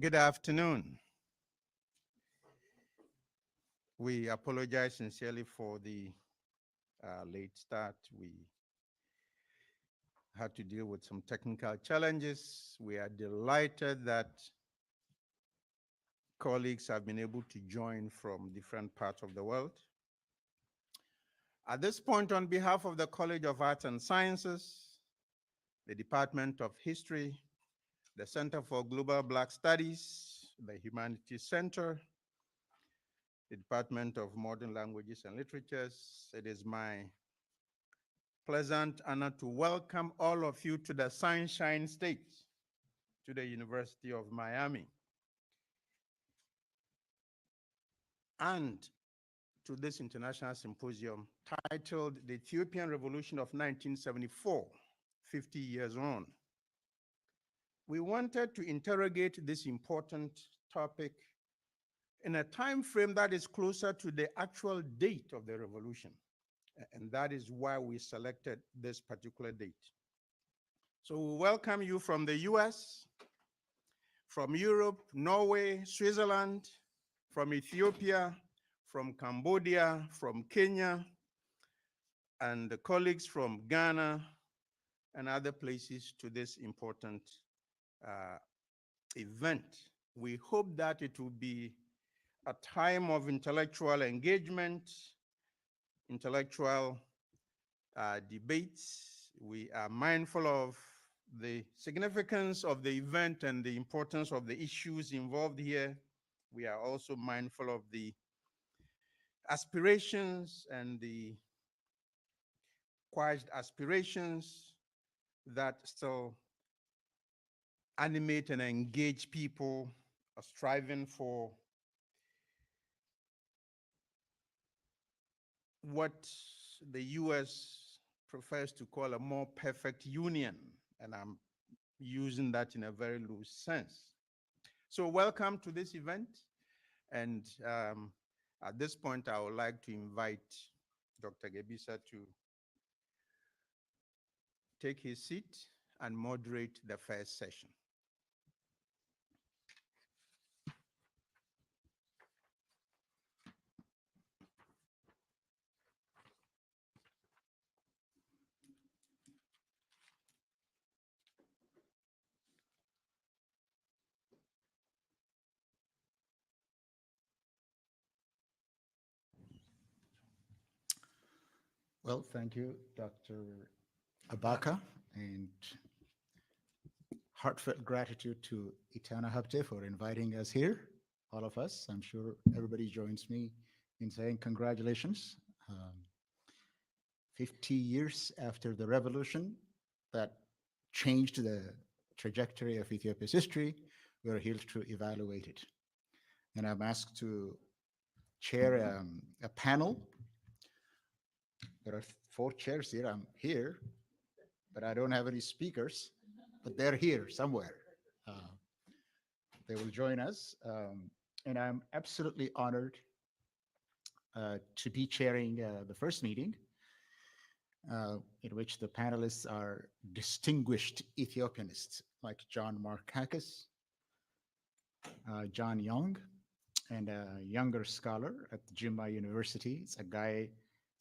Good afternoon. We apologize sincerely for the late start. We had to deal with some technical challenges. We are delighted that colleagues have been able to join from different parts of the world. At this point, on behalf of the College of Arts and Sciences, the Department of History, the Center for Global Black Studies, the Humanities Center, the Department of Modern Languages and Literatures, it is my pleasant honor to welcome all of you to the Sunshine State, to the University of Miami, and to this international symposium titled The Ethiopian Revolution of 1974, 50 years on. We wanted to interrogate this important topic in a time frame that is closer to the actual date of the revolution. And that is why we selected this particular date. So we welcome you from the US, from Europe, Norway, Switzerland, from Ethiopia, from Cambodia, from Kenya, and the colleagues from Ghana and other places to this important event. We hope that it will be a time of intellectual engagement, intellectual debates. We are mindful of the significance of the event and the importance of the issues involved here. We are also mindful of the aspirations and the quiet aspirations that still animate and engage people striving for what the US prefers to call a more perfect union, and I'm using that in a very loose sense. So welcome to this event, and at this point, I would like to invite Dr. Gebisa to take his seat and moderate the first session. Well, thank you, Dr. Abaka, and heartfelt gratitude to Itana Habte for inviting us here, all of us. I'm sure everybody joins me in saying congratulations. 50 years after the revolution that changed the trajectory of Ethiopia's history, we're here to evaluate it. And I'm asked to chair a panel. There are 4 chairs here. I'm here, but I don't have any speakers, but they're here somewhere. They will join us. And I'm absolutely honored to be chairing the first meeting in which the panelists are distinguished Ethiopianists like John Markakis, John Young, and a younger scholar at Jimma University. It's a guy,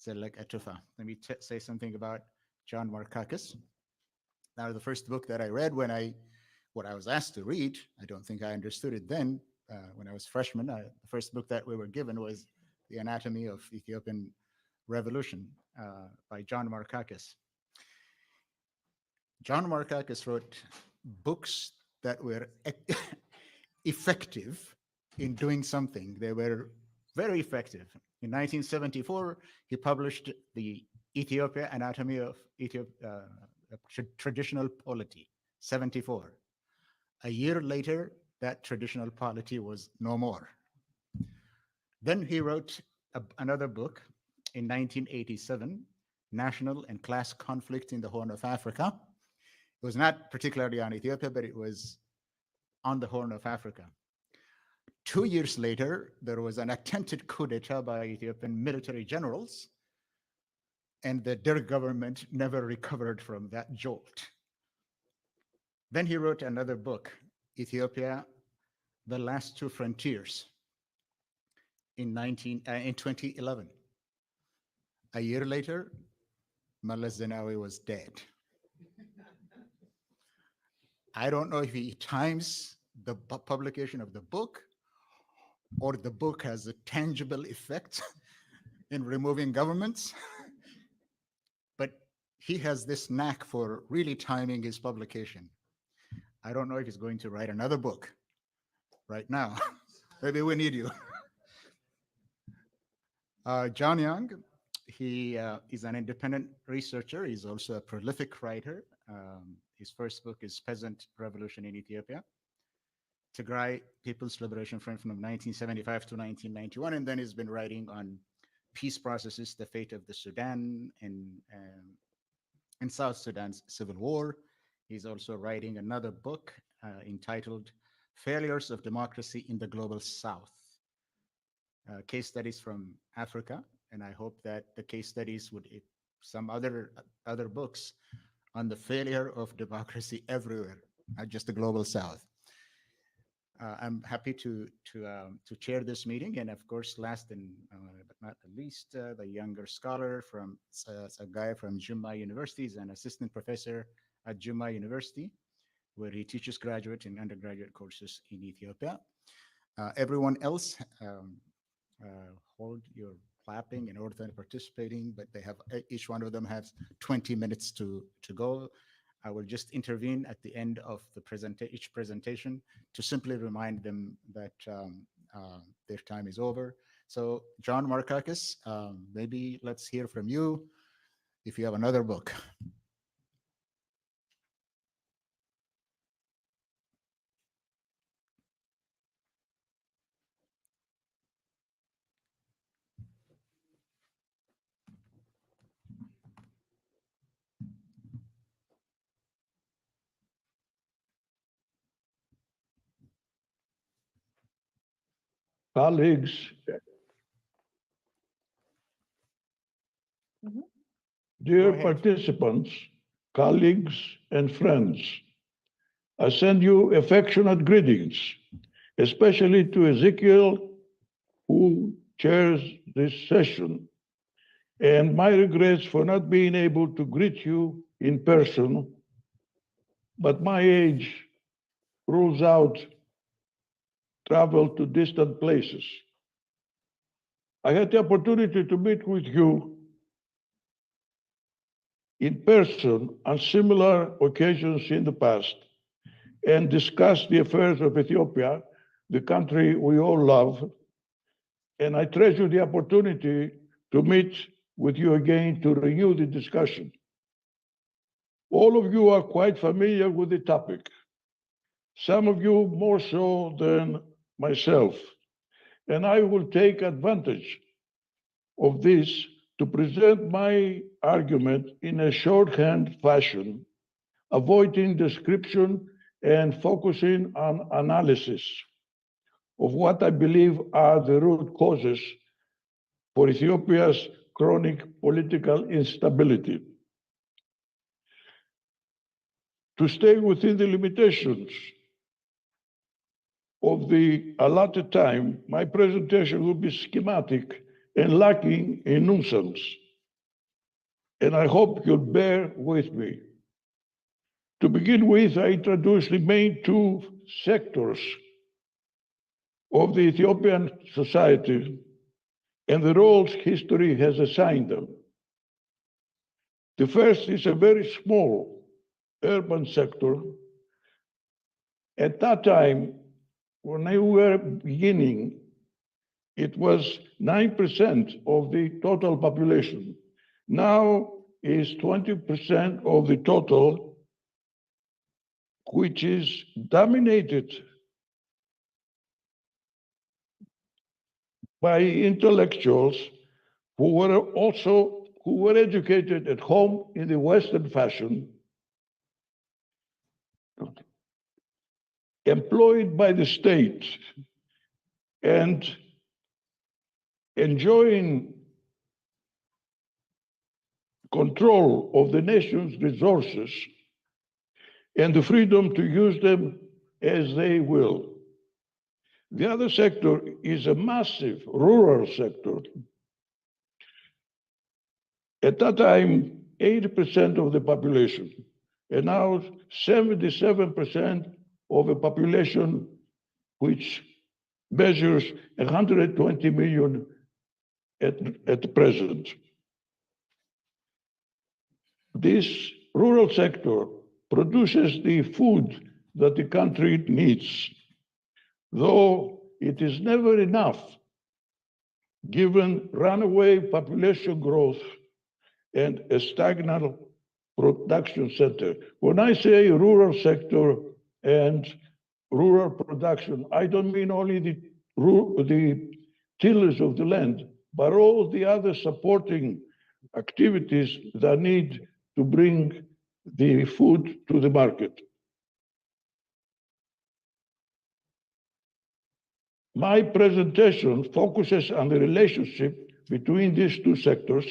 Zelek Atufa. Let me say something about John Markakis. Now, the first book that I read what I was asked to read, I don't think I understood it then. When I was freshman, the first book that we were given was The Anatomy of Ethiopian Revolution by John Markakis. John Markakis wrote books that were effective in doing something. They were very effective. In 1974, he published the Ethiopia Anatomy of Traditional Polity, 74. A year later, that traditional polity was no more. Then he wrote another book in 1987, National and Class Conflict in the Horn of Africa. It was not particularly on Ethiopia, but it was on the Horn of Africa. 2 years later, there was an attempted coup d'etat by Ethiopian military generals, and the Derg government never recovered from that jolt. Then he wrote another book, Ethiopia, The Last Two Frontiers, in 2011. A year later, Meles Zenawi was dead. I don't know if he times the publication of the book or the book has a tangible effect in removing governments, but he has this knack for really timing his publication. I don't know if he's going to write another book right now. Maybe we need you. John Young, he is an independent researcher. He's also a prolific writer. His first book is Peasant Revolution in Ethiopia, Tigray People's Liberation Front from 1975 to 1991, and then he's been writing on peace processes, the fate of the Sudan and South Sudan's civil war. He's also writing another book entitled Failures of Democracy in the Global South, case studies from Africa. And I hope that the case studies would, some other books on the failure of democracy everywhere, not just the Global South. I'm happy to chair this meeting, and of course, last and but not the least, the younger scholar from a guy from Jimma University, is an assistant professor at Jimma University, where he teaches graduate and undergraduate courses in Ethiopia. Everyone else, hold your clapping in order to participating, but they have each one of them has 20 minutes to go. I will just intervene at the end of the each presentation to simply remind them that their time is over. So, John Markakis, maybe let's hear from you if you have another book. colleagues, dear participants, colleagues, and friends, I send you affectionate greetings, especially to Ezekiel, who chairs this session, and my regrets for not being able to greet you in person, but my age rules out travel to distant places. I had the opportunity to meet with you in person on similar occasions in the past and discuss the affairs of Ethiopia, the country we all love. And I treasure the opportunity to meet with you again to renew the discussion. All of you are quite familiar with the topic, some of you more so than myself. And I will take advantage of this to present my argument in a shorthand fashion, avoiding description and focusing on analysis of what I believe are the root causes for Ethiopia's chronic political instability. To stay within the limitations of the allotted time, my presentation will be schematic and lacking in nuance, and I hope you'll bear with me. To begin with, I introduce the main two sectors of the Ethiopian society and the roles history has assigned them. The first is a very small urban sector. At that time, when they were beginning, it was 9% of the total population. Now is 20% of the total, which is dominated by intellectuals who were educated at home in the Western fashion, employed by the state, and enjoying control of the nation's resources and the freedom to use them as they will. The other sector is a massive rural sector. At that time, 80% of the population, and now 77% of a population which measures 120 million at present. This rural sector produces the food that the country needs, though it is never enough given runaway population growth and a stagnant production center. When I say rural sector and rural production, I don't mean only the tillers of the land, but all the other supporting activities that need to bring the food to the market. My presentation focuses on the relationship between these two sectors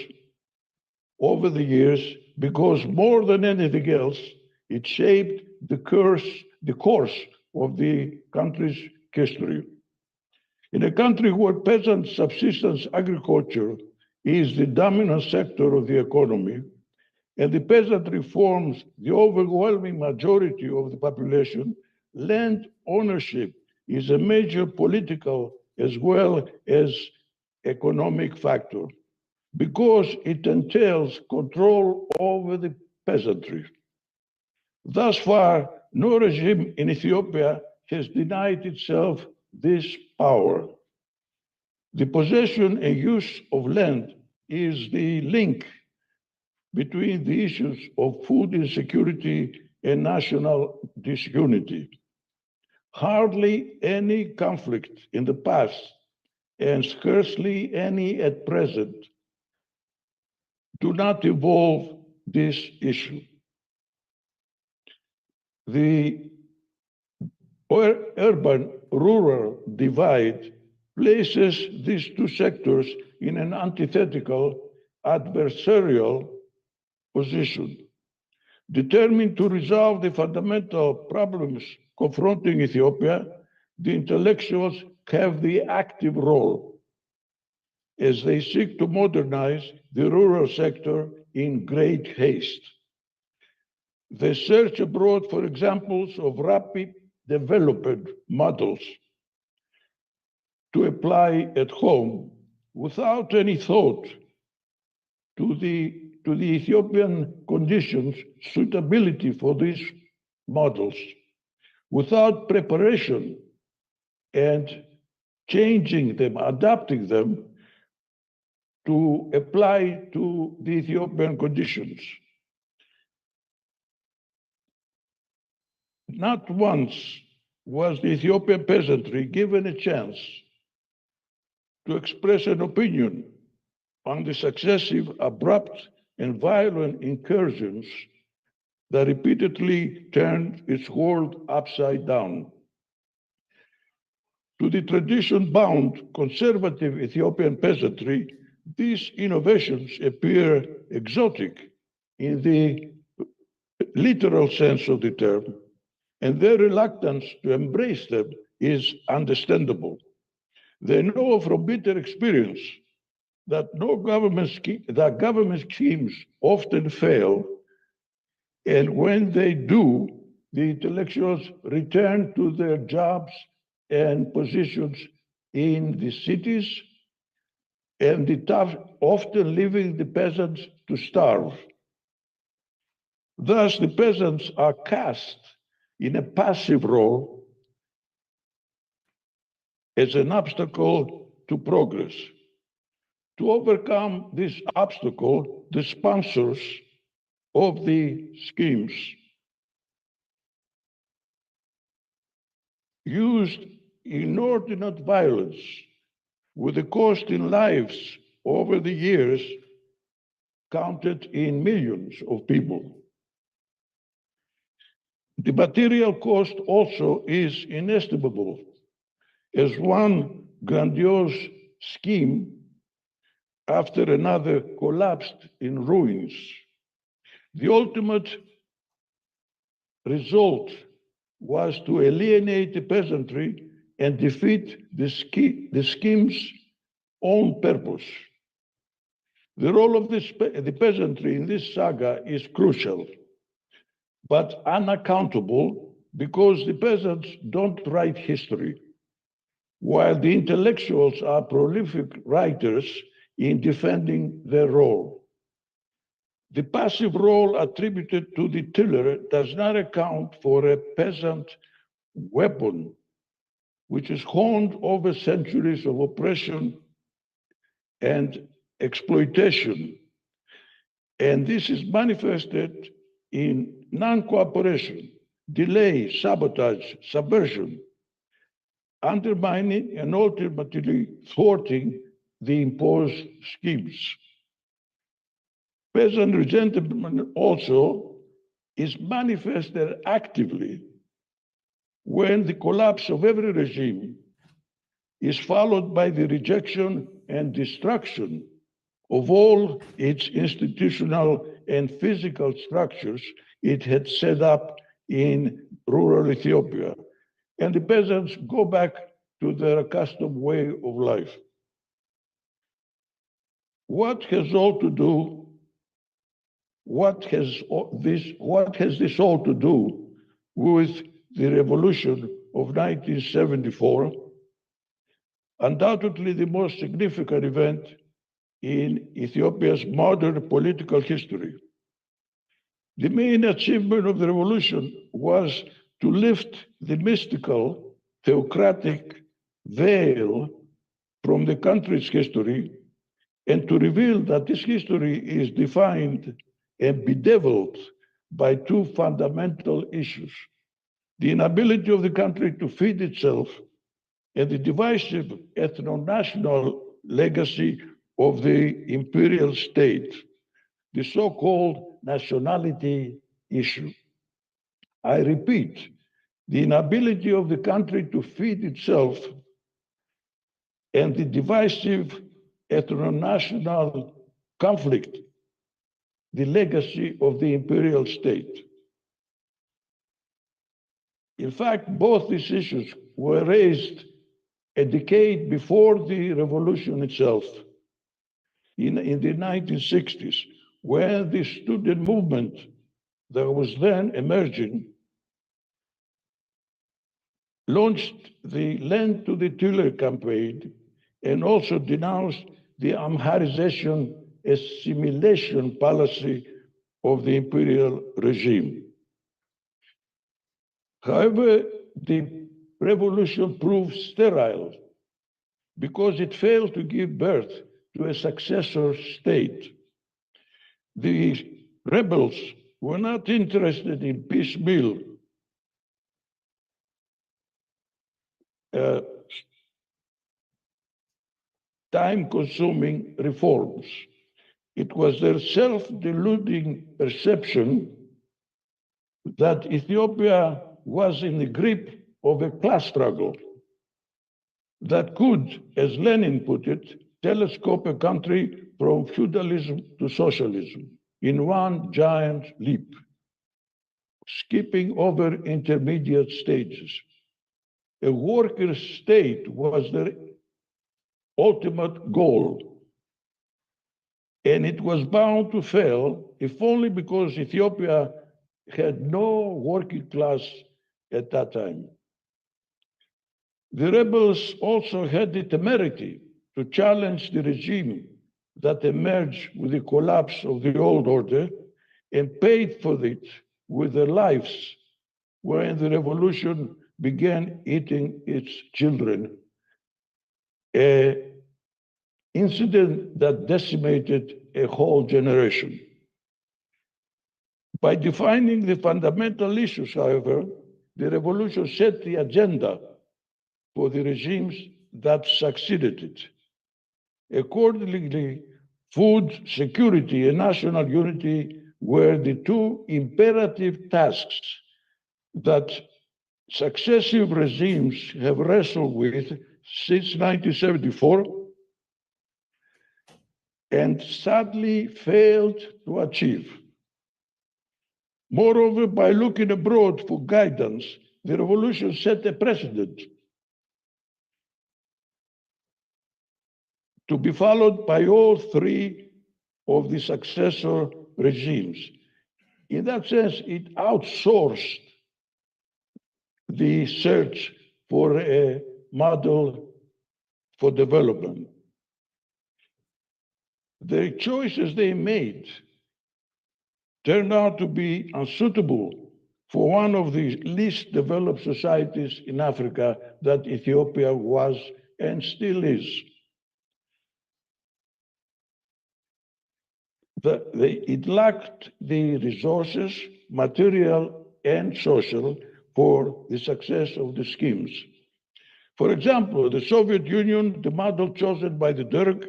over the years because more than anything else, it shaped the course of the country's history. In a country where peasant subsistence agriculture is the dominant sector of the economy, and the peasantry forms the overwhelming majority of the population, land ownership is a major political as well as economic factor because it entails control over the peasantry. Thus far, no regime in Ethiopia has denied itself this power. The possession and use of land is the link between the issues of food insecurity and national disunity. Hardly any conflict in the past, and scarcely any at present, do not involve this issue. The urban-rural divide places these two sectors in an antithetical, adversarial position. Determined to resolve the fundamental problems confronting Ethiopia, the intellectuals have the active role as they seek to modernize the rural sector in great haste. They search abroad for examples of rapid development models to apply at home without any thought to the Ethiopian conditions, suitability for these models, without preparation and changing them, adapting them to apply to the Ethiopian conditions. Not once was the Ethiopian peasantry given a chance to express an opinion on the successive abrupt and violent incursions that repeatedly turned its world upside down. To the tradition-bound conservative Ethiopian peasantry, these innovations appear exotic in the literal sense of the term, and their reluctance to embrace them is understandable. They know from bitter experience that government schemes often fail, and when they do, the intellectuals return to their jobs and positions in the cities, and often leaving the peasants to starve. Thus, the peasants are cast in a passive role as an obstacle to progress. To overcome this obstacle, the sponsors of the schemes used inordinate violence with the cost in lives over the years counted in millions of people. The material cost also is inestimable, as one grandiose scheme after another collapsed in ruins. The ultimate result was to alienate the peasantry and defeat the scheme's own purpose. The role of the peasantry in this saga is crucial, but unaccountable because the peasants don't write history, while the intellectuals are prolific writers in defending their role. The passive role attributed to the tiller does not account for a peasant weapon, which is honed over centuries of oppression and exploitation. And this is manifested in non-cooperation, delay, sabotage, subversion, undermining and ultimately thwarting the imposed schemes. Peasant resentment also is manifested actively when the collapse of every regime is followed by the rejection and destruction of all its institutional and physical structures it had set up in rural Ethiopia. And the peasants go back to their accustomed way of life. What has this all to do with the revolution of 1974? Undoubtedly the most significant event in Ethiopia's modern political history. The main achievement of the revolution was to lift the mystical, theocratic veil from the country's history and to reveal that this history is defined and bedeviled by two fundamental issues: the inability of the country to feed itself and the divisive ethno-national legacy of the imperial state, the so-called nationality issue. I repeat, the inability of the country to feed itself and the divisive ethno-national conflict, the legacy of the imperial state. In fact, both these issues were raised a decade before the revolution itself, in the 1960s, when the student movement that was then emerging launched the Land to the Tiller campaign and also denounced the Amharization assimilation policy of the imperial regime. However, the revolution proved sterile because it failed to give birth to a successor state. The rebels were not interested in piecemeal time-consuming reforms. It was their self-deluding perception that Ethiopia was in the grip of a class struggle that could, as Lenin put it, telescope a country from feudalism to socialism in one giant leap, skipping over intermediate stages. A worker state was their ultimate goal, and it was bound to fail, if only because Ethiopia had no working class at that time. The rebels also had the temerity to challenge the regime that emerged with the collapse of the old order and paid for it with their lives when the revolution began eating its children, an incident that decimated a whole generation. By defining the fundamental issues, however, the revolution set the agenda for the regimes that succeeded it. Accordingly, food security and national unity were the two imperative tasks that successive regimes have wrestled with since 1974 and sadly failed to achieve. Moreover, by looking abroad for guidance, the revolution set a precedent to be followed by all three of the successor regimes. In that sense, it outsourced the search for a model for development. The choices they made turned out to be unsuitable for one of the least developed societies in Africa that Ethiopia was and still is. It lacked the resources, material and social, for the success of the schemes. For example, the Soviet Union, the model chosen by the Derg,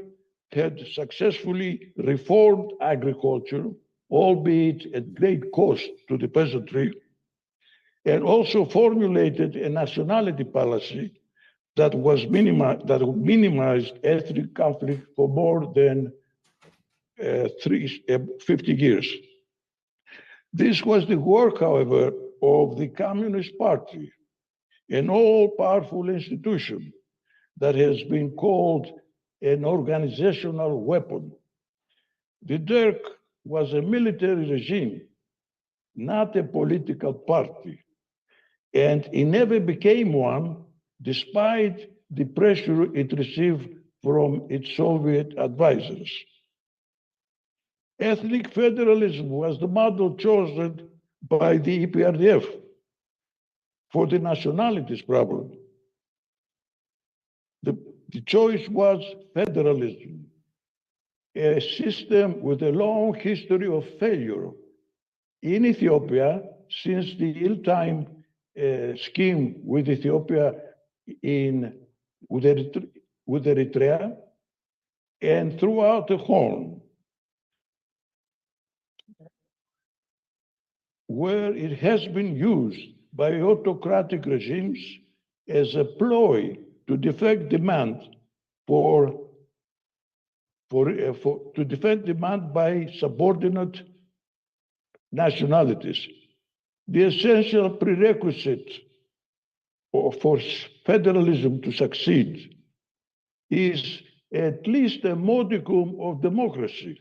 had successfully reformed agriculture, albeit at great cost to the peasantry, and also formulated a nationality policy that minimized ethnic conflict for more than 50 years. This was the work, however, of the Communist Party, an all-powerful institution that has been called an organizational weapon. The Derg was a military regime, not a political party, and it never became one despite the pressure it received from its Soviet advisors. Ethnic federalism was the model chosen by the EPRDF for the nationalities problem. The choice was federalism, a system with a long history of failure in Ethiopia since the ill-timed scheme with Ethiopia with Eritrea and throughout the Horn, where it has been used by autocratic regimes as a ploy to defect demand to defend demand by subordinate nationalities. The essential prerequisite for federalism to succeed is at least a modicum of democracy.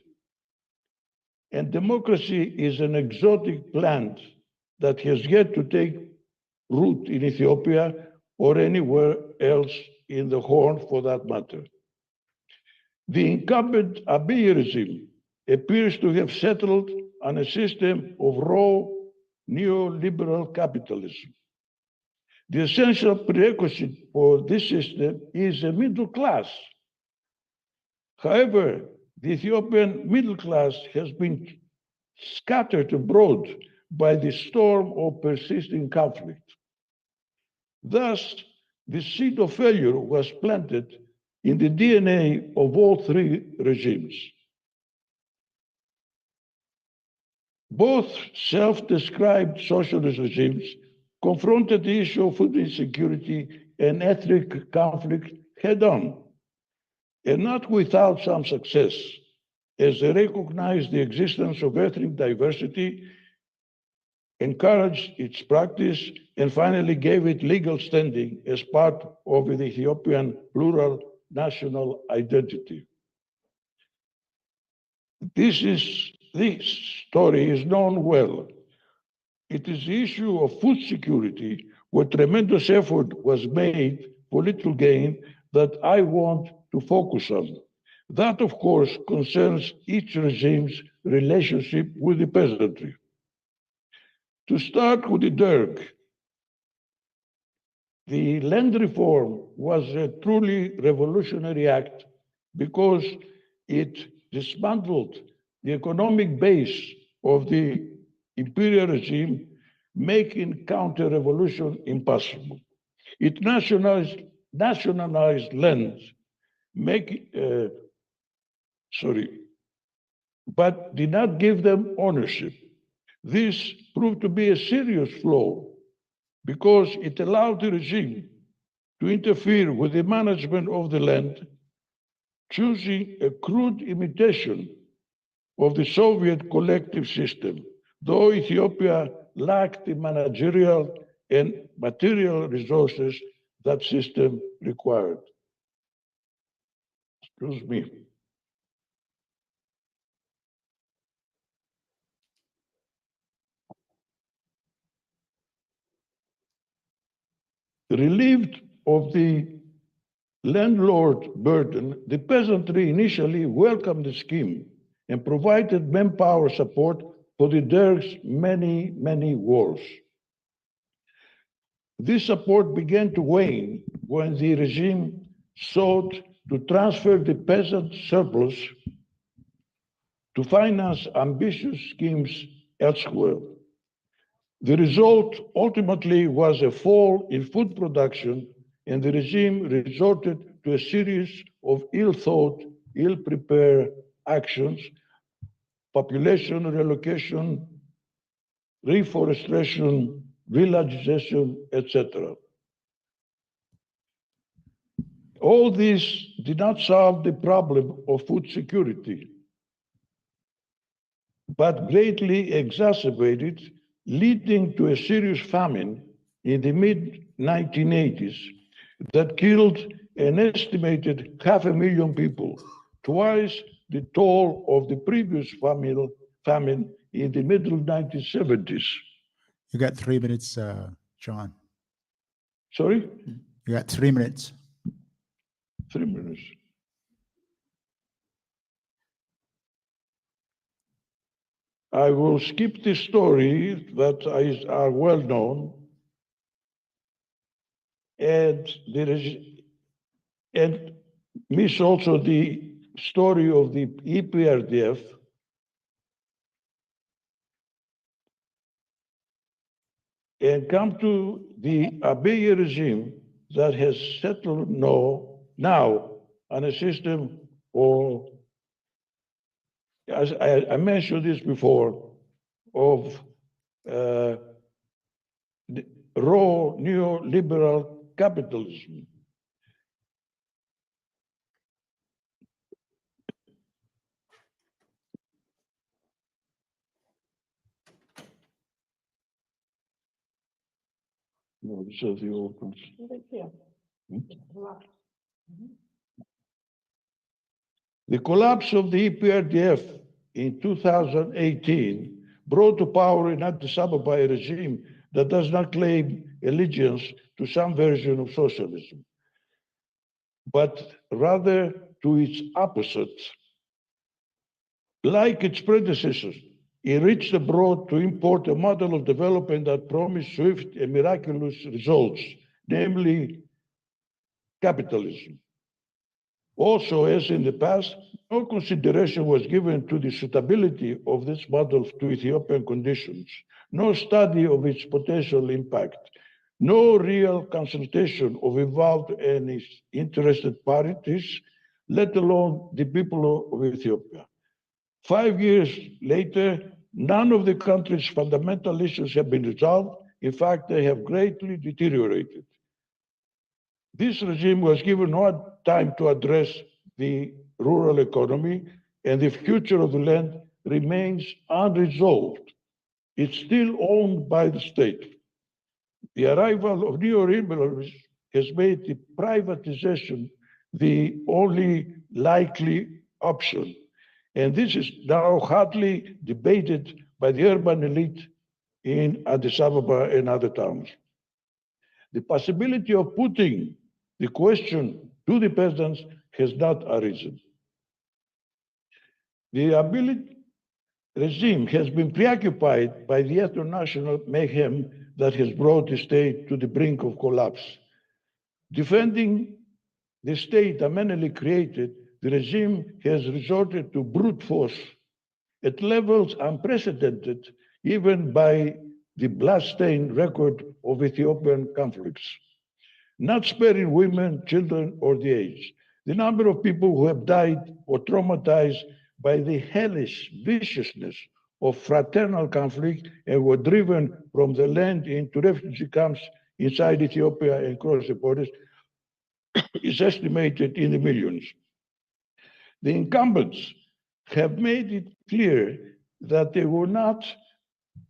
And democracy is an exotic plant that has yet to take root in Ethiopia or anywhere else in the Horn for that matter. The incumbent Abiy regime appears to have settled on a system of raw neoliberal capitalism. The essential prerequisite for this system is a middle class. However, the Ethiopian middle class has been scattered abroad by the storm of persisting conflict. Thus, the seed of failure was planted in the DNA of all three regimes. Both self-described socialist regimes confronted the issue of food insecurity and ethnic conflict head-on, and not without some success, as they recognized the existence of ethnic diversity, encouraged its practice, and finally gave it legal standing as part of the Ethiopian plural national identity. This story is known well. It is the issue of food security, where tremendous effort was made for little gain, that I want to focus on. That, of course, concerns each regime's relationship with the peasantry. To start with the Derg, the land reform was a truly revolutionary act because it dismantled the economic base of the imperial regime, making counter-revolution impossible. It nationalized land, but did not give them ownership. This proved to be a serious flaw because it allowed the regime to interfere with the management of the land, choosing a crude imitation of the Soviet collective system, though Ethiopia lacked the managerial and material resources that system required. Excuse me. Relieved of the landlord burden, the peasantry initially welcomed the scheme and provided manpower support for the Derg's many, many wars. This support began to wane when the regime sought to transfer the peasant surplus to finance ambitious schemes elsewhere. The result ultimately was a fall in food production, and the regime resorted to a series of ill-thought, ill-prepared actions: population relocation, reforestation, villagization, etc. All this did not solve the problem of food security, but greatly exacerbated, leading to a serious famine in the mid-1980s that killed an estimated 500,000 people, twice the toll of the previous famine in the middle 1970s. You got 3 minutes, John. Sorry? You got 3 minutes. 3 minutes. I will skip the story that are well known, and miss also the story of the EPRDF, and come to the Abiy regime that has settled now on a system of, as I mentioned this before, of raw neoliberal capitalism. No, these are the old ones. The collapse of the EPRDF in 2018 brought to power in Addis Ababa a regime that does not claim allegiance to some version of socialism, but rather to its opposite. Like its predecessors, it reached abroad to import a model of development that promised swift and miraculous results, namely capitalism. Also, as in the past, no consideration was given to the suitability of this model to Ethiopian conditions, no study of its potential impact, no real consultation of involved and interested parties, let alone the people of Ethiopia. 5 years later, none of the country's fundamental issues have been resolved. In fact, they have greatly deteriorated. This regime was given no time to address the rural economy, and the future of the land remains unresolved. It's still owned by the state. The arrival of neoliberalism has made the privatization the only likely option. And this is now hotly debated by the urban elite in Addis Ababa and other towns. The possibility of putting the question to the peasants has not arisen. The ability regime has been preoccupied by the international mayhem that has brought the state to the brink of collapse. Defending the state amenably created, the regime has resorted to brute force at levels unprecedented even by the bloodstained record of Ethiopian conflicts, not sparing women, children, or the aged. The number of people who have died or traumatized by the hellish viciousness of fraternal conflict and were driven from the land into refugee camps inside Ethiopia and across the borders is estimated in the millions. The incumbents have made it clear that they will not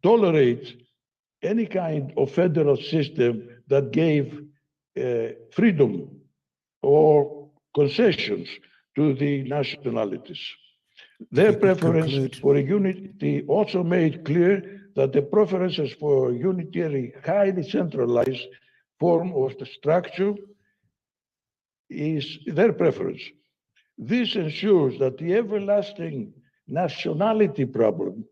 tolerate any kind of federal system that gave freedom or concessions to the nationalities. Their preference for a unity also made clear that the preferences for a unitary, highly centralized form of the structure is their preference. This ensures that the everlasting nationality problem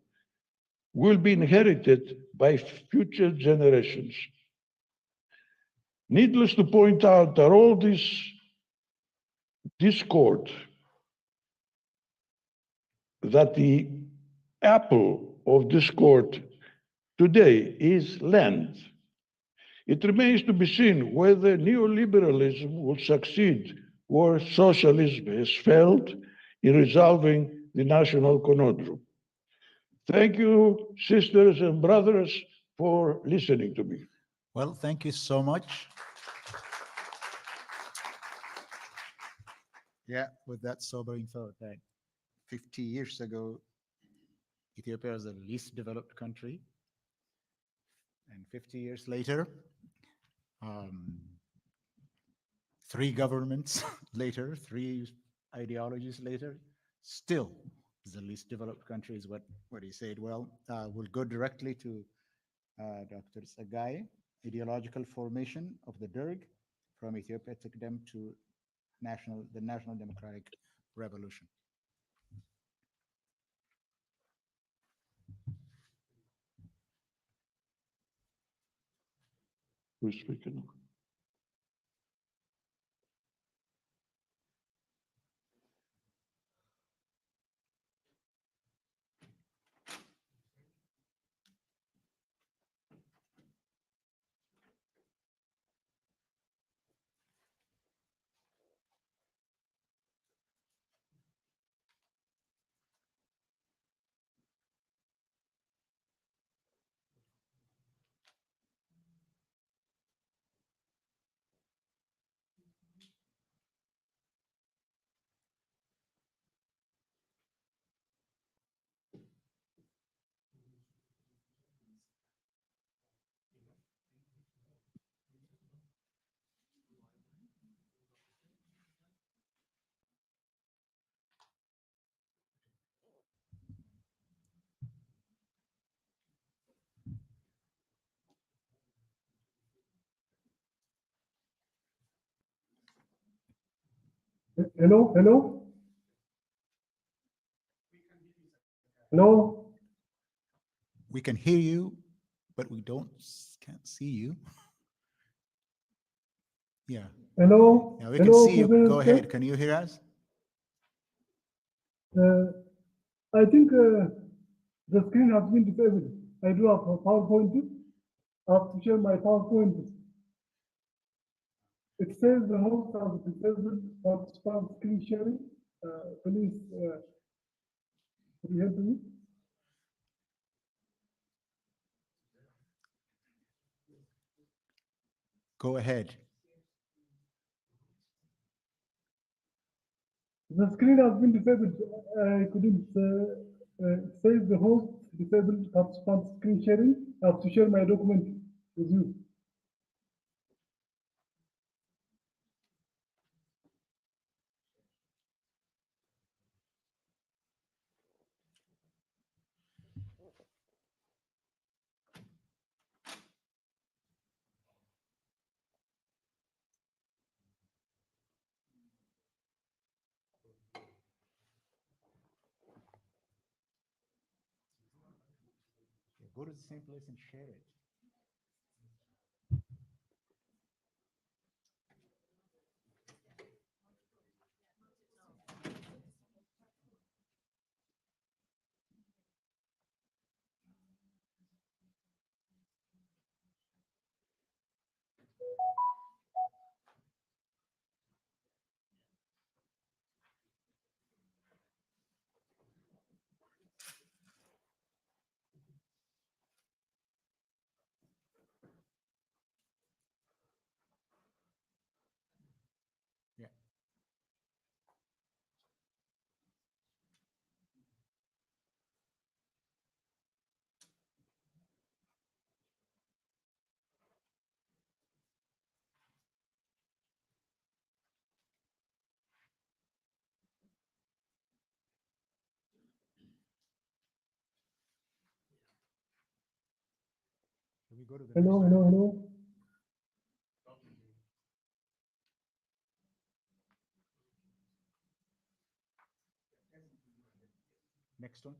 will be inherited by future generations. Needless to point out that all this discord, that the apple of discord today is land. It remains to be seen whether neoliberalism will succeed where socialism has failed in resolving the national conundrum. Thank you, sisters and brothers, for listening to me. Well, thank you so much. Yeah, with that sobering thought that 50 years ago, Ethiopia was the least developed country. And 50 years later, 3 governments later, 3 ideologies later, still is the least developed country is what he said. Well, we'll go directly to Dr. Sagai. Ideological formation of the Derg from Ethiopia took them to the National Democratic Revolution. Who's speaking? Hello, hello, hello. We can hear you, but we can't see you. Yeah. Hello. Yeah, we can Hello, see you. Professor Go Steph. ahead. Can you hear us? I think the screen has been disabled. I do have a PowerPoint. I have to share my PowerPoint. It says the host has disabled participant screen sharing. Please, can you help me? Go ahead. The screen has been disabled. I couldn't. It says the host disabled participant screen sharing. I have to share my document with you. Go to the same place and share it. Yeah. Can we go to the Hello, next hello, one? hello. Next one.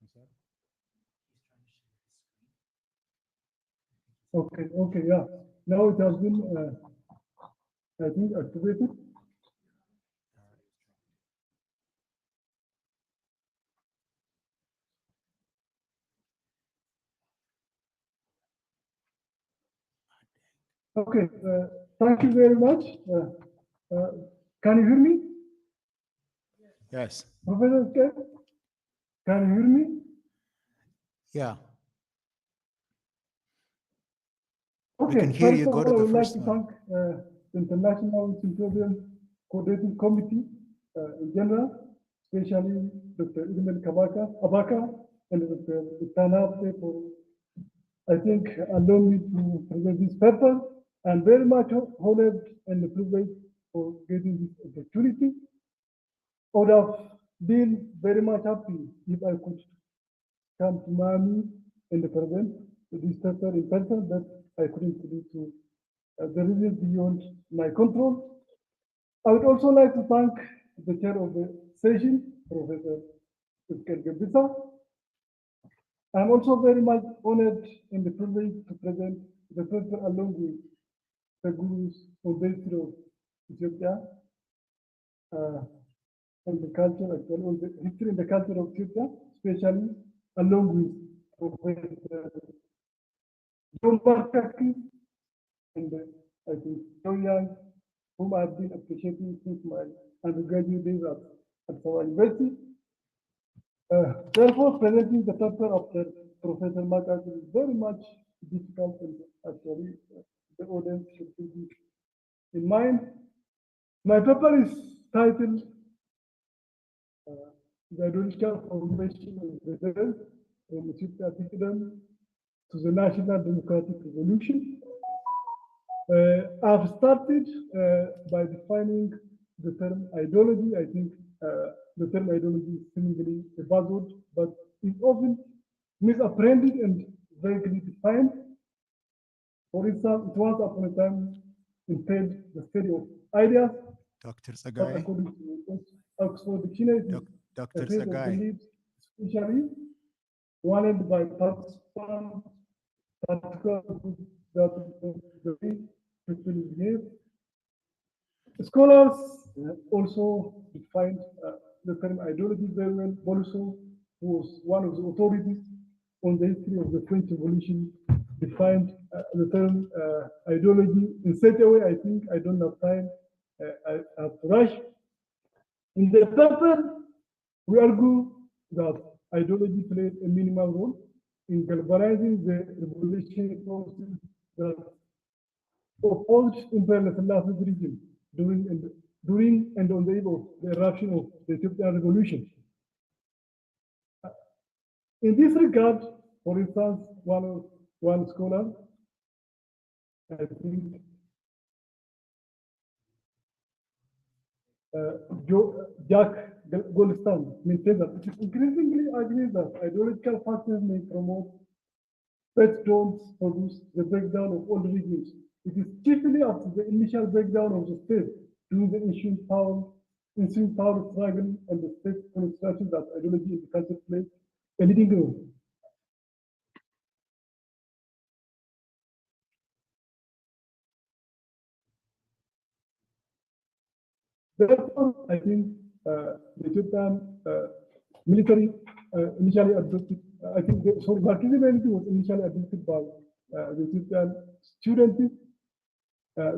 What's that? Okay, okay, yeah. Now it has been, I think, activated. Okay, thank you very much. Can you hear me? Yes. Professor Steph? Can you hear me? Yeah. Okay, can hear first you. of Go to all, I the would like first to one. thank the International Symposium Coordinating Committee in general, especially Dr. Ethiopian Abaka and Dr. Tanate for, I think, allowing me to present this paper. I'm very much honored and privileged for getting this opportunity. I would have been very much happy if I could come to Miami and present this paper in person, but I couldn't do so. The reasons beyond my control. I would also like to thank the chair of the session, Professor Coral Gables. I'm also very much honored and privileged to present the paper along with the gurus of the history of Ethiopia and the culture, as well as the history and the culture of Ethiopia, especially along with Professor John Barkaki and I think so young, whom I've been appreciating since my undergraduate days at our university. Therefore, presenting the paper of the Professor McArthur is very much difficult, and actually the audience should keep this in mind. My paper is titled The Ideological Formation of the Rebels from Ethiopia Kingdom to the National Democratic Revolution. I've started by defining the term ideology. I think the term ideology is seemingly a buzzword, but it's often misapprehended and vaguely defined. For instance, it was upon a time entailed the study of ideas, Dr. but Sagai, according to Oxford Dictionary, it is Dr. a phase of Sagai, beliefs, especially wanted by participants, particularly that the way people behave. Scholars also defined the term ideology very well. Bolso, who was one of the authorities on the history of the French Revolution, defined the term ideology in such a way. I think I don't have time. I have to rush. In the paper, we argue that ideology played a minimal role in galvanizing the revolutionary process that opposed Imperial Selasi's regime during and on the eve of the eruption of the Ethiopian Revolution. In this regard, for instance, one scholar, I think, Jack Goldstein, maintains that it is increasingly agreed that ideological factors may promote but don't produce the breakdown of all regimes. It is chiefly after the initial breakdown of the state during the ensuing power struggle and the state construction that ideology in the country plays a leading role. Therefore, I think the Ethiopian military initially adopted, I think, Marxism was initially adopted by the Ethiopian students.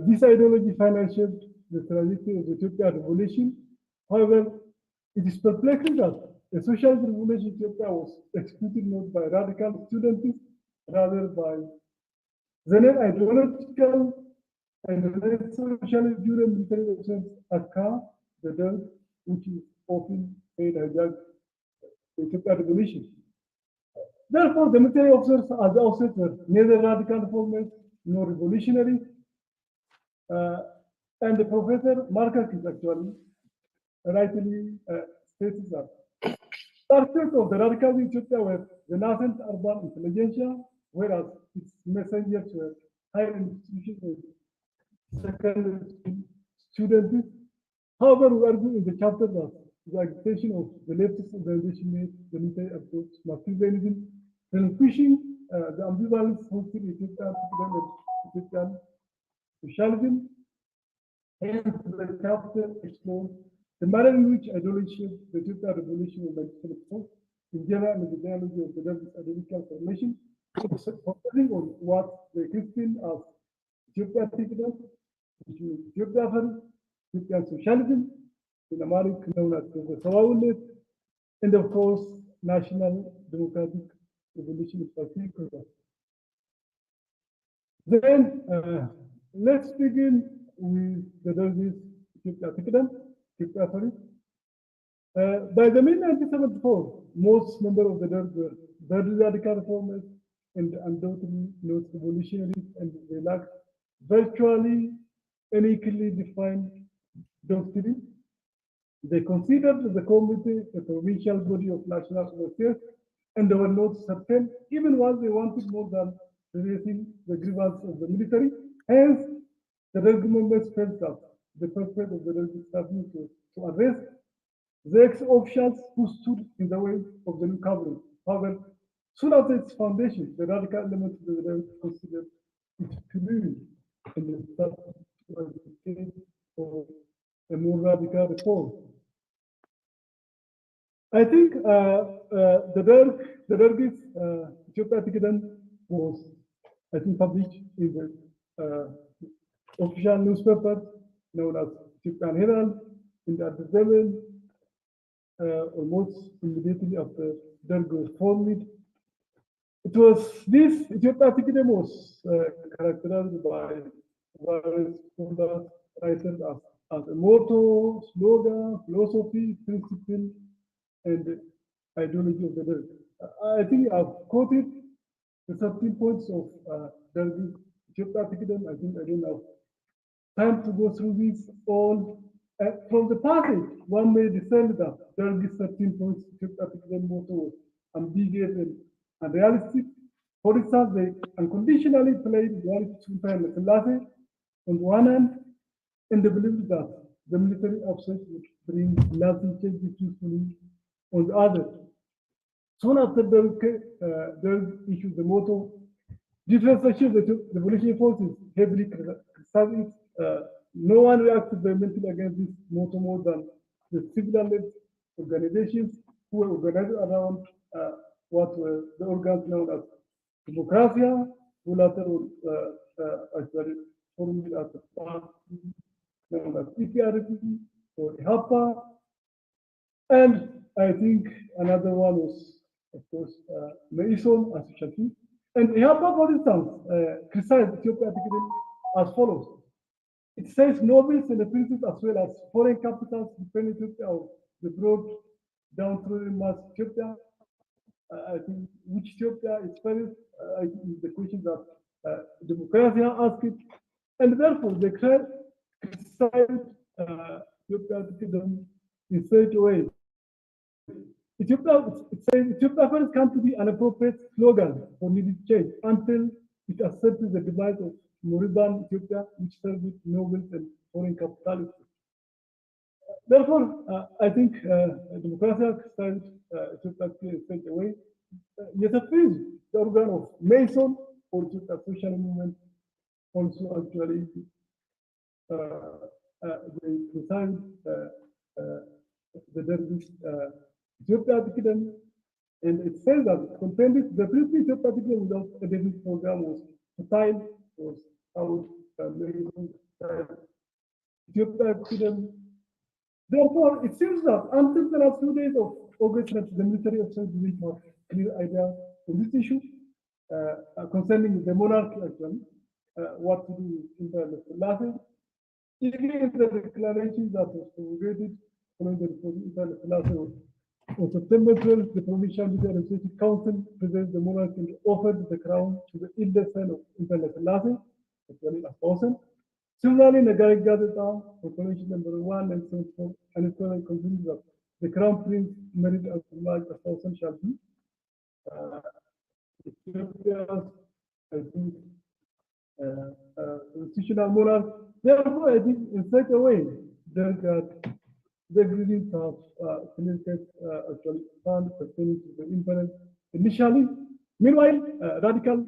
This ideology finally shaped the trajectory of the Ethiopian revolution. However, it is perplexing that the socialist revolution in Ethiopia was executed not by radical students, rather by the ideological and the socialist during military options ACA, the DERG, which is often said hijacked the Ethiopian revolution. Therefore, the military officers at the outset were neither radical reformers nor revolutionary. And the professor Markakis actually rightly states that targets of the radicals in Ethiopia were the nascent urban intelligentsia, whereas its messengers were higher institutions and secondary students. However, we argue in the chapter that the agitation of the leftist organization made the military approach Marxism, relinquishing the ambivalence hosted Ethiopian socialism. Hence, the chapter explores the manner in which ideology shaped the Ethiopian revolution in 1974, in general, and the genealogy of the Davis ideological formation, focusing on what they christened as Ethiopian Tigran, which means Ethiopian socialism, in Amharic known as the Sawawulet, and of course, National Democratic Revolution in particular. Then, let's begin with the Davis Ethiopian Tigran. By the mid-1974, most members of the DERG were very radical reformers and undoubtedly not revolutionaries, and they lacked virtually any clearly defined doctrine. They considered the committee a provincial body of national affairs, and they were not certain, even once they wanted more than raising the grievance of the military. Hence, the DERG members felt that the purpose of the DERG establishment was to arrest the ex-officials who stood in the way of the new government. However, soon after its foundation, the radical elements of the DERG considered it to be in the start for a more radical reform. I think the DERG's Ethiopia Tigran was, I think, published in the official newspaper known as Ethiopian Herald in the Addis Ababa, almost immediately after DERG was formed. It was this Ethiopia Tigran was characterized by various scholars, writers as a motto, slogan, philosophy, principle, and ideology of the DERG. I think I've quoted the 13 points of DERG Ethiopia Tigran. I think I don't have time to go through these all. From the passage, one may discern that DERG's 13 points Ethiopia Tigran motto was ambiguous and unrealistic. For instance, they unconditionally played duality to Imperial Selassie on the one hand, and they believed that the military upset would bring lasting change peacefully on the other. Soon after the issued the motto, different sections of the revolutionary forces heavily criticized it. No one reacted vehemently against this motto more than the civil-led organizations who were organized around what were the organs known as Democracia, who later actually formed as a party known as EPRP or IHAPA. And I think another one was, of course, Mason as you see. And IHAPA, for instance, criticized Ethiopia as follows. It says nobles and princes as well as foreign capitals depend Ethiopia or the broad downtrodden mass Ethiopia. I think which Ethiopia is first, I think is the question that Democracia asked it. And therefore, they criticized Ethiopia in such a way. Ethiopia, it says Ethiopia first come to be an appropriate slogan for needed change until it accepted the demise of Moribund Ethiopia, which served with nobles and foreign capitalists. Therefore, I think Democracia criticized Ethiopia in such a way. Yet the organ of Mason or Ethiopia social movement also actually they criticized the dervish Ethiopia Article, and it says that contained the brief Ethiopia Article without a dervish program was futile, was out Ethiopia Article. Therefore, it seems that until the last few days of August, the military officers didn't have a clear idea on this issue concerning the monarchy actually, what to do with the Selassie. Even the declaration that was promulgated following the Selassie on September 12th, the Provincial Military Administrative Council presented the monarch and offered the crown to the eldest son of Internet Selassie, actually as person. Similarly, Nagari Gazeta, Proclamation number 1 and 74, and it concludes that the crown prince married as large as person shall be. Ethiopia's, I think, constitutional monarch. Therefore, I think in such a way that the agreements have communicated actually stand pertaining to the imperial initially. Meanwhile, radical,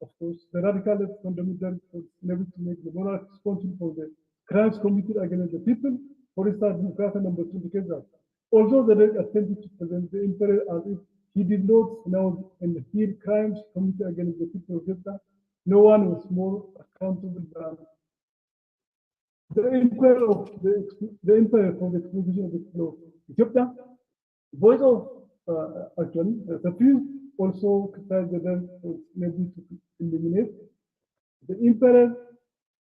of course, the radical left fundamentalists was able to make the monarch responsible for the crimes committed against the people. For instance, Democracia number 2 indicates that although the Derg attempted to present the emperor as if he did not know and hear crimes committed against the people of Ethiopia, no one was more accountable than the emperor for the exploitation of the people of Ethiopia. Voice of actually the few also criticized the Derg for maybe to eliminate the emperor.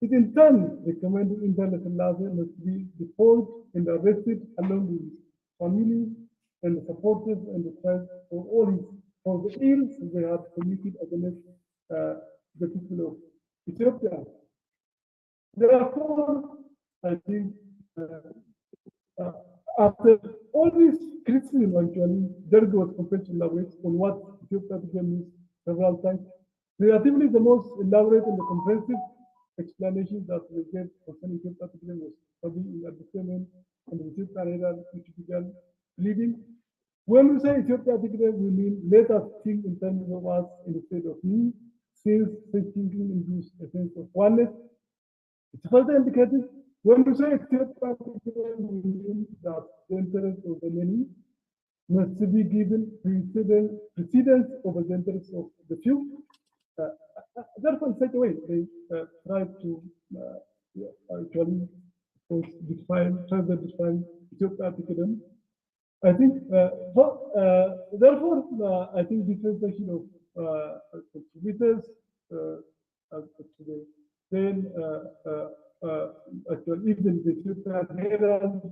It in turn recommended Internet Selassie must be deposed and arrested along with his family and the supporters and the tribe for the ills they had committed against the people of Ethiopia. Therefore, I think after all this criticism, actually, Derg was compelled to elaborate on what Ethiopia means several times. Relatively, the most elaborate and the comprehensive explanation that we gave concerning Ethiopia was probably in Abdulsalam and the Ethiopian Herald, which began leading. When we say Ethiopia, we mean let us think in terms of us instead of me, since such thinking induces a sense of oneness. It's further indicated when we say Ethiopia, we mean that the interest of the many must be given precedence over the interest of the few. Therefore, in such a way, they try to actually further define Ethiopia. I think, therefore, I think differentiation of contributors then actually even the Ethiopia Herald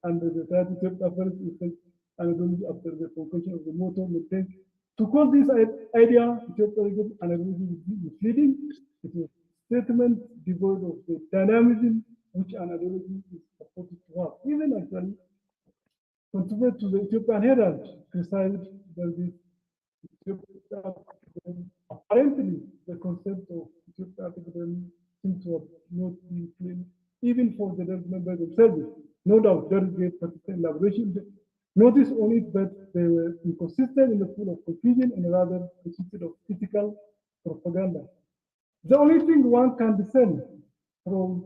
and the Ethiopia first effect and after the conclusion of the motto maintained to call this idea Ethiopia and misleading. It is a statement devoid of the dynamism which an ideology is supposed to have. Even actually contribute to the Ethiopian Herald criticized that this Ethiopia apparently the concept of Ethiopia seems to have not been clearly service. No doubt, there is persistent elaboration. Notice on it that they were inconsistent in the full of confusion and rather consisted of ethical propaganda. The only thing one can discern from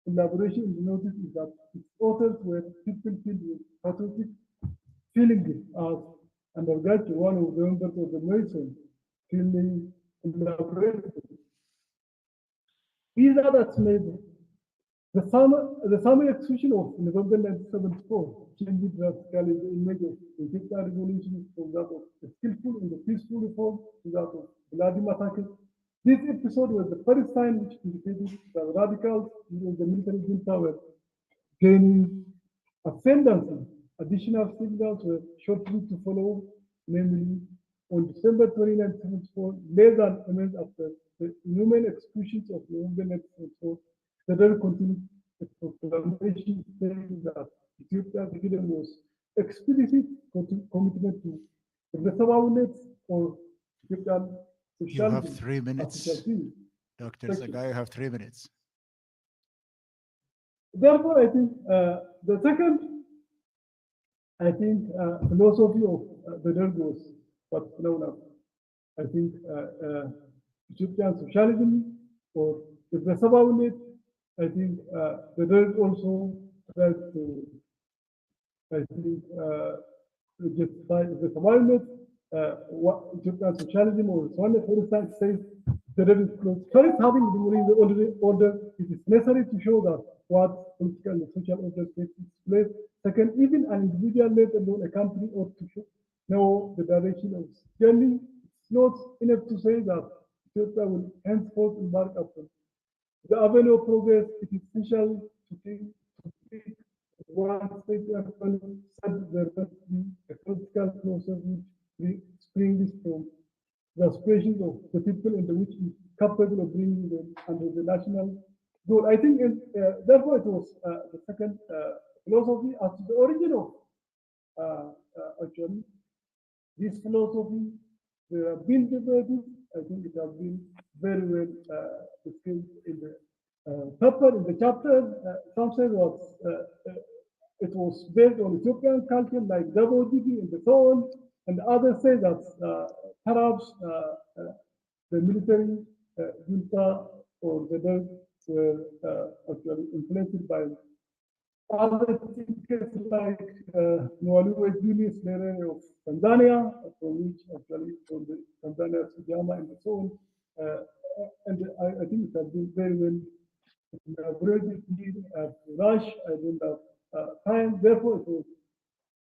elaboration in the notice is that its authors were people filled with patriotic feelings as undergraduate, one of the members of the Mason, feeling elaborated. These are that's made the summer execution of November 1974 changed drastically the image of the Ethiopian Revolution from that of the skillful and the peaceful reform to that of bloody massacre. This episode was the first sign which indicated that radicals in the military junta were gaining ascendancy. Additional signals were shortly to follow, namely on December 29, 1974, less than a month after the inhuman executions of November 1974, the Federal continued the proclamation saying that Ethiopia's freedom was explicit commitment to the survival or Ethiopian You have socialism. 3 minutes. Dr. Thank you. Zagai, you have 3 minutes. Therefore, I think the second, philosophy of the Dergos was known as, I think, Ethiopian socialism or the Bresabawinet. I think the Derg also tried to, I think, justify the Bresabawinet, what Ethiopian socialism or Swanet, for instance, says the Derg is close. First, having the order, it is necessary to show that what political and social order takes place. Second, even an individual, let alone a company, ought to know the direction of journey. It's not enough to say that Ethiopia will henceforth embark upon the avenue of progress. It is essential to think one state said there must be a political process which springs from the aspirations of the people and which is capable of bringing them under the national goal. I think, therefore, it was the second philosophy as to the origin of actually this philosophy. There have been debated. I think it has been very well discussed in the paper, in the chapter. Some say it was based on Ethiopian culture, like double digging and so on, and others say that perhaps the military junta or the Derg were actually influenced by other thinkers like Mwalimu Julius Nyerere of Tanzania, from which actually from the Tanzania Sujama and so on. And I think it has been very well elaborated at rush. I don't have time. Therefore, it was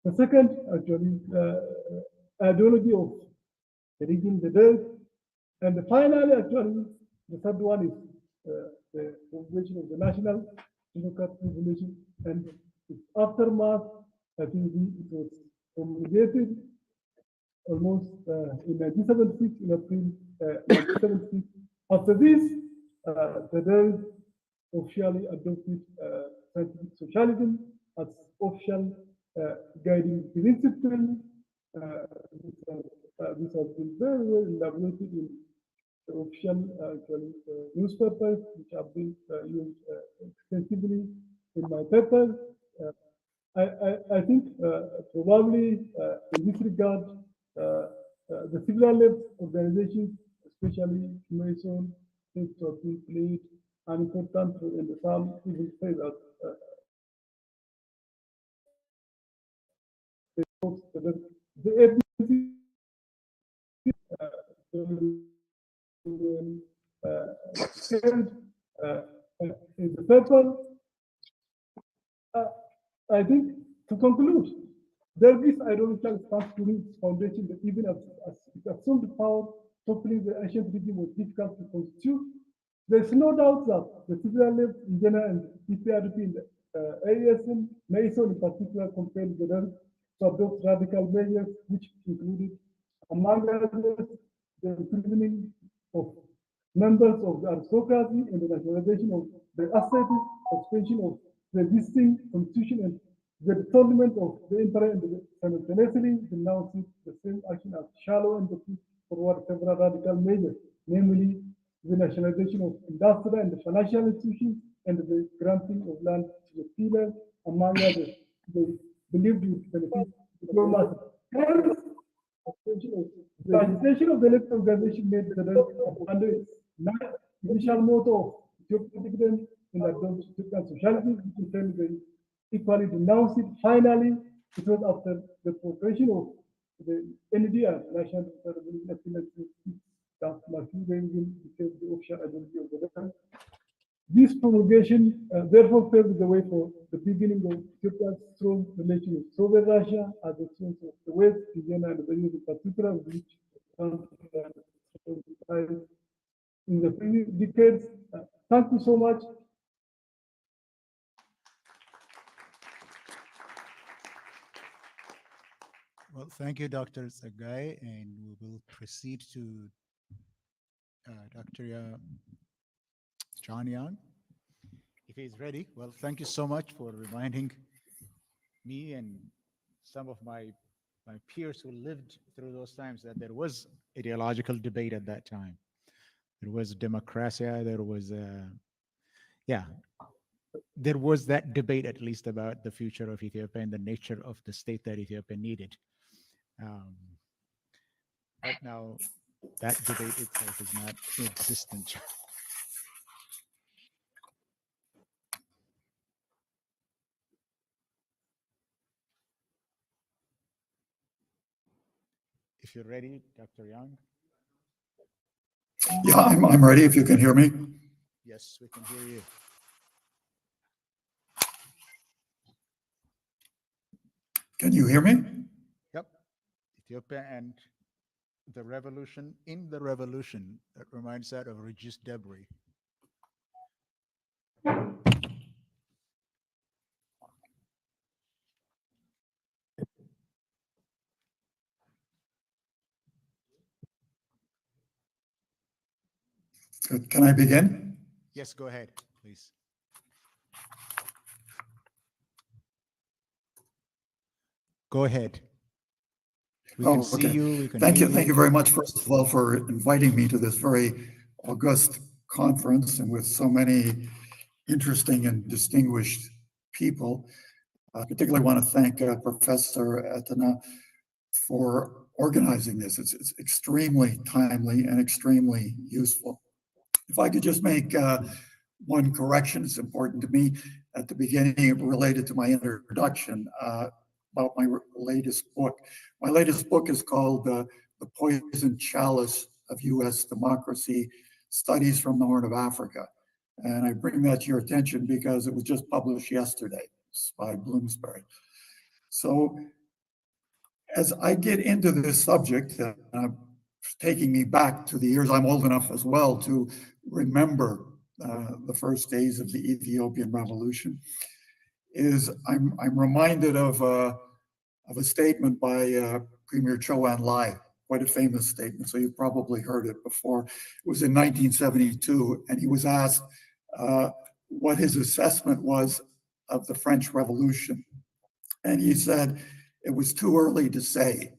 the second actually ideology of reading the Derg. And finally, actually, the third one is the formation of the National Democratic Revolution and its aftermath. I think it was promulgated almost in 1976, in April 1976. After this, the Derg officially adopted scientific socialism as official guiding principle. This has been very well elaborated in the official newspapers, which have been used extensively in my paper. I think probably in this regard, the civil left organizations, especially Mason, seems to have been played an important role in the some even say that the ABC in the paper. I think to conclude, there is ideological stance to its foundation that even as it assumed power, toppling the ancient regime was difficult to constitute. There's no doubt that the civil left in general and EPRP in the ASM, Mason in particular, compelled the Derg to adopt radical measures, which included, among others, the imprisoning of members of the aristocracy and the nationalization of the assets, suspension of the existing constitution, and the dethronement of the emperor, and simultaneously denouncing the same action as shallow and put forward several radical measures, namely the nationalization of industrial and financial institutions and the granting of land is a pillar among others. They believed it benefit diplomacy. The legislation of the elected organization made under its initial motto of Ethiopian dividend and adopts Ethiopian socialism, which in turn they equally denounced it. Finally, it was after the formation of the NDR, National Revolution, that Marxism became the official identity of the land. This promulgation therefore paved the way for the beginning of Ethiopia's strong relation with Soviet Russia as a source of the West, Vienna, and the Union in particular, which in the previous decades. Thank you so much. Well, thank you, Dr. Sagai, and we will proceed to Dr. John Young, if he's ready. Well, thank you so much for reminding me and some of my peers who lived through those times that there was ideological debate at that time. There was democracy, there was, there was that debate at least about the future of Ethiopia and the nature of the state that Ethiopia needed. Right now, that debate itself is not existent. If you're ready, Dr. Young. Yeah, I'm ready if you can hear me. Yes, we can hear you. Can you hear me? Yep. Ethiopia and the revolution in the revolution. That reminds that of Regis Debris. Good. Can I begin? Yes, go ahead, please. Go ahead. We can see you. We can Thank hear you. Thank you very much, first of all, for inviting me to this very august conference and with so many interesting and distinguished people. I particularly want to thank Professor Etna for organizing this. It's extremely timely and extremely useful. If I could just make one correction, it's important to me at the beginning related to my introduction about my latest book. My latest book is called The Poison Chalice of U.S. Democracy, Studies from the Horn of Africa. And I bring that to your attention because it was just published yesterday by Bloomsbury. So as I get into this subject, taking me back to the years, I'm old enough as well to remember the first days of the Ethiopian Revolution, I'm reminded of a statement by Premier Chou Lai, quite a famous statement, so you've probably heard it before. It was in 1972, and he was asked what his assessment was of the French Revolution. And he said, it was too early to say.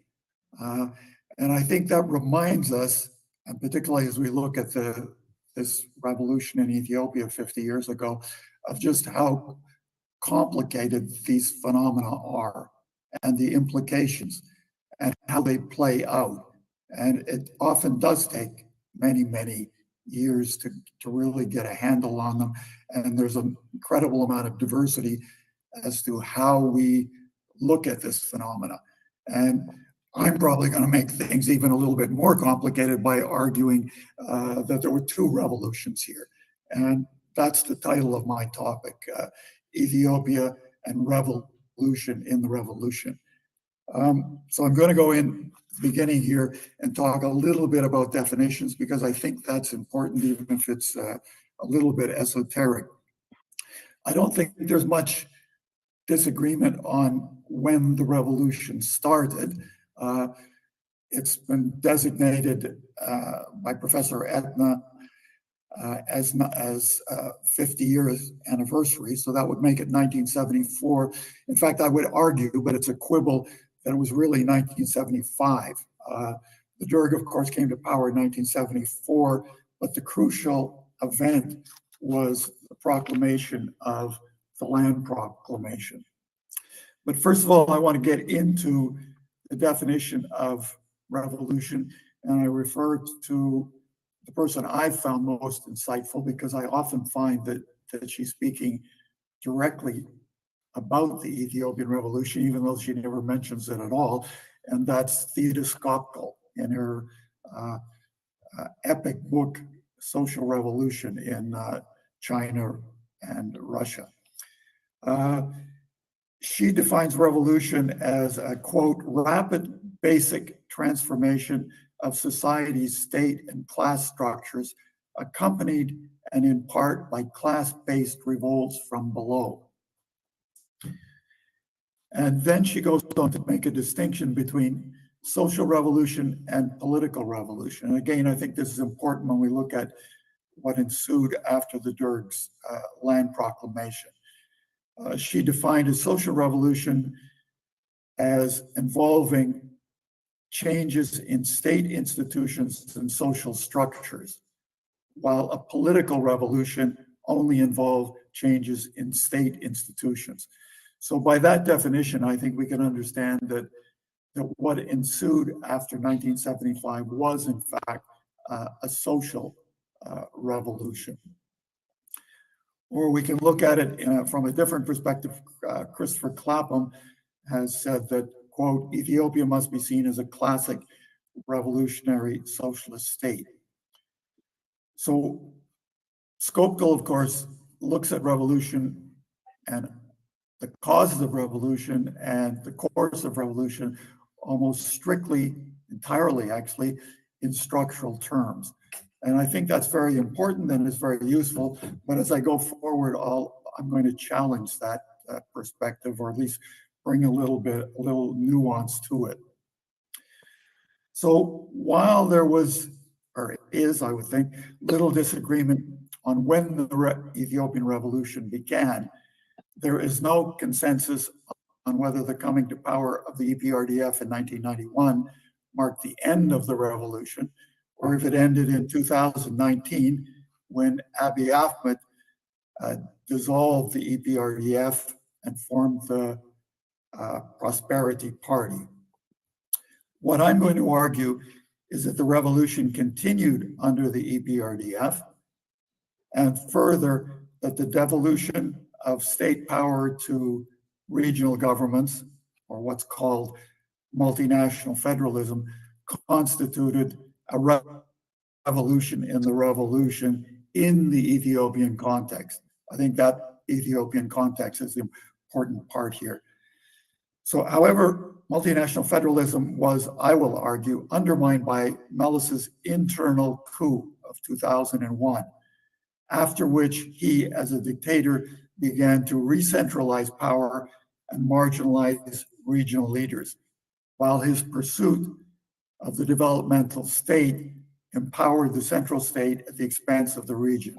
And I think that reminds us, and particularly as we look at this revolution in Ethiopia 50 years ago, of just how complicated these phenomena are and the implications and how they play out. And it often does take many, many years to really get a handle on them. And there's an incredible amount of diversity as to how we look at this phenomena. And I'm probably going to make things even a little bit more complicated by arguing that there were two revolutions here. And that's the title of my topic, Ethiopia and Revolution in the Revolution. So I'm going to go in the beginning here and talk a little bit about definitions because I think that's important, even if it's a little bit esoteric. I don't think there's much disagreement on when the revolution started. It's been designated by Professor Etna as 50 years anniversary, so that would make it 1974. In fact, I would argue, but it's a quibble, that it was really 1975. The Derg, of course, came to power in 1974, but the crucial event was the proclamation of the land proclamation. But first of all, I want to get into the definition of revolution, and I refer to the person I've found most insightful, because I often find that she's speaking directly about the Ethiopian Revolution, even though she never mentions it at all, and that's Theda Skocpol in her epic book, Social Revolution in China and Russia. She defines revolution as a, quote, rapid basic transformation of society's state and class structures, accompanied and in part by class-based revolts from below. And then she goes on to make a distinction between social revolution and political revolution. And again, I think this is important when we look at what ensued after the Derg's land proclamation. She defined a social revolution as involving changes in state institutions and social structures, while a political revolution only involved changes in state institutions. So by that definition, I think we can understand that what ensued after 1975 was in fact a social revolution. Or we can look at it from a different perspective. Christopher Clapham has said that, quote, Ethiopia must be seen as a classic revolutionary socialist state. So Skocpol, of course, looks at revolution and the causes of revolution and the course of revolution almost strictly, entirely actually, in structural terms. And I think that's very important and is very useful. But as I go forward, I'm going to challenge that perspective, or at least bring a little nuance to it. So while there was, or is, I would think, little disagreement on when the Ethiopian Revolution began, there is no consensus on whether the coming to power of the EPRDF in 1991 marked the end of the revolution, or if it ended in 2019 when Abiy Ahmed dissolved the EPRDF and formed the Prosperity Party. What I'm going to argue is that the revolution continued under the EPRDF, and further, that the devolution of state power to regional governments, or what's called multinational federalism, constituted a revolution in the revolution in the Ethiopian context. I think that Ethiopian context is the important part here. So, however, multinational federalism was, I will argue, undermined by Melis's internal coup of 2001, after which he, as a dictator, began to re-centralize power and marginalize regional leaders, while his pursuit of the developmental state empowered the central state at the expense of the region.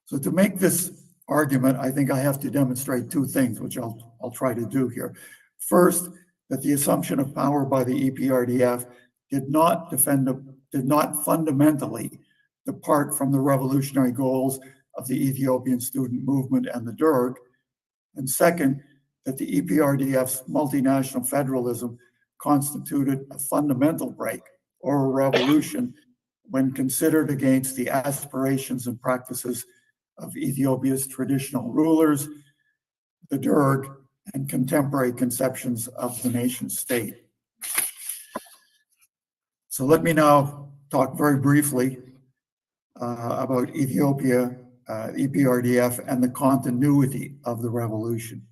So to make this argument, I think I have to demonstrate two things, which I'll try to do here. First, that the assumption of power by the EPRDF did not fundamentally depart from the revolutionary goals of the Ethiopian student movement and the Derg. And second, that the EPRDF's multinational federalism constituted a fundamental break or a revolution when considered against the aspirations and practices of Ethiopia's traditional rulers, the Derg, and contemporary conceptions of the nation state. So let me now talk very briefly about Ethiopia, EPRDF, and the continuity of the revolution.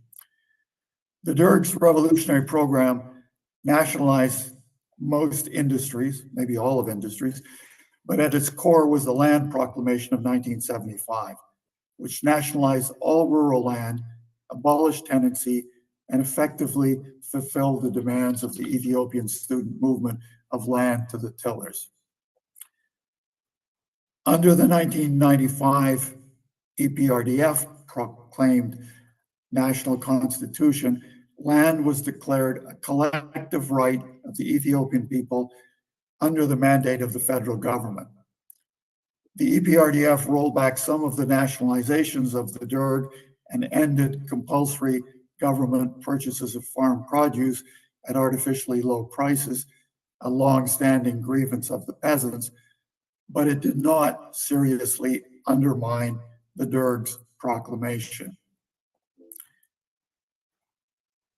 The Derg's revolutionary program nationalized most industries, maybe all of industries, but at its core was the Land Proclamation of 1975, which nationalized all rural land, abolished tenancy, and effectively fulfilled the demands of the Ethiopian student movement of land to the tillers. Under the 1995 EPRDF proclaimed national constitution, land was declared a collective right of the Ethiopian people under the mandate of the federal government. the EPRDF rolled back some of the nationalizations of the Derg and ended compulsory government purchases of farm produce at artificially low prices, a long-standing grievance of the peasants, but it did not seriously undermine the Derg's proclamation.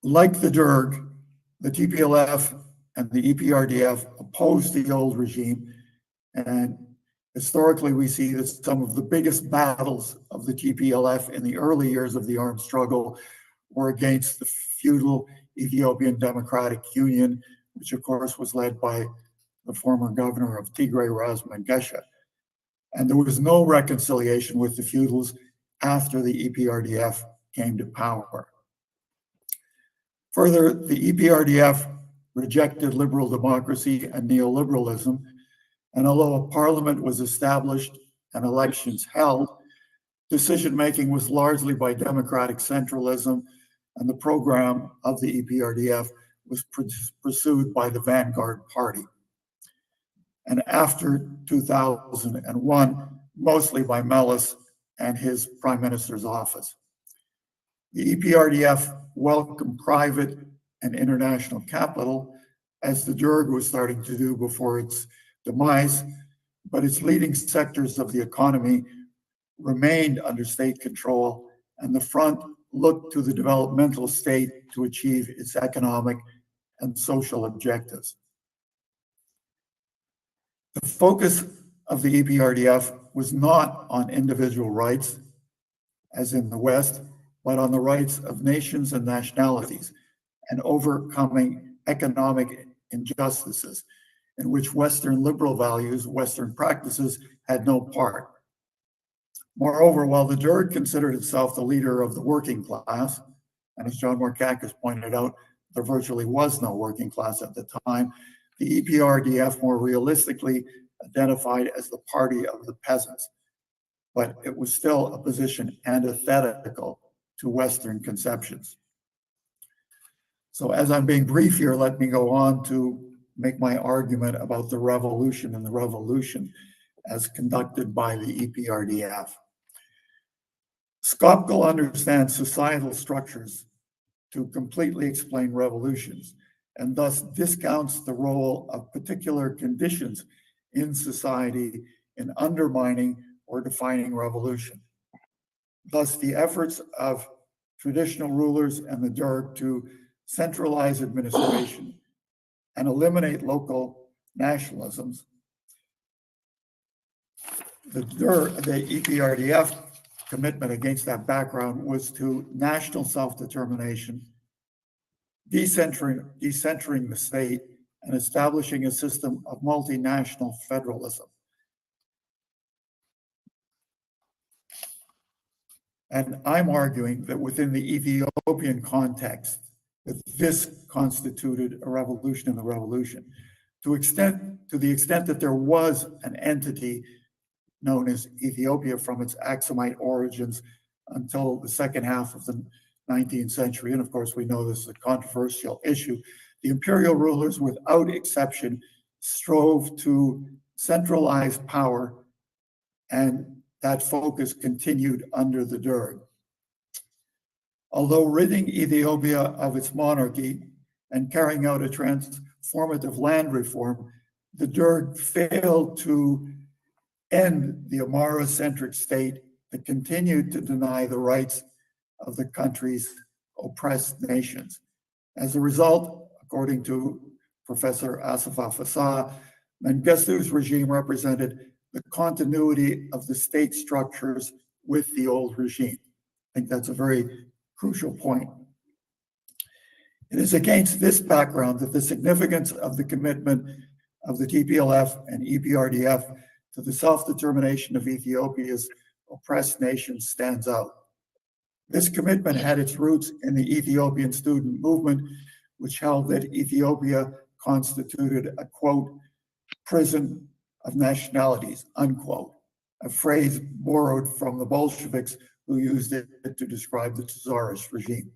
Like the Derg, the TPLF and the EPRDF opposed the old regime, and historically we see that some of the biggest battles of the TPLF in the early years of the armed struggle were against the feudal Ethiopian Democratic Union, which of course was led by the former governor of Tigray, Razman Gesha. And there was no reconciliation with the feudals after the EPRDF came to power. Further, the EPRDF rejected liberal democracy and neoliberalism, and although a parliament was established and elections held, decision-making was largely by democratic centralism, and the program of the EPRDF was pursued by the vanguard party. And after 2001, mostly by Meles and his prime minister's office. The EPRDF welcomed private and international capital, as the Derg was starting to do before its demise, but its leading sectors of the economy remained under state control, and the front looked to the developmental state to achieve its economic and social objectives. The focus of the EPRDF was not on individual rights, as in the West, but on the rights of nations and nationalities, and overcoming economic injustices in which Western liberal values, Western practices had no part. Moreover, while the Derg considered itself the leader of the working class, and as John Markakis pointed out, there virtually was no working class at the time, the EPRDF more realistically identified as the party of the peasants, but it was still a position antithetical to Western conceptions. So as I'm being brief here, let me go on to make my argument about the revolution and the revolution as conducted by the EPRDF. Skopkel understands societal structures to completely explain revolutions, and thus discounts the role of particular conditions in society in undermining or defining revolution. Thus, the efforts of traditional rulers and the Derg to centralize administration and eliminate local nationalisms, the EPRDF commitment against that background was to national self-determination, decentering the state, and establishing a system of multinational federalism. And I'm arguing that within the Ethiopian context, that this constituted a revolution in the revolution. To the extent that there was an entity known as Ethiopia from its Aksumite origins until the second half of the 19th century, and of course we know this is a controversial issue, the imperial rulers without exception strove to centralize power, and that focus continued under the Derg. Although ridding Ethiopia of its monarchy and carrying out a transformative land reform, the Derg failed to end the Amhara-centric state that continued to deny the rights of the country's oppressed nations. As a result, according to Professor Assefa Fassah, Mengistu's regime represented the continuity of the state structures with the old regime. I think that's a very crucial point. It is against this background that the significance of the commitment of the TPLF and EPRDF to the self-determination of Ethiopia's oppressed nations stands out. This commitment had its roots in the Ethiopian student movement, which held that Ethiopia constituted a, quote, prison of nationalities, unquote, a phrase borrowed from the Bolsheviks who used it to describe the Tsarist regime.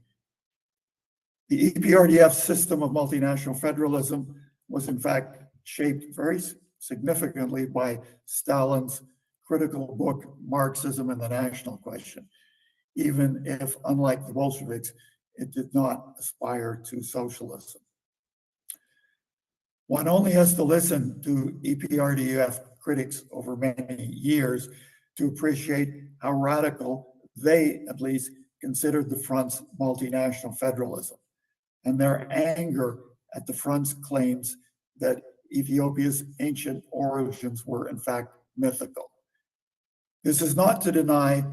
The EPRDF system of multinational federalism was in fact shaped very significantly by Stalin's critical book, Marxism and the National Question, even if, unlike the Bolsheviks, it did not aspire to socialism. One only has to listen to EPRDF critics over many years to appreciate how radical they, at least, considered the Front's multinational federalism and their anger at the Front's claims that Ethiopia's ancient origins were, in fact, mythical. This is not to deny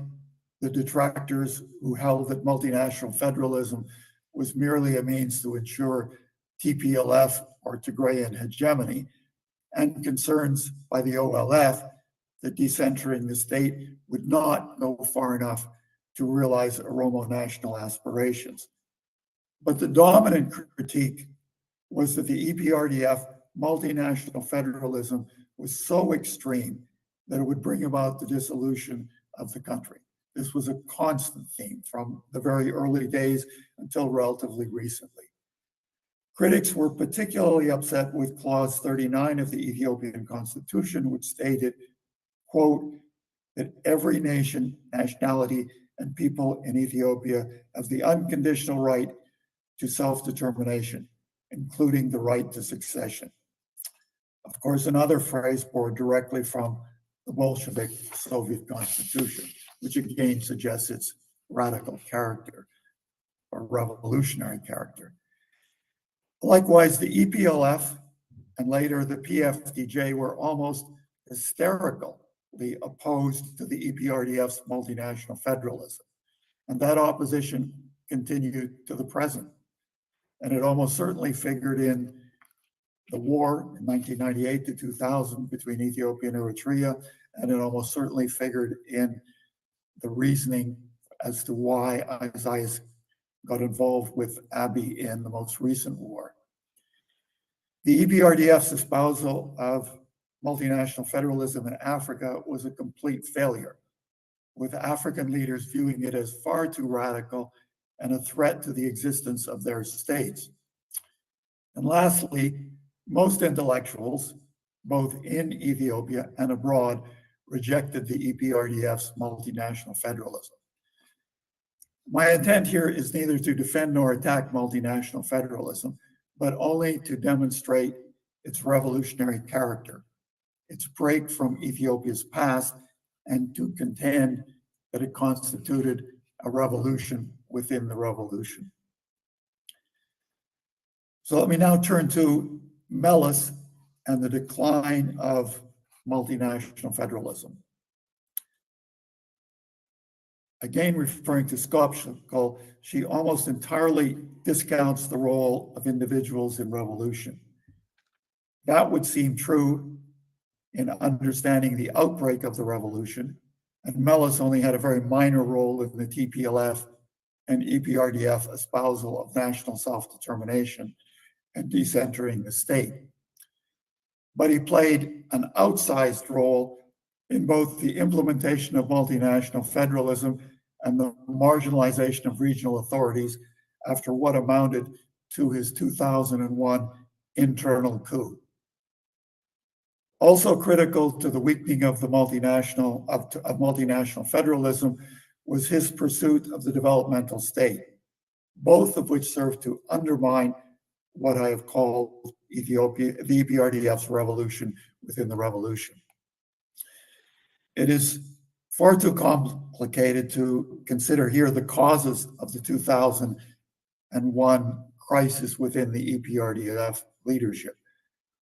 the detractors who held that multinational federalism was merely a means to ensure TPLF or Tigrayan hegemony, and concerns by the OLF that decentering the state would not go far enough to realize Oromo national aspirations. But the dominant critique was that the EPRDF multinational federalism was so extreme that it would bring about the dissolution of the country. This was a constant theme from the very early days until relatively recently. Critics were particularly upset with Clause 39 of the Ethiopian Constitution, which stated, quote, that every nation, nationality, and people in Ethiopia have the unconditional right to self-determination, including the right to succession. Of course, another phrase borrowed directly from the Bolshevik Soviet Constitution, which again suggests its radical character or revolutionary character. Likewise, the EPLF and later the PFDJ were almost hysterically opposed to the EPRDF's multinational federalism. And that opposition continued to the present. And it almost certainly figured in the war in 1998 to 2000 between Ethiopia and Eritrea, and it almost certainly figured in the reasoning as to why Isaias got involved with Abiy in the most recent war. The EPRDF's espousal of multinational federalism in Africa was a complete failure, with African leaders viewing it as far too radical and a threat to the existence of their states. And lastly, most intellectuals, both in Ethiopia and abroad, rejected the EPRDF's multinational federalism. My intent here is neither to defend nor attack multinational federalism, but only to demonstrate its revolutionary character, its break from Ethiopia's past, and to contend that it constituted a revolution within the revolution. So let me now turn to Meles and the decline of multinational federalism. Again, referring to Skopje, she almost entirely discounts the role of individuals in revolution. That would seem true in understanding the outbreak of the revolution, and Meles only had a very minor role in the TPLF and EPRDF espousal of national self-determination and decentering the state. But he played an outsized role in both the implementation of multinational federalism and the marginalization of regional authorities after what amounted to his 2001 internal coup. Also critical to the weakening of the multinational federalism was his pursuit of the developmental state, both of which served to undermine what I have called Ethiopia, the EPRDF's revolution within the revolution. It is far too complicated to consider here the causes of the 2001 crisis within the EPRDF leadership.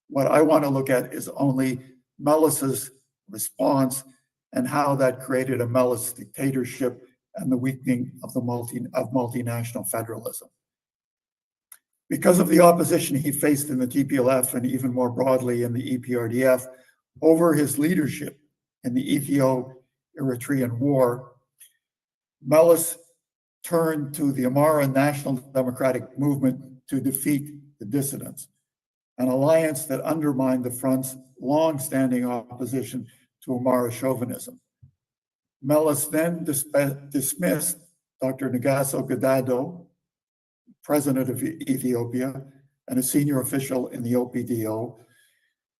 What I want to look at is only Meles's response and how that created a Meles dictatorship and the weakening of the multinational federalism. Because of the opposition he faced in the TPLF and even more broadly in the EPRDF over his leadership in the Ethio-Eritrean War, Meles turned to the Amhara National Democratic Movement to defeat the dissidents, an alliance that undermined the front's long-standing opposition to Amhara chauvinism. Meles then dismissed Dr. Negasso Gidado, president of Ethiopia and a senior official in the OPDO,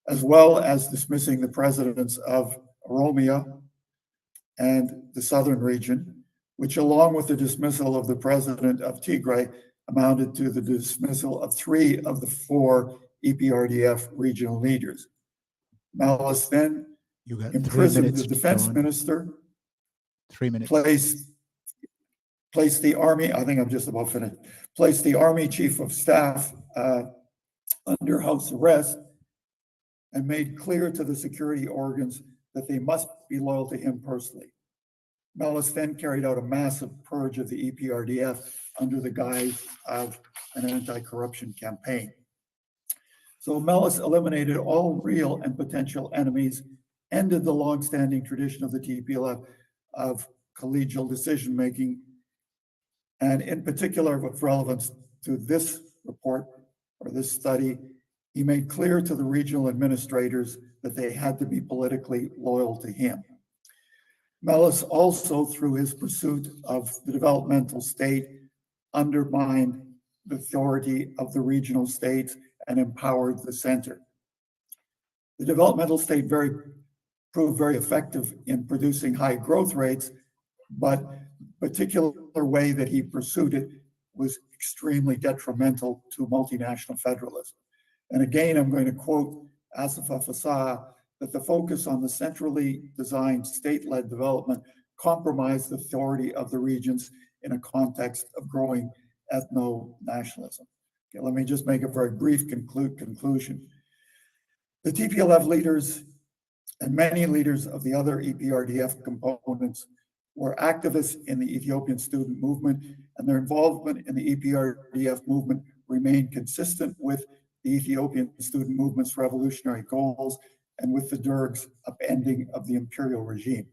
as well as dismissing the presidents of Oromia, and the southern region, which along with the dismissal of the president of Tigray amounted to the dismissal of 3 of the 4 EPRDF regional leaders. Meles then You got 3 imprisoned minutes, the defense John. minister, 3 minutes. placed the army, I think I'm just about finished, placed the army chief of staff under house arrest, and made clear to the security organs that they must be loyal to him personally. Meles then carried out a massive purge of the EPRDF under the guise of an anti-corruption campaign. So Meles eliminated all real and potential enemies, ended the long-standing tradition of the TPLF of collegial decision-making, and in particular, with relevance to this report or this study, he made clear to the regional administrators that they had to be politically loyal to him. Meles also, through his pursuit of the developmental state, undermined the authority of the regional states and empowered the center. The developmental state proved very effective in producing high growth rates, but the particular way that he pursued it was extremely detrimental to multinational federalism. And again, I'm going to quote Asifa Fasaha, that the focus on the centrally designed state-led development compromised the authority of the regions in a context of growing ethno-nationalism. Okay, let me just make a very brief conclusion. The TPLF leaders and many leaders of the other EPRDF components were activists in the Ethiopian student movement, and their involvement in the EPRDF movement remained consistent with the Ethiopian student movement's revolutionary goals and with the Derg's upending of the imperial regime.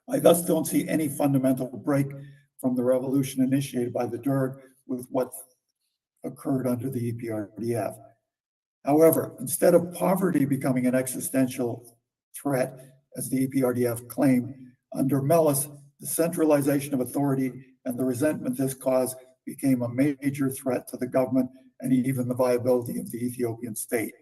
I thus don't see any fundamental break from the revolution initiated by the Derg with what occurred under the EPRDF. However, instead of poverty becoming an existential threat, as the EPRDF claimed, under Meles, the centralization of authority and the resentment this caused became a major threat to the government and even the viability of the Ethiopian state.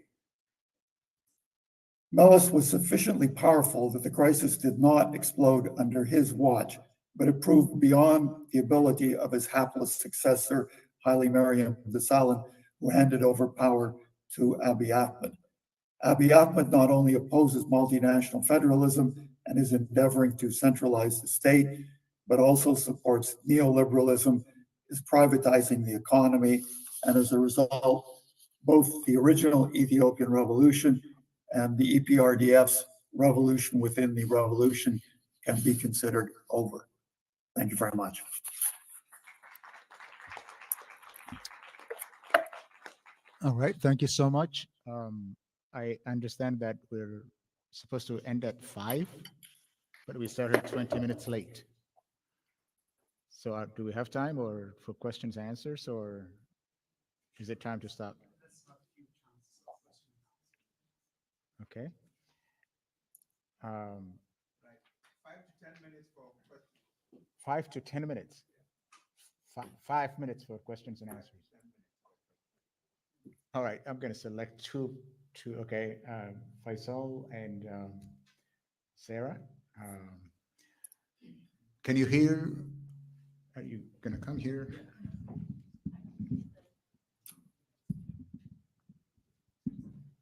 Meles was sufficiently powerful that the crisis did not explode under his watch, but it proved beyond the ability of his hapless successor, Haile Mariam Desalegn, who handed over power to Abiy Ahmed. Abiy Ahmed not only opposes multinational federalism and is endeavoring to centralize the state, but also supports neoliberalism, is privatizing the economy, and as a result, both the original Ethiopian Revolution and the EPRDF's revolution within the revolution can be considered over. Thank you very much. All right, thank you so much. I understand that we're supposed to end at 5, but we started 20 minutes late. So do we have time or for questions and answers, or is it time to stop? Okay. 5 to 10 minutes for questions. 5 to 10 minutes. 5 minutes for questions and answers. All right, I'm going to select two. Okay, Faisal and Sarah. Can you hear? Are you going to come here?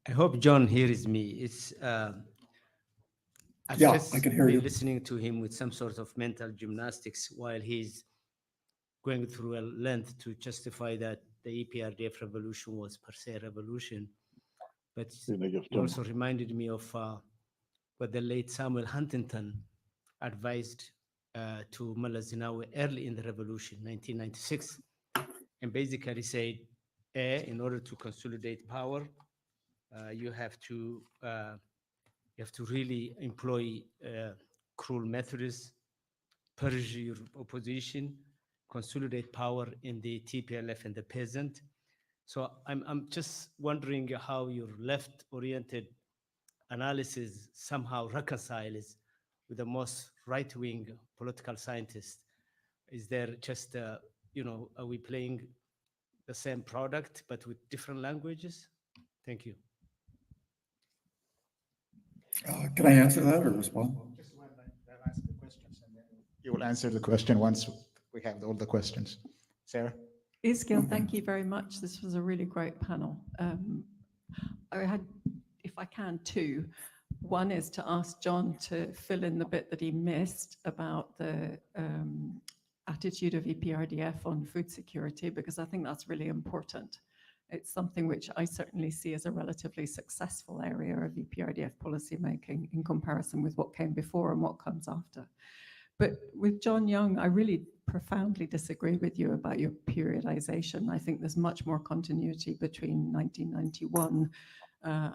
I hope John hears me. It's I've Yeah, just I can hear been you. listening to him with some sort of mental gymnastics while he's going through a length to justify that the EPRDF revolution was per se a revolution. But he also reminded me of what the late Samuel Huntington advised to Meles Zenawi early in the revolution, 1996, and basically said, in order to consolidate power, you have to really employ cruel methods, purge your opposition, consolidate power in the TPLF and the peasant. So I'm just wondering how your left-oriented analysis somehow reconciles with the most right-wing political scientists. Is there just, are we playing the same product but with different languages? Thank you. Can I answer that or respond? Just one, I'll ask the questions, and then you will answer the question once we have all the questions. Sarah? Iskil, thank you very much. This was a really great panel. I had, if I can, two. One is to ask John to fill in the bit that he missed about the attitude of EPRDF on food security, because I think that's really important. It's something which I certainly see as a relatively successful area of EPRDF policymaking in comparison with what came before and what comes after. But with John Young, I really profoundly disagree with you about your periodization. I think there's much more continuity between 1991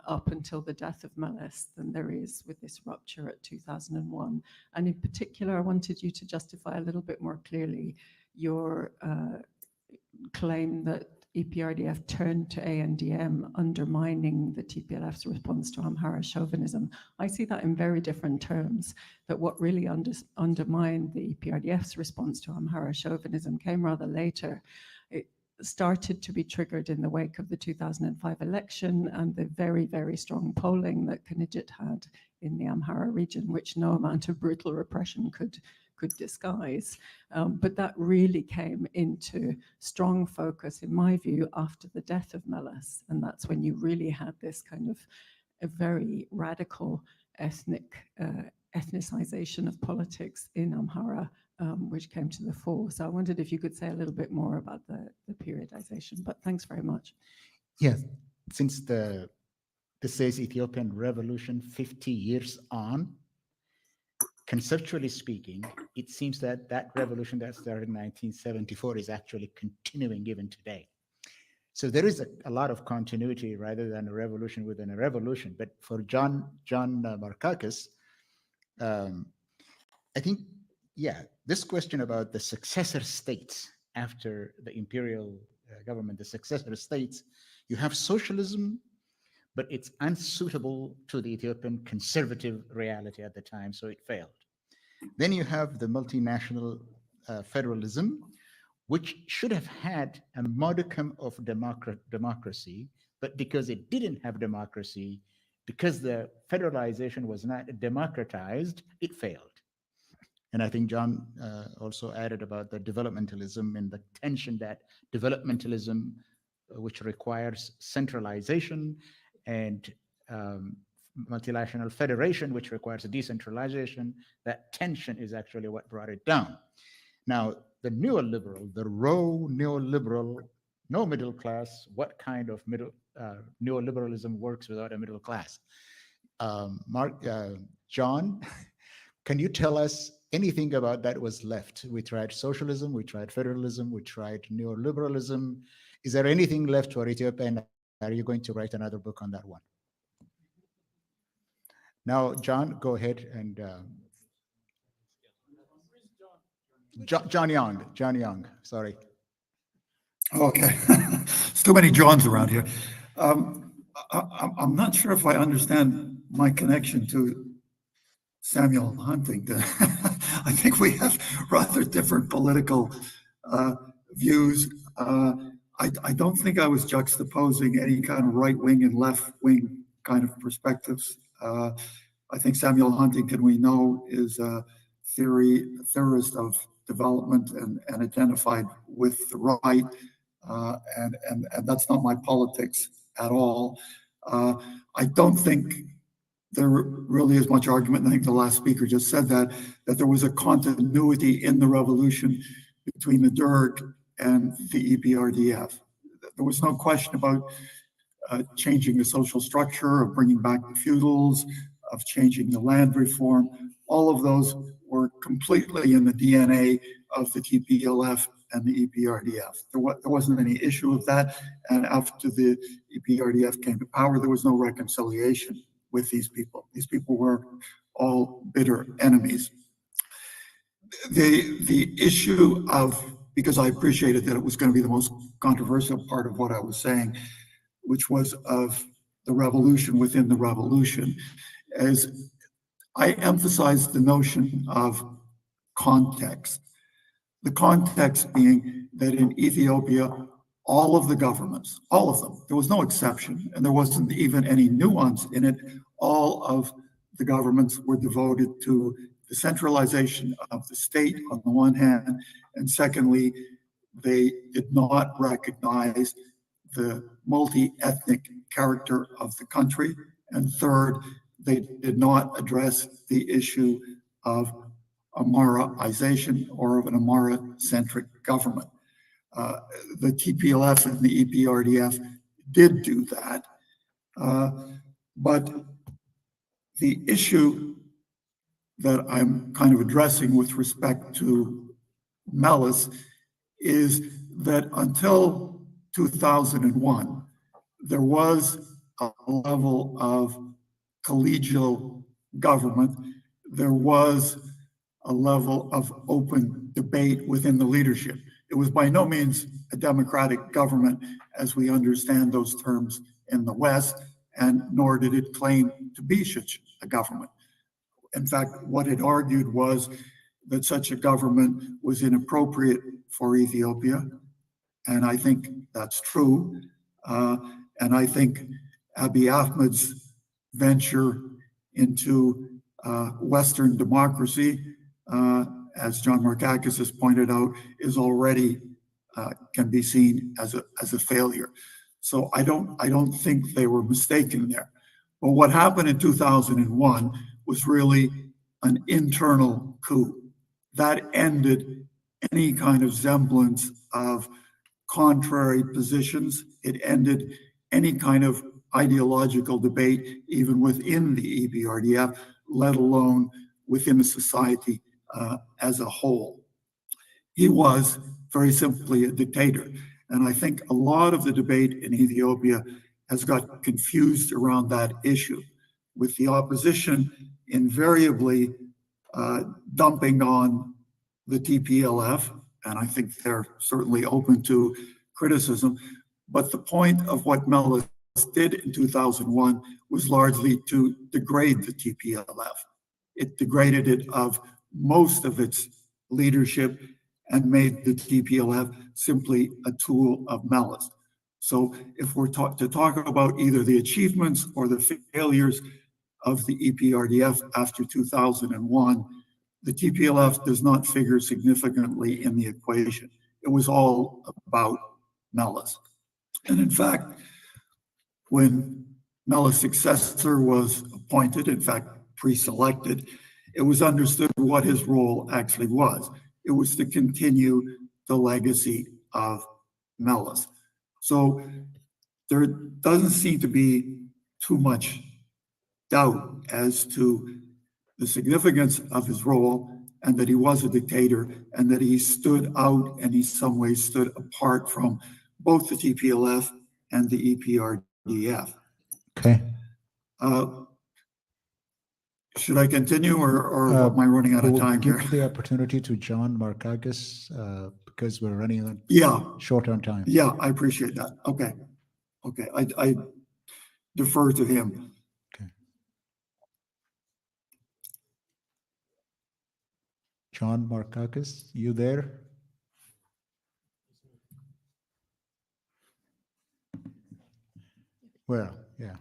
up until the death of Meles than there is with this rupture at 2001. And in particular, I wanted you to justify a little bit more clearly your claim that EPRDF turned to ANDM, undermining the TPLF's response to Amhara chauvinism. I see that in very different terms, that what really undermined the EPRDF's response to Amhara chauvinism came rather later. It started to be triggered in the wake of the 2005 election and the very, very strong polling that Knightley had in the Amhara region, which no amount of brutal repression could disguise. But that really came into strong focus, in my view, after the death of Meles. And that's when you really had this kind of a very radical ethnicization of politics in Amhara, which came to the fore. So I wondered if you could say a little bit more about the periodization, but thanks very much. Yes, since this says Ethiopian Revolution 50 years on, conceptually speaking, it seems that that revolution that started in 1974 is actually continuing even today. So there is a lot of continuity rather than a revolution within a revolution. But for John Markakis, I think, yeah, this question about the successor states after the imperial government, the successor states, you have socialism, but it's unsuitable to the Ethiopian conservative reality at the time, so it failed. Then you have the multinational federalism, which should have had a modicum of democracy, but because it didn't have democracy, because the federalization was not democratized, it failed. And I think John also added about the developmentalism and the tension that developmentalism, which requires centralization, and multinational federation, which requires a decentralization, that tension is actually what brought it down. Now, the neoliberal, the raw neoliberal, no middle class, what kind of neoliberalism works without a middle class? John, can you tell us anything about that was left? We tried socialism, we tried federalism, we tried neoliberalism. Is there anything left for Ethiopia? And are you going to write another book on that one? Now, John, go ahead and John Young, sorry. Okay, there's too many Johns around here. I'm not sure if I understand my connection to Samuel Huntington. I think we have rather different political views. I don't think I was juxtaposing any kind of right-wing and left-wing kind of perspectives. I think Samuel Huntington, we know, is a theorist of development and identified with the right, and that's not my politics at all. I don't think there really is much argument, and I think the last speaker just said that there was a continuity in the revolution between the Derg and the EPRDF. There was no question about changing the social structure, of bringing back the feudals, of changing the land reform. All of those were completely in the DNA of the TPLF and the EPRDF. There wasn't any issue of that. And after the EPRDF came to power, there was no reconciliation with these people. These people were all bitter enemies. The issue of, because I appreciated that it was going to be the most controversial part of what I was saying, which was of the revolution within the revolution, is I emphasized the notion of context. The context being that in Ethiopia, all of the governments, all of them, there was no exception, and there wasn't even any nuance in it, all of the governments were devoted to the centralization of the state on the one hand, and secondly, they did not recognize the multi-ethnic character of the country, and third, they did not address the issue of Amharaization or of an Amhara-centric government. The TPLF and the EPRDF did do that, but the issue that I'm kind of addressing with respect to Melis is that until 2001, there was a level of collegial government. There was a level of open debate within the leadership. It was by no means a democratic government as we understand those terms in the West, and nor did it claim to be such a government. In fact, what it argued was that such a government was inappropriate for Ethiopia, and I think that's true. And I think Abiy Ahmed's venture into Western democracy, as John Markakis has pointed out, is already can be seen as a failure. So I don't think they were mistaken there. But what happened in 2001 was really an internal coup that ended any kind of semblance of contrary positions. It ended any kind of ideological debate, even within the EPRDF, let alone within the society as a whole. He was very simply a dictator. And I think a lot of the debate in Ethiopia has got confused around that issue, with the opposition invariably dumping on the TPLF, and I think they're certainly open to criticism. But the point of what Melis did in 2001 was largely to degrade the TPLF. It degraded it of most of its leadership and made the TPLF simply a tool of Melis. So if we're to talk about either the achievements or the failures of the EPRDF after 2001, the TPLF does not figure significantly in the equation. It was all about Melis. And in fact, when Melis' successor was appointed, in fact, pre-selected, it was understood what his role actually was. It was to continue the legacy of Melis. So there doesn't seem to be too much doubt as to the significance of his role, and that he was a dictator, and that he stood out and in some ways stood apart from both the TPLF and the EPRDF. Okay. Should I continue, or am I running out of time here? Give the opportunity to John Markakis because we're running short on time. Yeah, I appreciate that. Okay. I defer to him. Okay. John Markakis, you there? Well, yeah.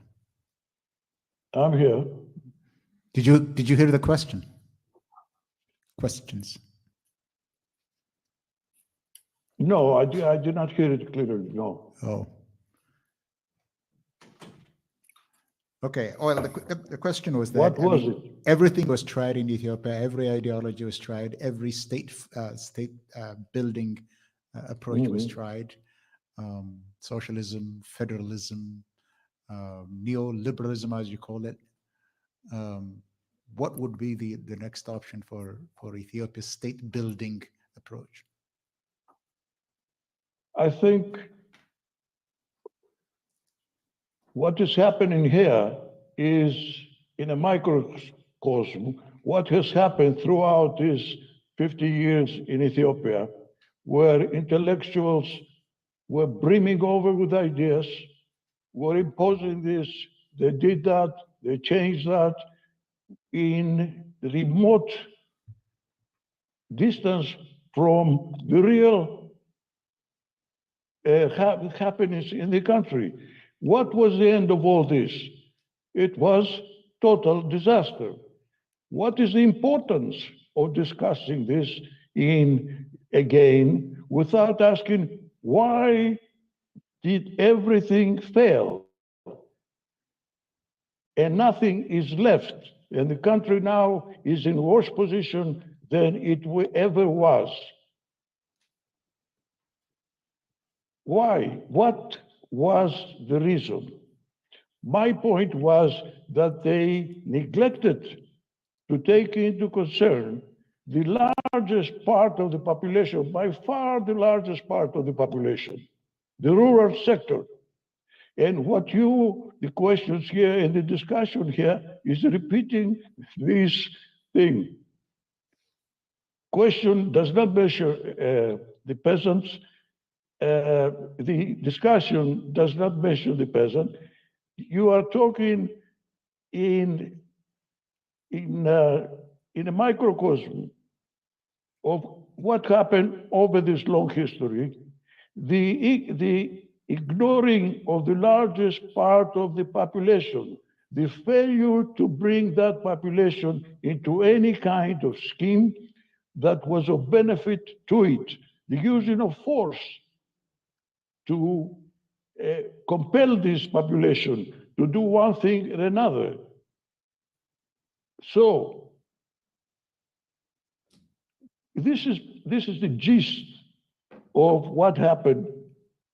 I'm here. Did you hear the question? Questions? No, I did not hear it clearly, no. Oh. Okay, well, the question was that What was it? everything was tried in Ethiopia, every ideology was tried, every state building approach was tried, socialism, federalism, neoliberalism, as you call it. What would be the next option for Ethiopia's state building approach? I think what is happening here is, in a microcosm, what has happened throughout these 50 years in Ethiopia, where intellectuals were brimming over with ideas, were imposing this, they did that, they changed that, in remote distance from the real happiness in the country. What was the end of all this? It was total disaster. What is the importance of discussing this again without asking why did everything fail and nothing is left, and the country now is in worse position than it ever was? Why? What was the reason? My point was that they neglected to take into concern the largest part of the population, by far the largest part of the population, the rural sector. And the questions here and the discussion here is repeating this thing. Question does not measure the peasants. The discussion does not measure the peasant. You are talking in a microcosm of what happened over this long history, the ignoring of the largest part of the population, the failure to bring that population into any kind of scheme that was of benefit to it, the using of force to compel this population to do one thing or another. So this is the gist of what happened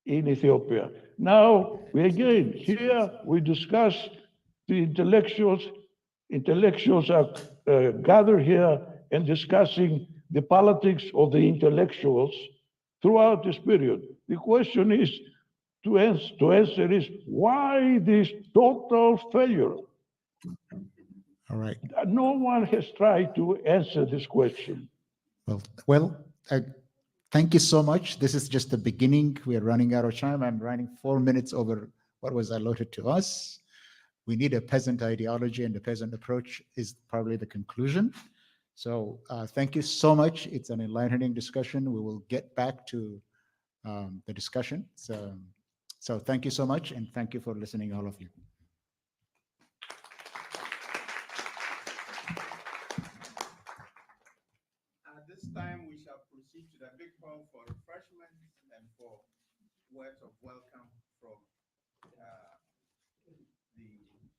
in Ethiopia. Now, here we discuss the intellectuals. Intellectuals are gathered here and discussing the politics of the intellectuals throughout this period. The question is, to answer is, why this total failure? All right. No one has tried to answer this question. Well, thank you so much. This is just the beginning. We are running out of time. I'm running 4 minutes over what was allotted to us. We need a peasant ideology, and the peasant approach is probably the conclusion. So thank you so much. It's an enlightening discussion. We will get back to the discussion. So thank you so much, and thank you for listening, all of you. At this time, we shall proceed to the big hall for refreshments and for words of welcome from the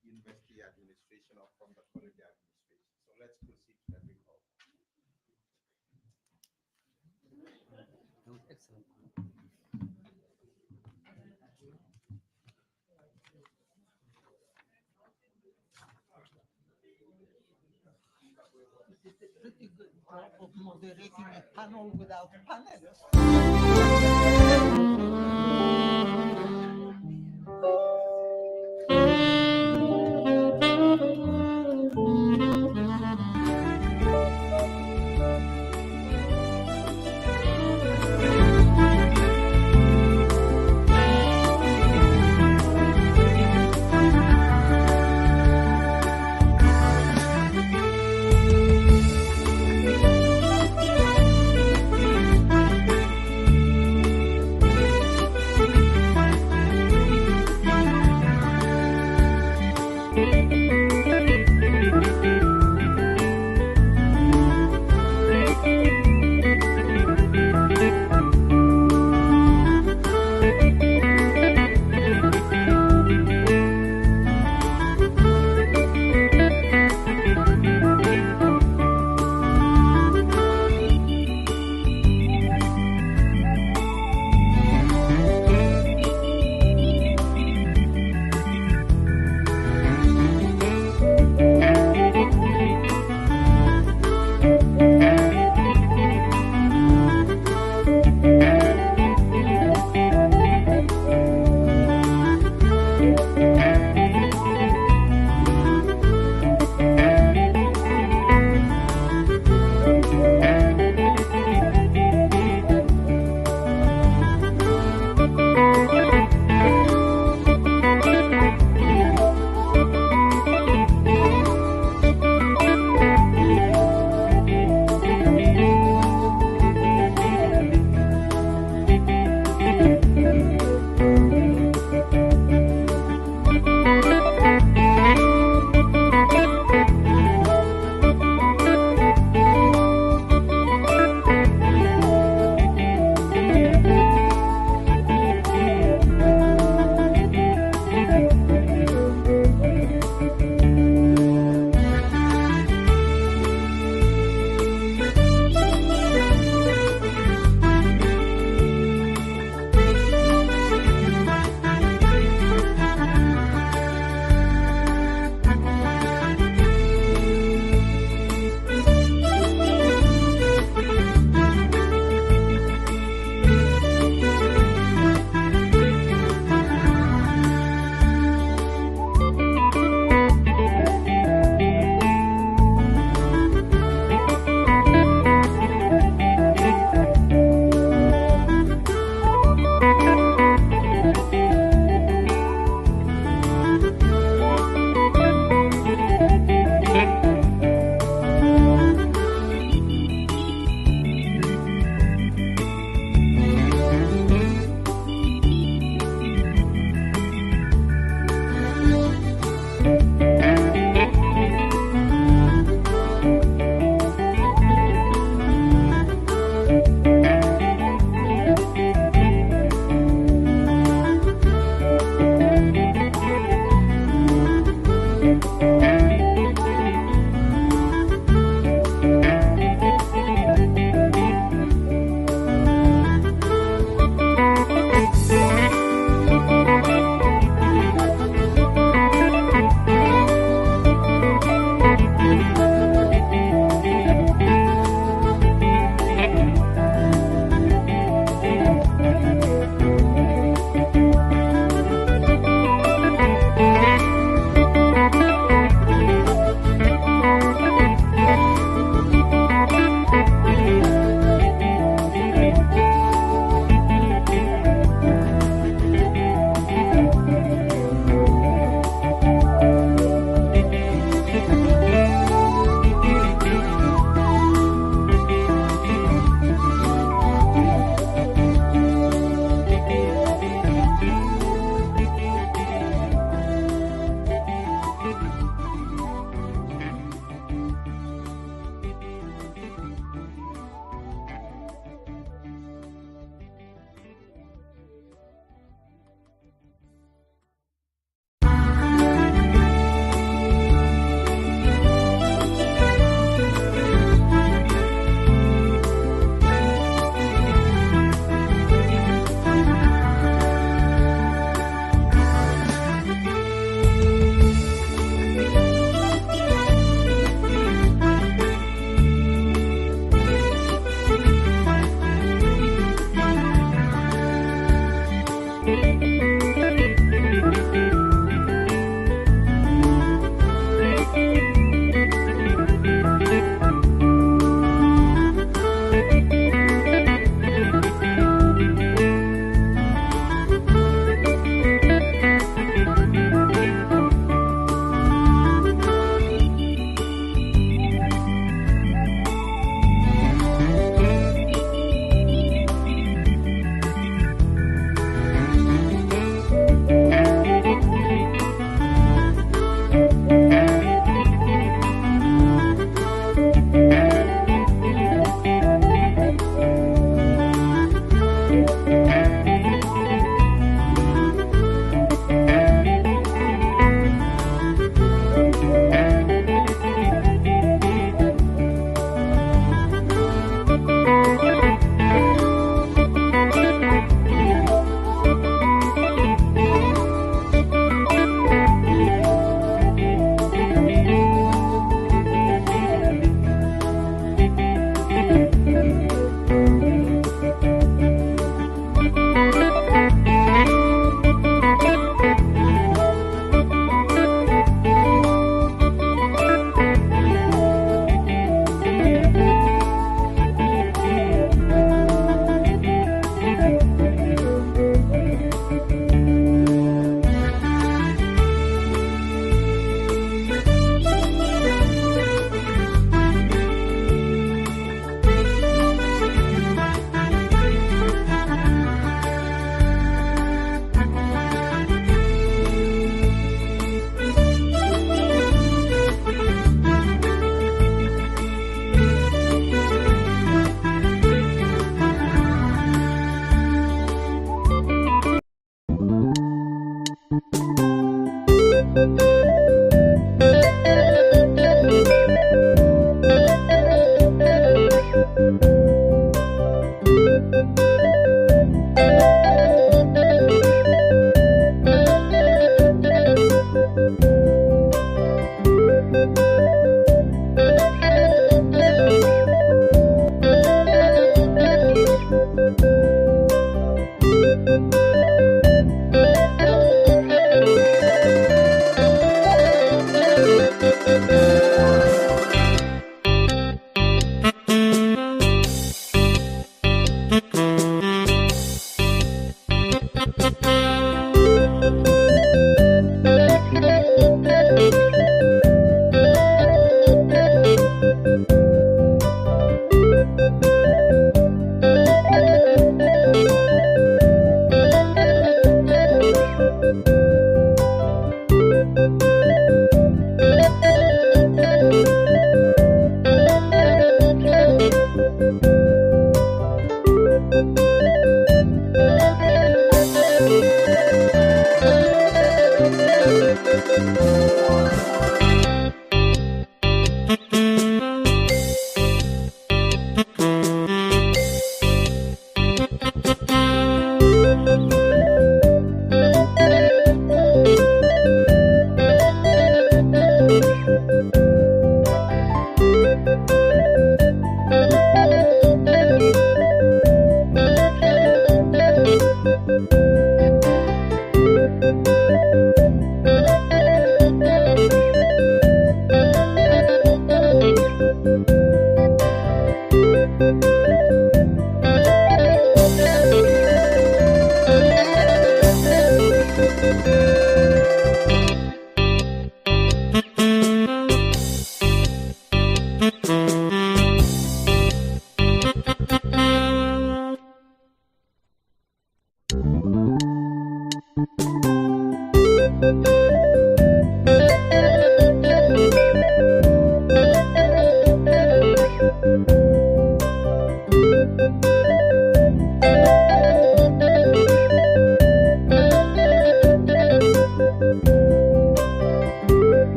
university administration or from the college administration. So let's proceed to the big hall. Excellent. Pretty good job of moderating a panel without panelists.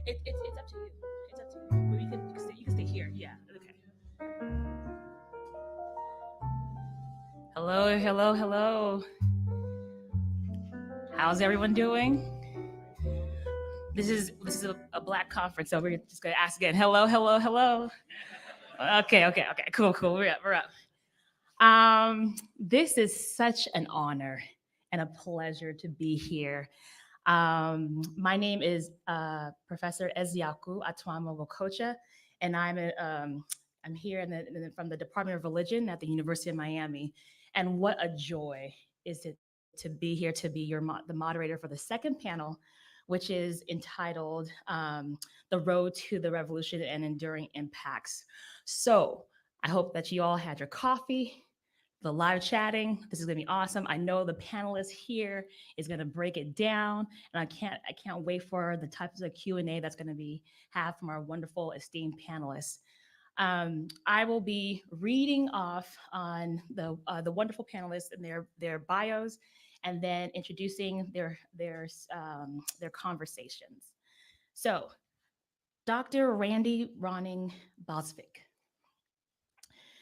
It's up to you. It's up to you. Well, you can stay here. Yeah. Okay. Hello, hello, hello. How's everyone doing? This is a Black conference, so we're just gonna ask again. Hello, hello, hello. Okay. Cool. We're up. This is such an honor and a pleasure to be here. My name is Professor Eziaku Atwamo Wokocha, and I'm here from the Department of Religion at the University of Miami. And what a joy is it to be here to be the moderator for the second panel, which is entitled "The Road to the Revolution and Enduring Impacts." So I hope that you all had your coffee, the live chatting. This is gonna be awesome. I know the panelists here is gonna break it down, and I can't wait for the types of Q&A that's gonna have from our wonderful esteemed panelists. I will be reading off on the wonderful panelists and their bios, and then introducing their conversations. So, Dr. Randi Ronning Balsvik.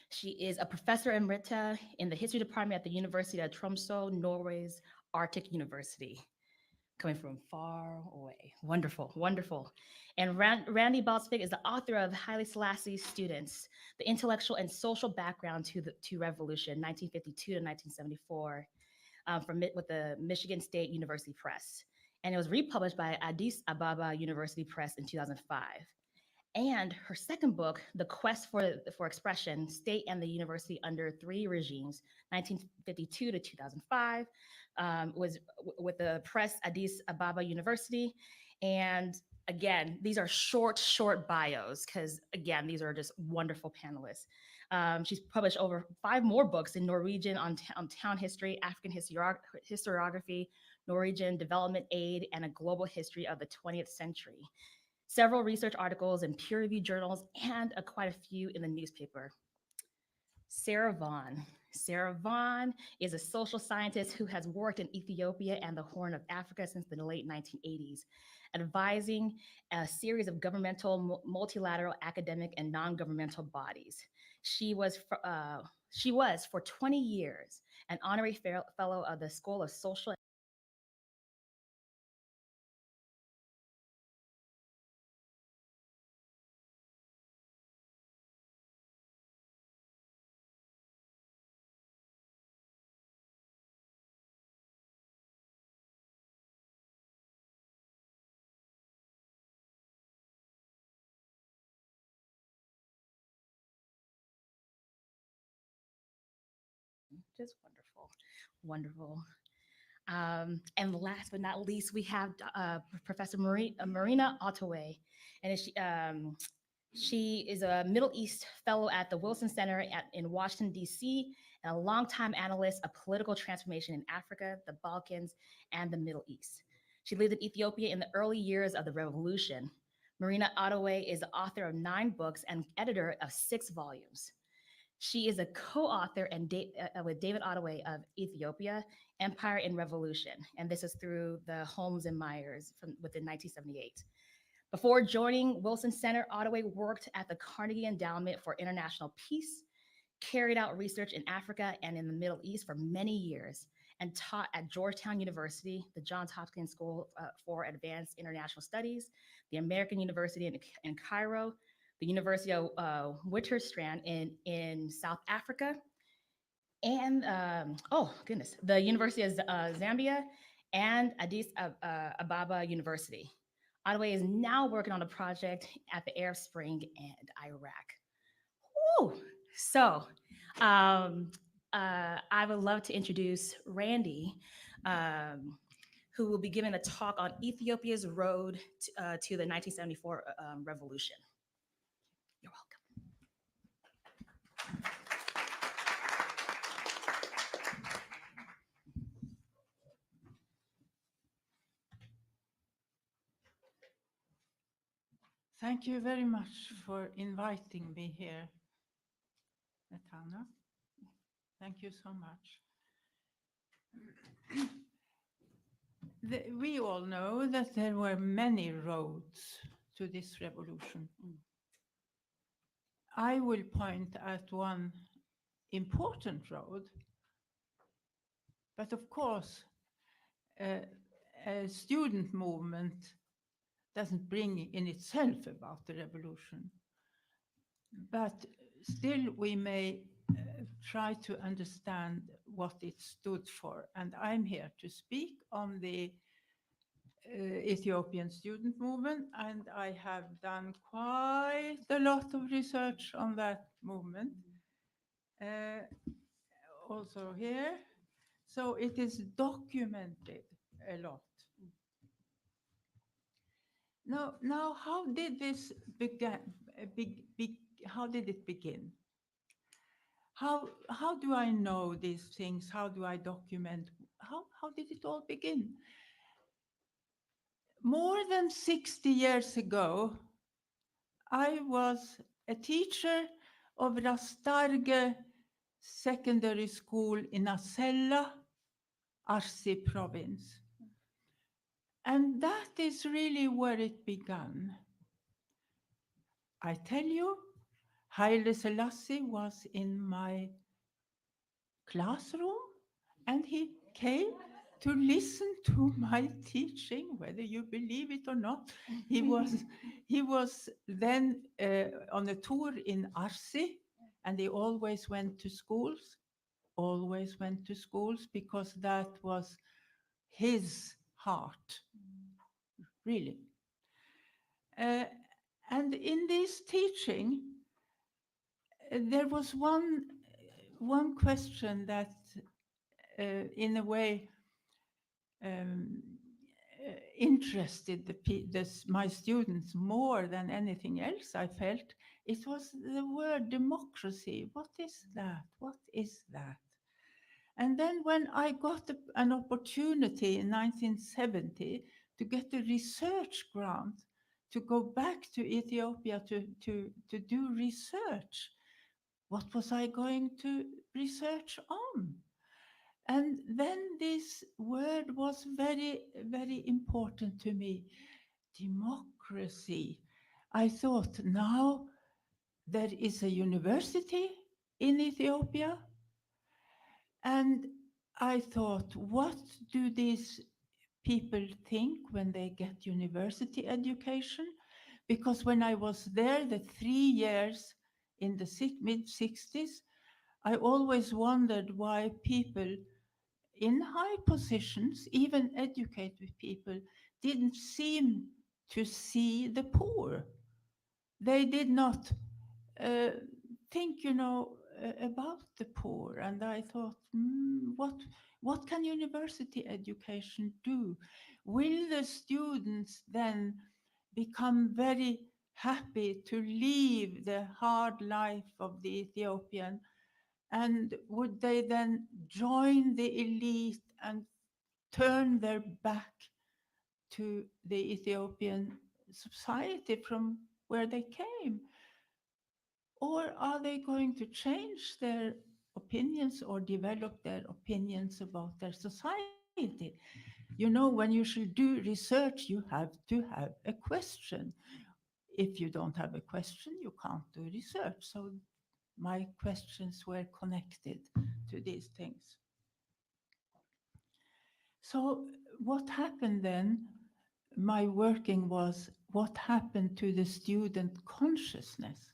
She is a professor emerita in the history department at the University of Tromsø, Norway's Arctic University. Coming from far away. Wonderful, wonderful. And Randi Balsvik is the author of Haile Selassie's Students, the intellectual and social background to revolution, 1952 to 1974, with the Michigan State University Press. And it was republished by Addis Ababa University Press in 2005. And her second book, The Quest for Expression, State and the University Under Three Regimes, 1952 to 2005, was with the press Addis Ababa University. And again, these are short bios, because again, these are just wonderful panelists. She's published over 5 more books in Norwegian on town history, African historiography, Norwegian development aid, and a global history of the 20th century. Several research articles in peer-reviewed journals, and quite a few in the newspaper. Sarah Vaughan. Sarah Vaughan is a social scientist who has worked in Ethiopia and the Horn of Africa since the late 1980s, advising a series of governmental, multilateral, academic, and non-governmental bodies. She was for 20 years an honorary fellow of the School of Social just wonderful. And last but not least, we have Professor Marina Ottaway, and she is a Middle East fellow at the Wilson Center in Washington, D.C., and a longtime analyst of political transformation in Africa, the Balkans, and the Middle East. She lived in Ethiopia in the early years of the revolution. Marina Ottaway is the author of 9 books and editor of 6 volumes. She is a co-author with David Ottaway of Ethiopia, Empire and Revolution, and this is through the Holmes and Myers within 1978. Before joining Wilson Center, Ottaway worked at the Carnegie Endowment for International Peace, carried out research in Africa and in the Middle East for many years, and taught at Georgetown University, the Johns Hopkins School for Advanced International Studies, the American University in Cairo, the University of Witwatersrand in South Africa, and the University of Zambia, and Addis Ababa University. Ottaway is now working on a project at the Arab Spring and Iraq. Woo! So I would love to introduce Randy, who will be giving a talk on Ethiopia's road to the 1974 revolution. You're welcome. Thank you very much for inviting me here, Netana. Thank you so much. We all know that there were many roads to this revolution. I will point at one important road, but of course, a student movement doesn't bring in itself about the revolution. But still, we may try to understand what it stood for. And I'm here to speak on the Ethiopian student movement, and I have done quite a lot of research on that movement. Also here. So it is documented a lot. Now, how did this begin? How did it begin? How do I know these things? How do I document? How did it all begin? More than 60 years ago, I was a teacher of Rastarge Secondary School in Asella, Arsi province. And that is really where it began. I tell you, Haile Selassie was in my classroom and he came to listen to my teaching, whether you believe it or not. He was then on a tour in Arsi, and he always went to schools, because that was his heart, really. And in this teaching, there was one question that, in a way, interested my students more than anything else. I felt it was the word democracy. What is that? What is that? And then when I got an opportunity in 1970 to get a research grant to go back to Ethiopia to do research, what was I going to research on? And then this word was very, very important to me, democracy. I thought, now there is a university in Ethiopia. And I thought, what do these people think when they get university education? Because when I was there, the 3 years in the mid-60s, I always wondered why people in high positions, even educated people, didn't seem to see the poor. They did not think, about the poor, and I thought, what can university education do? Will the students then become very happy to leave the hard life of the Ethiopian, and would they then join the elite and turn their back to the Ethiopian society from where they came? Or are they going to change their opinions or develop their opinions about their society? You know, when you should do research, you have to have a question. If you don't have a question, you can't do research. So my questions were connected to these things. So what happened then? My working was what happened to the student consciousness.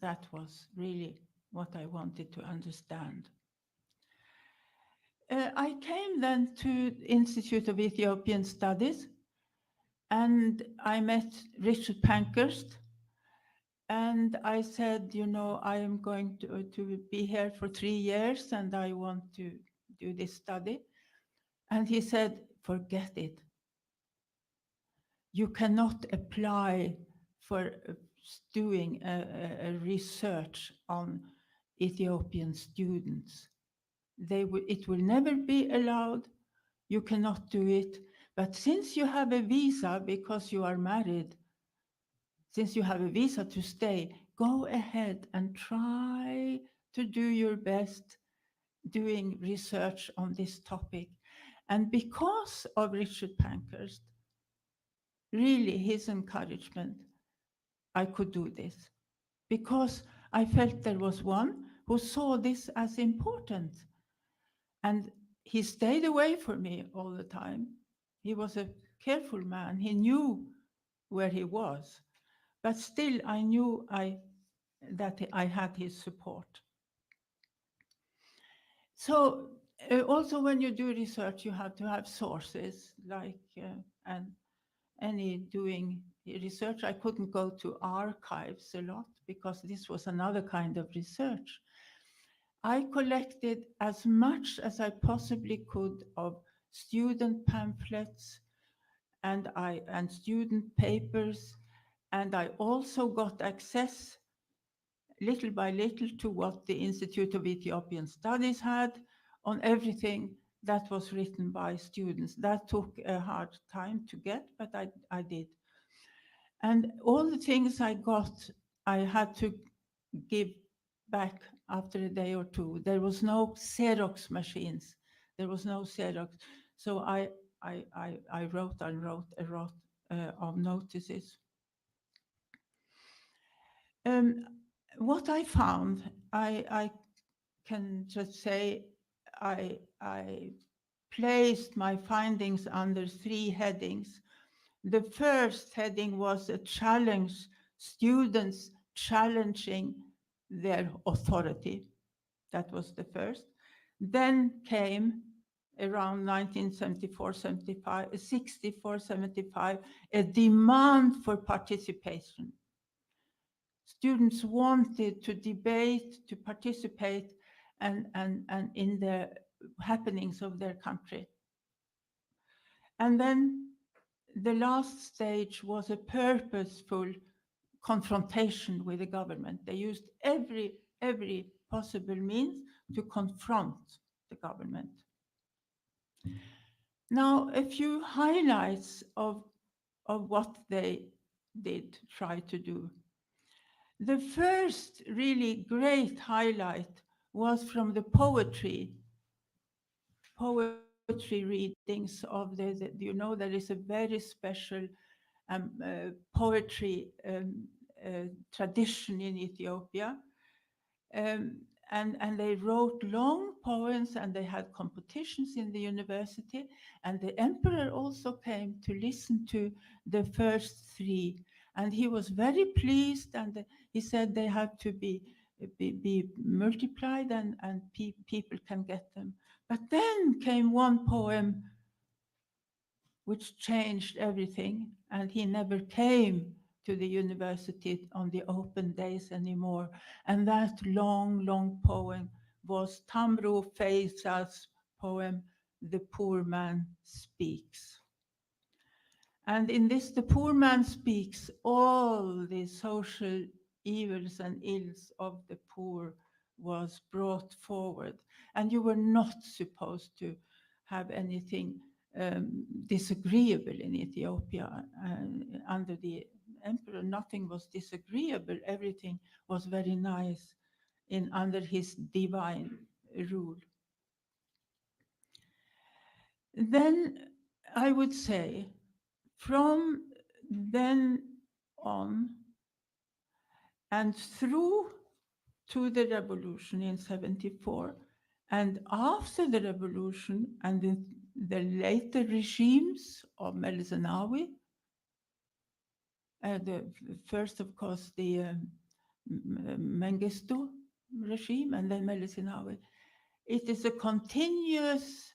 That was really what I wanted to understand. I came then to Institute of Ethiopian Studies, and I met Richard Pankhurst, and I said, you know, I am going to be here for 3 years, and I want to do this study. And he said, forget it. You cannot apply for doing a research on Ethiopian students. It will never be allowed. You cannot do it. But since you have a visa because you are married, since you have a visa to stay, go ahead and try to do your best doing research on this topic. And because of Richard Pankhurst, really his encouragement, I could do this. Because I felt there was one who saw this as important. And he stayed away from me all the time. He was a careful man. He knew where he was. But still, I knew that I had his support. So also when you do research, you have to have sources, like, and any doing research, I couldn't go to archives a lot because this was another kind of research. I collected as much as I possibly could of student pamphlets and student papers, and I also got access little by little to what the Institute of Ethiopian Studies had on everything that was written by students. That took a hard time to get, but I did. And all the things I got, I had to give back after a day or two. There was no Xerox machines. There was no Xerox. So I wrote and wrote a lot of notices. What I found, I can just say I placed my findings under 3 headings. The first heading was a challenge, students challenging their authority. That was the first. Then came around 1974-75, a demand for participation. Students wanted to debate, to participate, and in the happenings of their country. And then the last stage was a purposeful confrontation with the government. They used every possible means to confront the government. Now, a few highlights of what they did try to do. The first really great highlight was from the poetry readings of you know, there is a very special poetry tradition in Ethiopia. And they wrote long poems, and they had competitions in the university. And the emperor also came to listen to the first 3. And he was very pleased, and he said they had to be multiplied, and people can get them. But then came one poem which changed everything, and he never came to the university on the open days anymore. And that long, long poem was Tamro Feisa's poem, The Poor Man Speaks. And in this, The Poor Man Speaks, all the social evils and ills of the poor was brought forward. And you were not supposed to have anything disagreeable in Ethiopia. Under the emperor, nothing was disagreeable. Everything was very nice under his divine rule. Then I would say, from then on and through to the revolution in 74, and after the revolution and in the later regimes of Meles Zenawi, first, of course, the Mengistu regime, and then Meles Zenawi, it is a continuous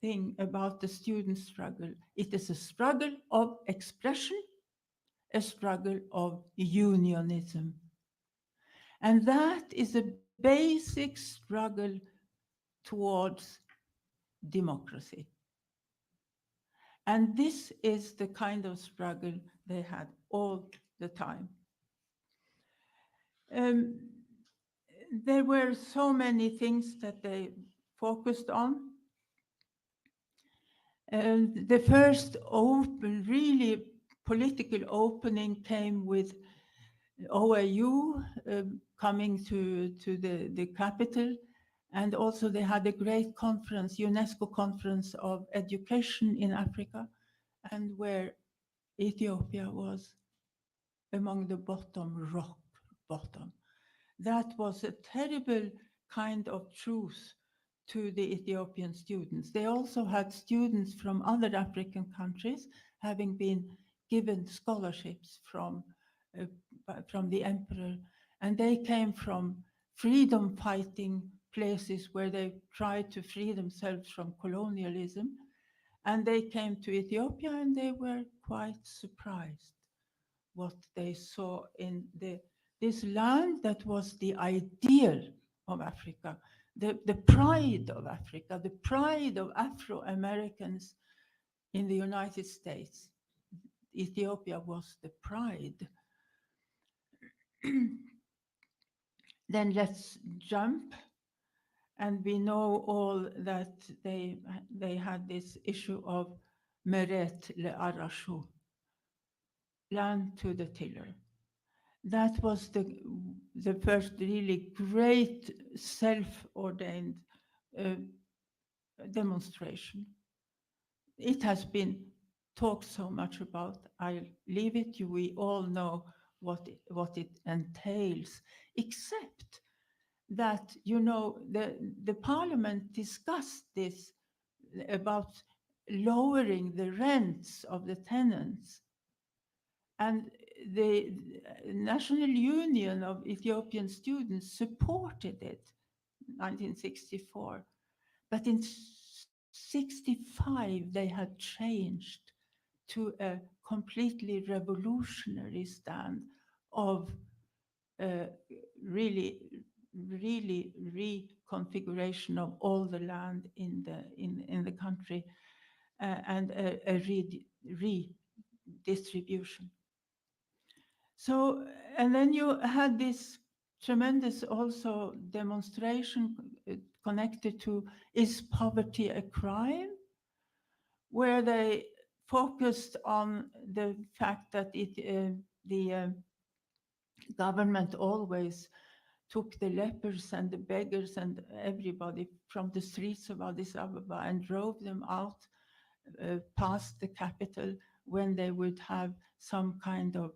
thing about the student struggle. It is a struggle of expression, a struggle of unionism. And that is a basic struggle towards democracy. And this is the kind of struggle they had all the time. There were so many things that they focused on. The first really political opening came with OAU coming to the capital, and also they had a great conference, UNESCO conference of education in Africa, and where Ethiopia was among the rock bottom. That was a terrible kind of truth to the Ethiopian students. They also had students from other African countries having been given scholarships from the emperor, and they came from freedom fighting places where they tried to free themselves from colonialism, and they came to Ethiopia and they were quite surprised what they saw in this land that was the ideal of Africa, the pride of Africa, the pride of Afro-Americans in the United States. Ethiopia was the pride. Then let's jump, and we know all that they had this issue of meret le'arashu, land to the tiller. That was the first really great self-ordained demonstration. It has been talked so much about. I'll leave it. We all know what it entails, except that, you know, the parliament discussed this about lowering the rents of the tenants. And the National Union of Ethiopian Students supported it in 1964. But in 65, they had changed to a completely revolutionary stand of really reconfiguration of all the land in the country and a redistribution. So, and then you had this tremendous also demonstration connected to, is poverty a crime? Where they focused on the fact that the government always took the lepers and the beggars and everybody from the streets of Addis Ababa and drove them out past the capital when they would have some kind of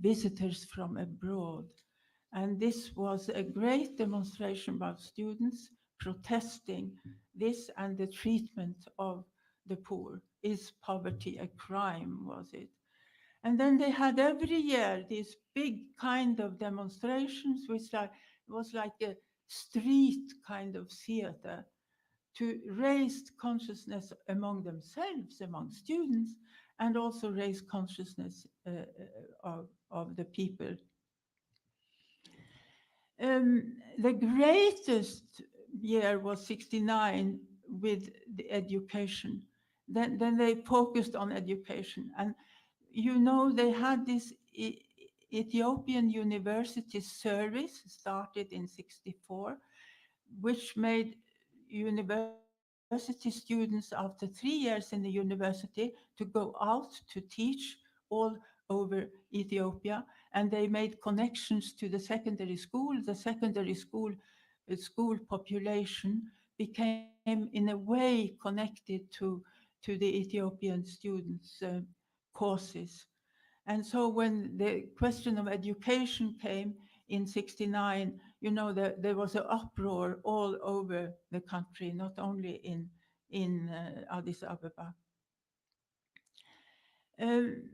visitors from abroad. And this was a great demonstration about students protesting this and the treatment of the poor. Is poverty a crime, was it? And then they had every year these big kind of demonstrations, which was like a street kind of theater to raise consciousness among themselves, among students, and also raise consciousness of the people. The greatest year was 69 with the education. Then they focused on education. And you know, they had this Ethiopian University service started in 64, which made university students after 3 years in the university to go out to teach all over Ethiopia, and they made connections to the secondary school. The secondary school population became in a way connected to the Ethiopian students' courses. And so when the question of education came in 69, you know, there was an uproar all over the country, not only in Addis Ababa. And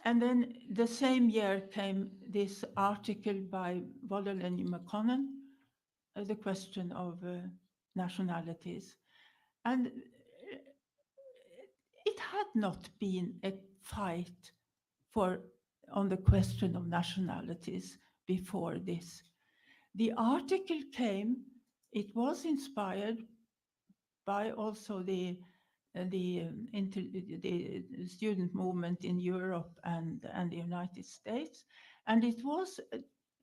then the same year came this article by Walleleni McConnell, the question of nationalities. And it had not been a fight on the question of nationalities before this. The article came, it was inspired by also the student movement in Europe and the United States, and it was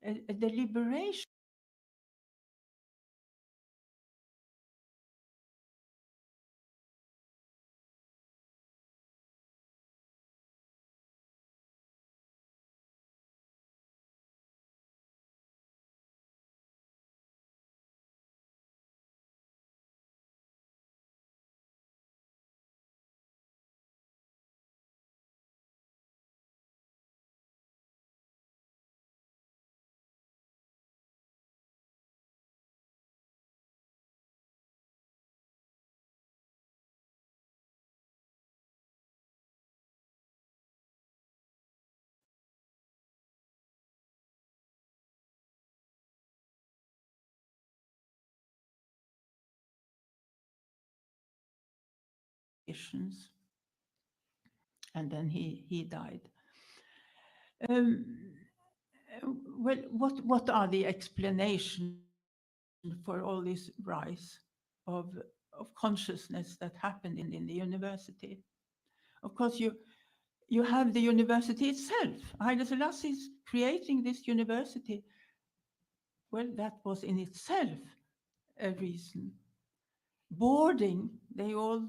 a deliberation and then he died. Well, what are the explanations for all this rise of consciousness that happened in the university? Of course, you have the university itself. Haile Selassie is creating this university. Well, that was in itself a reason. Boarding, they all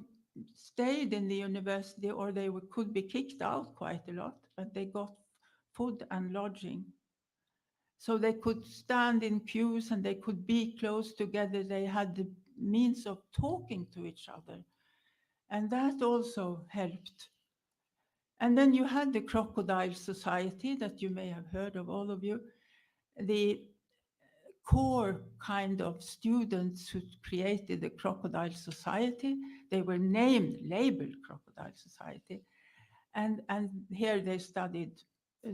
stayed in the university, or they could be kicked out quite a lot, but they got food and lodging. So they could stand in queues and they could be close together. They had the means of talking to each other. And that also helped. And then you had the Crocodile Society that you may have heard of, all of you. The core kind of students who created the Crocodile Society, they were labeled Crocodile Society. And here they studied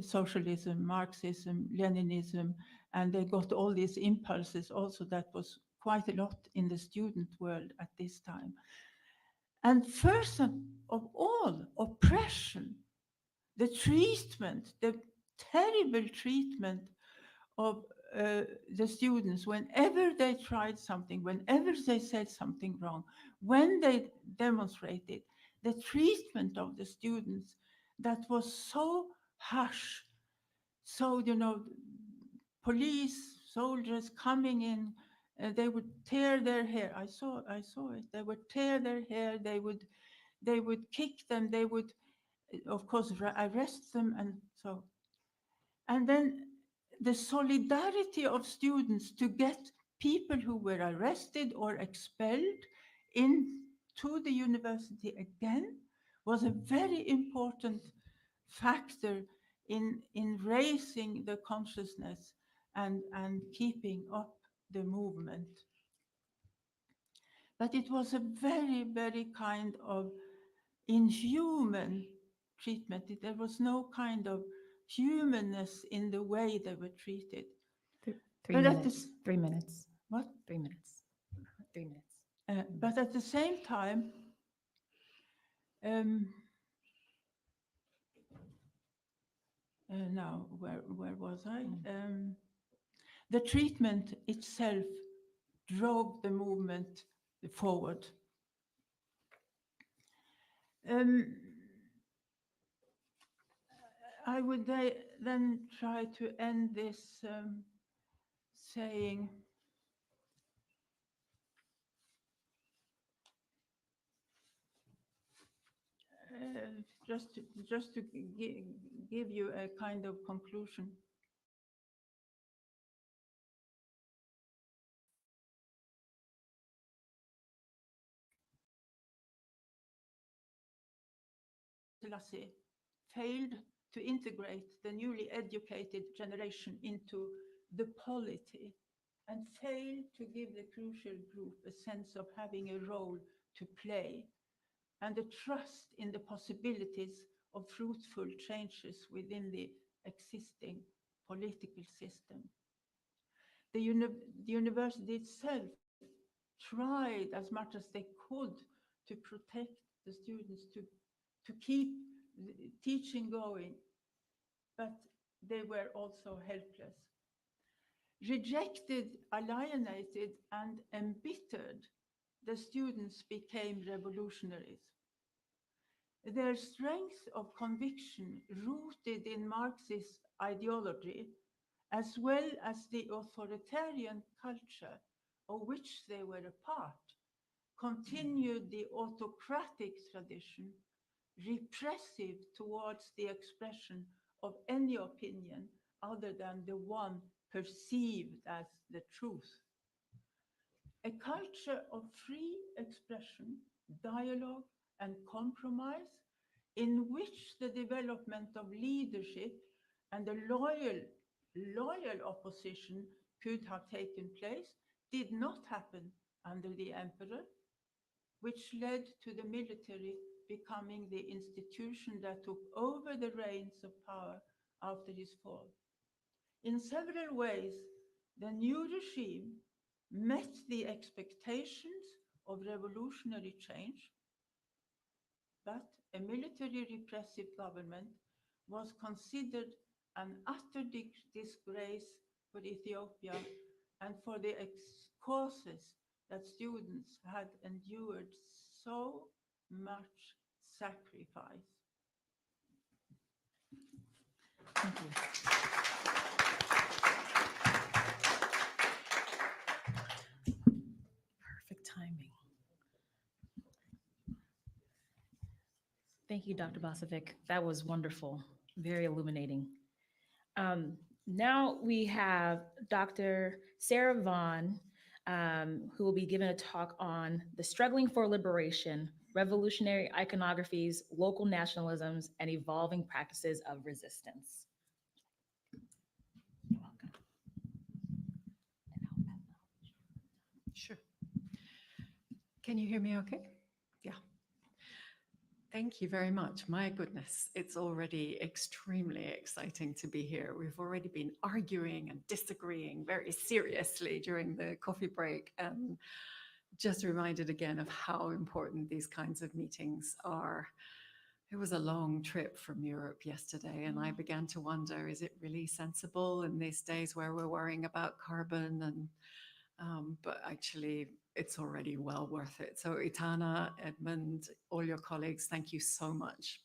socialism, Marxism, Leninism, and they got all these impulses also. That was quite a lot in the student world at this time. And first of all, oppression, the treatment, the terrible treatment of the students whenever they tried something, whenever they said something wrong, when they demonstrated, the treatment of the students that was so harsh. So, you know, police, soldiers coming in, they would tear their hair. I saw it. They would tear their hair. They would kick them. They would, of course, arrest them, and so. And then the solidarity of students to get people who were arrested or expelled into the university again was a very important factor in raising the consciousness and keeping up the movement. But it was a very, very kind of inhuman treatment. There was no kind of humanness in the way they were treated. 3 minutes. 3 minutes. What? 3 minutes. 3 minutes. But at the same time, now where was I? The treatment itself drove the movement forward. I would then try to end this saying, just to give you a kind of conclusion. Selassie failed to integrate the newly educated generation into the polity and failed to give the crucial group a sense of having a role to play and a trust in the possibilities of fruitful changes within the existing political system. The university itself tried as much as they could to protect the students, to keep teaching going, but they were also helpless. Rejected, alienated, and embittered, the students became revolutionaries. Their strength of conviction, rooted in Marxist ideology, as well as the authoritarian culture of which they were a part, continued the autocratic tradition, repressive towards the expression of any opinion other than the one perceived as the truth. A culture of free expression, dialogue, and compromise, in which the development of leadership and a loyal opposition could have taken place, did not happen under the emperor, which led to the military becoming the institution that took over the reins of power after his fall. In several ways, the new regime met the expectations of revolutionary change, but a military repressive government was considered an utter disgrace for Ethiopia and for the causes that students had endured so much sacrifice. Thank you. Perfect timing. Thank you, Dr. Bosovic. That was wonderful, very illuminating. Now we have Dr. Sarah Vaughn, who will be giving a talk on the struggling for liberation, revolutionary iconographies, local nationalisms, and evolving practices of resistance. You're welcome. Sure. Can you hear me okay? Yeah. Thank you very much. My goodness, it's already extremely exciting to be here. We've already been arguing and disagreeing very seriously during the coffee break, and just reminded again of how important these kinds of meetings are. It was a long trip from Europe yesterday, and I began to wonder, is it really sensible in these days where we're worrying about carbon? And but actually, it's already well worth it. So Itana, Edmund, all your colleagues, thank you so much.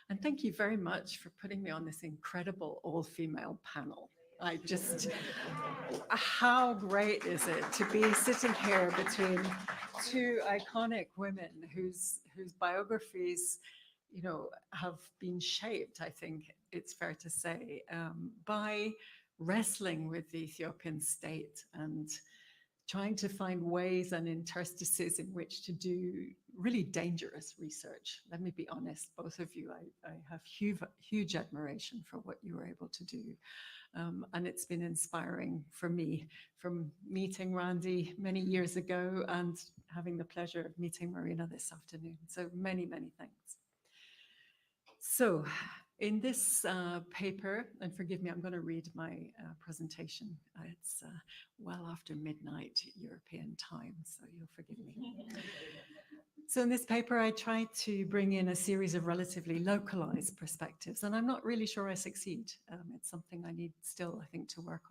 And thank you very much for putting me on this incredible all-female panel. I just, how great is it to be sitting here between two iconic women whose biographies, you know, have been shaped, I think it's fair to say, by wrestling with the Ethiopian state and trying to find ways and interstices in which to do really dangerous research. Let me be honest, both of you, I have huge admiration for what you were able to do. And it's been inspiring for me, from meeting Randy many years ago and having the pleasure of meeting Marina this afternoon. So many, many thanks. So In this paper, and forgive me, I'm going to read my presentation. It's well after midnight European time, so you'll forgive me. So in this paper, I tried to bring in a series of relatively localized perspectives, and I'm not really sure I succeed. It's something I need still, I think, to work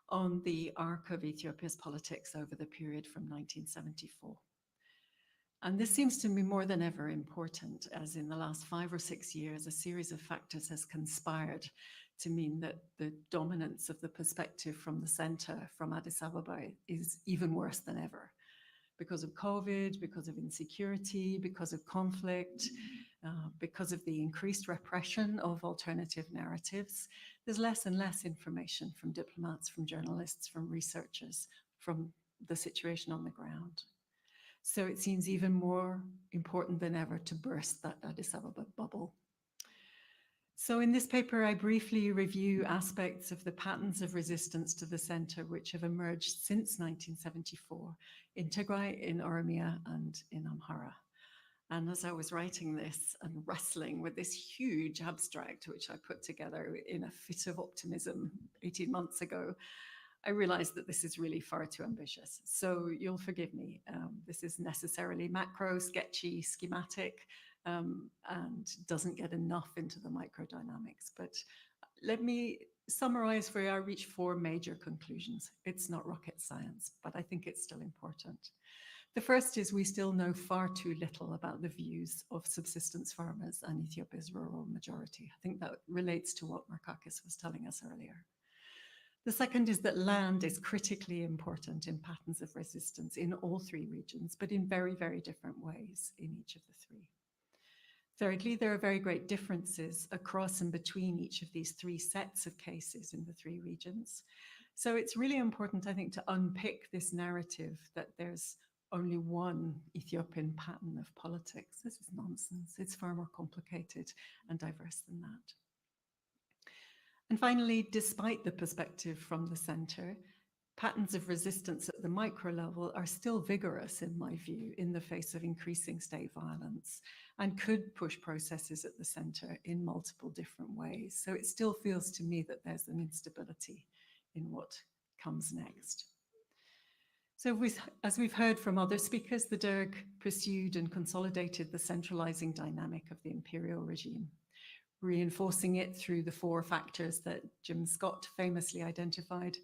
on the arc of Ethiopia's politics over the period from 1974. And this seems to me more than ever important, as in the last 5 or 6 years, a series of factors has conspired to mean that the dominance of the perspective from the center, from Addis Ababa, is even worse than ever. Because of COVID, because of insecurity, because of conflict, because of the increased repression of alternative narratives, there's less and less information from diplomats, from journalists, from researchers, from the situation on the ground. So it seems even more important than ever to burst that Addis Ababa bubble. So in this paper, I briefly review aspects of the patterns of resistance to the center which have emerged since 1974 in Tigray, in Oromia, and in Amhara. And as I was writing this and wrestling with this huge abstract, which I put together in a fit of optimism 18 months ago, I realized that this is really far too ambitious. So you'll forgive me. This is necessarily macro, sketchy, schematic, and doesn't get enough into the microdynamics. But let me summarize for you. I reach 4 major conclusions. It's not rocket science, but I think it's still important. The first is we still know far too little about the views of subsistence farmers and Ethiopia's rural majority. I think that relates to what Markakis was telling us earlier. The second is that land is critically important in patterns of resistance in all 3 regions, but in very, very different ways in each of the 3. Thirdly, there are very great differences across and between each of these 3 sets of cases in the 3 regions. So it's really important, I think, to unpick this narrative that there's only one Ethiopian pattern of politics. This is nonsense. It's far more complicated and diverse than that. And finally, despite the perspective from the center, patterns of resistance at the micro level are still vigorous, in my view, in the face of increasing state violence, and could push processes at the center in multiple different ways. So it still feels to me that there's an instability in what comes next. So as we've heard from other speakers, the Derg pursued and consolidated the centralizing dynamic of the imperial regime, reinforcing it through the 4 factors that Jim Scott famously identified: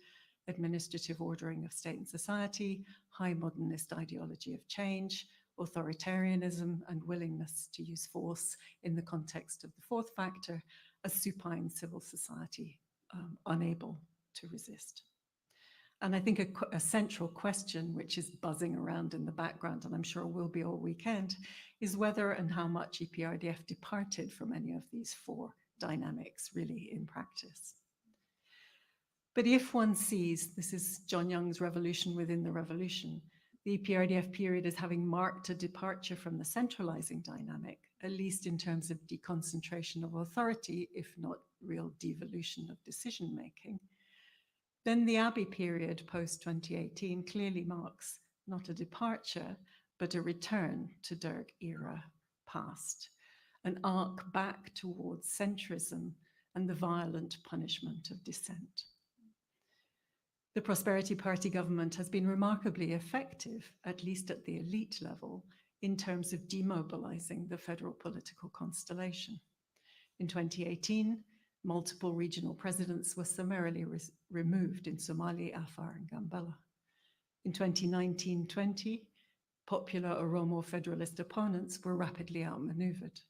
administrative ordering of state and society, high modernist ideology of change, authoritarianism, and willingness to use force in the context of the 4th factor, a supine civil society unable to resist. And I think a central question, which is buzzing around in the background, and I'm sure will be all weekend, is whether and how much EPRDF departed from any of these 4 dynamics really in practice. But if one sees, this is John Young's Revolution Within the Revolution, the EPRDF period as having marked a departure from the centralizing dynamic, at least in terms of deconcentration of authority, if not real devolution of decision-making, then the Abiy period post-2018 clearly marks not a departure, but a return to Derg era past, an arc back towards centrism and the violent punishment of dissent. The Prosperity Party government has been remarkably effective, at least at the elite level, in terms of demobilizing the federal political constellation. In 2018, multiple regional presidents were summarily removed in Somali, Afar, and Gambela. In 2019-20, popular Oromo federalist opponents were rapidly outmaneuvered.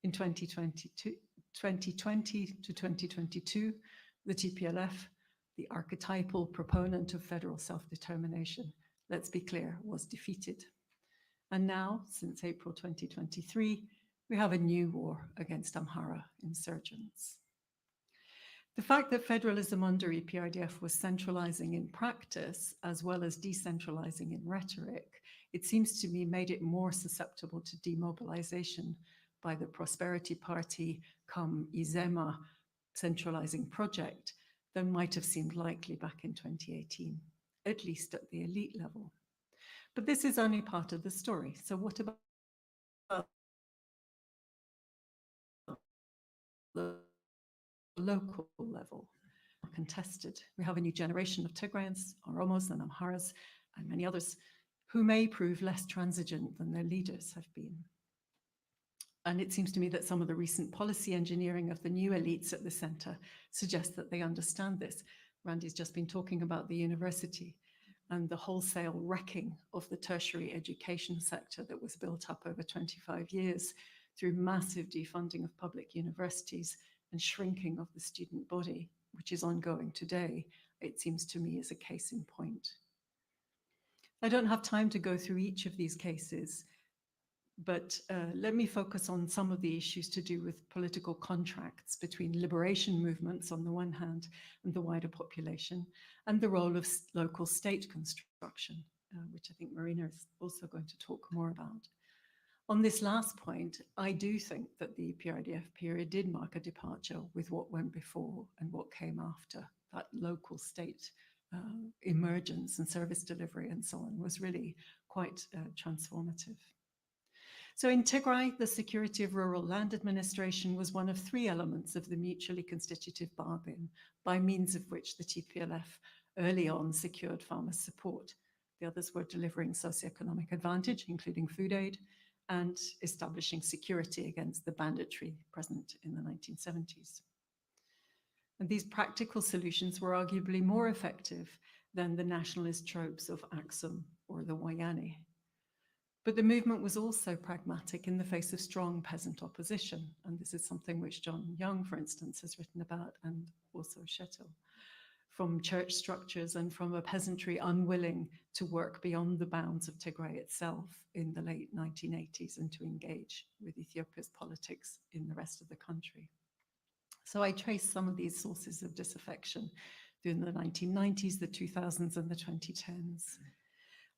In 2020 to 2022, the TPLF, the archetypal proponent of federal self-determination, let's be clear, was defeated. And now, since April 2023, we have a new war against Amhara insurgents. The fact that federalism under EPRDF was centralizing in practice as well as decentralizing in rhetoric, it seems to me made it more susceptible to demobilization by the Prosperity Party come Izema centralizing project than might have seemed likely back in 2018, at least at the elite level. But this is only part of the story. So what about the local level are contested. We have a new generation of Tigrayans, Oromos and Amharas, and many others who may prove less transigent than their leaders have been. And it seems to me that some of the recent policy engineering of the new elites at the center suggests that they understand this. Randy's just been talking about the university and the wholesale wrecking of the tertiary education sector that was built up over 25 years through massive defunding of public universities and shrinking of the student body, which is ongoing today, it seems to me is a case in point. I don't have time to go through each of these cases, but let me focus on some of the issues to do with political contracts between liberation movements on the one hand and the wider population, and the role of local state construction, which I think Marina is also going to talk more about. On this last point, I do think that the EPRDF period did mark a departure with what went before and what came after. That local state emergence and service delivery and so on was really quite transformative. So in Tigray, the security of rural land administration was one of three elements of the mutually constitutive bargain, by means of which the TPLF early on secured farmers' support. The others were delivering socioeconomic advantage, including food aid, and establishing security against the banditry present in the 1970s. And these practical solutions were arguably more effective than the nationalist tropes of Aksum or the Wayane. But the movement was also pragmatic in the face of strong peasant opposition. And this is something which John Young, for instance, has written about, and also Shetil, from church structures and from a peasantry unwilling to work beyond the bounds of Tigray itself in the late 1980s and to engage with Ethiopia's politics in the rest of the country. So I trace some of these sources of disaffection during the 1990s, the 2000s, and the 2010s.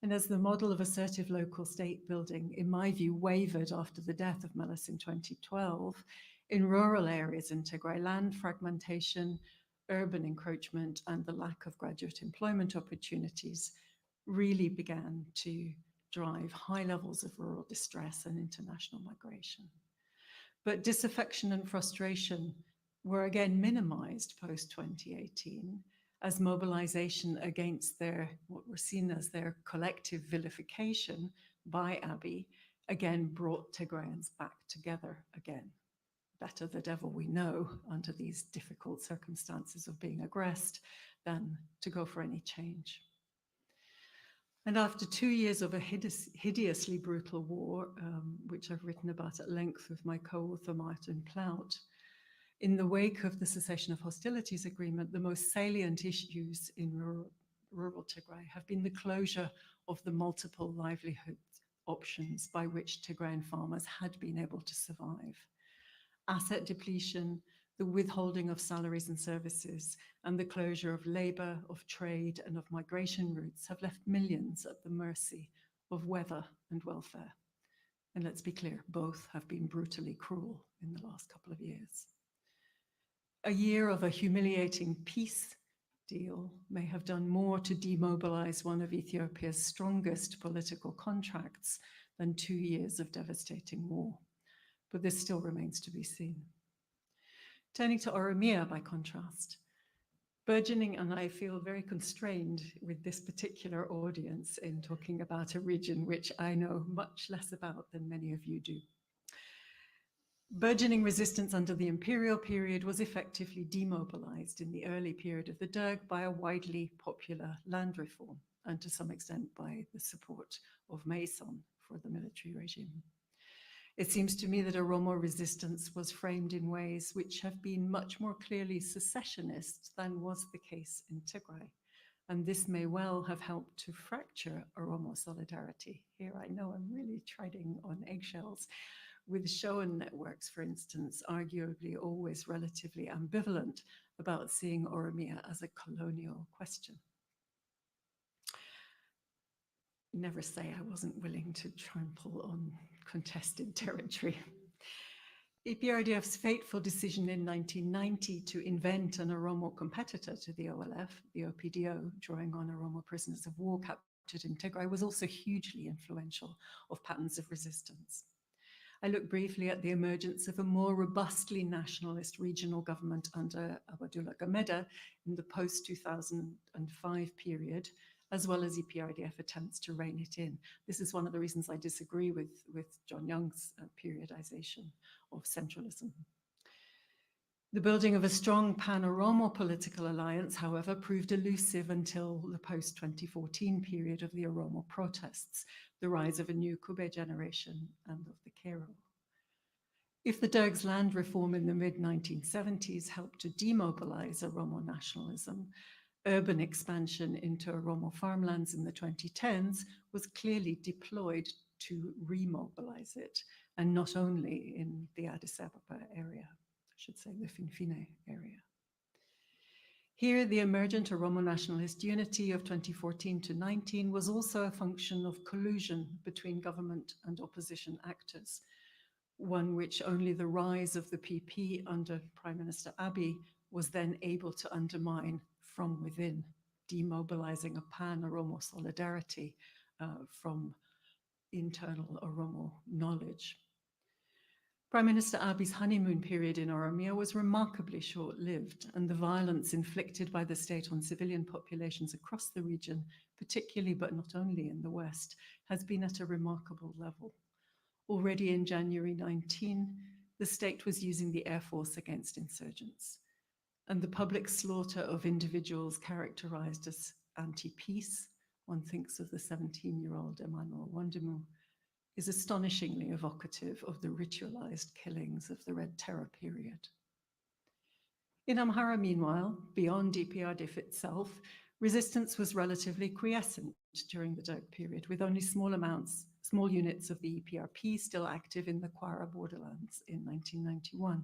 And as the model of assertive local state building, in my view, wavered after the death of Meles in 2012, in rural areas in Tigray, land fragmentation, urban encroachment, and the lack of graduate employment opportunities really began to drive high levels of rural distress and international migration. But disaffection and frustration were again minimized post-2018 as mobilization against what were seen as their collective vilification by Abiy again brought Tigrayans back together again. Better the devil we know under these difficult circumstances of being aggressed than to go for any change. And after 2 years of a hideously brutal war, which I've written about at length with my co-author Martin Plaut, in the wake of the cessation of hostilities agreement, the most salient issues in rural Tigray have been the closure of the multiple livelihood options by which Tigrayan farmers had been able to survive. Asset depletion, the withholding of salaries and services, and the closure of labor, of trade, and of migration routes have left millions at the mercy of weather and welfare. And let's be clear, both have been brutally cruel in the last couple of years. A year of a humiliating peace deal may have done more to demobilize one of Ethiopia's strongest political contracts than 2 years of devastating war. But this still remains to be seen. Turning to Oromia, by contrast, burgeoning, and I feel very constrained with this particular audience in talking about a region which I know much less about than many of you do. Burgeoning resistance under the imperial period was effectively demobilized in the early period of the Derg by a widely popular land reform, and to some extent by the support of Mason for the military regime. It seems to me that Oromo resistance was framed in ways which have been much more clearly secessionist than was the case in Tigray. And this may well have helped to fracture Oromo solidarity. Here I know I'm really treading on eggshells, with Shoan networks, for instance, arguably always relatively ambivalent about seeing Oromia as a colonial question. Never say I wasn't willing to trample on contested territory. EPRDF's fateful decision in 1990 to invent an Oromo competitor to the OLF, the OPDO, drawing on Oromo prisoners of war captured in Tigray, was also hugely influential of patterns of resistance. I look briefly at the emergence of a more robustly nationalist regional government under Abdullah Gameda in the post-2005 period, as well as EPRDF attempts to rein it in. This is one of the reasons I disagree with John Young's periodization of centralism. The building of a strong pan-Oromo political alliance, however, proved elusive until the post-2014 period of the Oromo protests, the rise of a new Kube generation and of the Kero. If the Derg's land reform in the mid-1970s helped to demobilize Oromo nationalism, urban expansion into Oromo farmlands in the 2010s was clearly deployed to remobilize it, and not only in the Addis Ababa area. I should say the Finfine area. Here, the emergent Oromo nationalist unity of 2014 to 19 was also a function of collusion between government and opposition actors, one which only the rise of the PP under Prime Minister Abiy was then able to undermine from within, demobilizing a pan-Oromo solidarity from internal Oromo knowledge. Prime Minister Abiy's honeymoon period in Oromia was remarkably short-lived, and the violence inflicted by the state on civilian populations across the region, particularly but not only in the West, has been at a remarkable level. Already in January 19, the state was using the air force against insurgents, and the public slaughter of individuals characterized as anti-peace, one thinks of the 17-year-old Emmanuel Wandemu, is astonishingly evocative of the ritualized killings of the Red Terror period. In Amhara, meanwhile, beyond EPRDF itself, resistance was relatively quiescent during the Derg period, with only small units of the EPRP still active in the Kwara borderlands in 1991.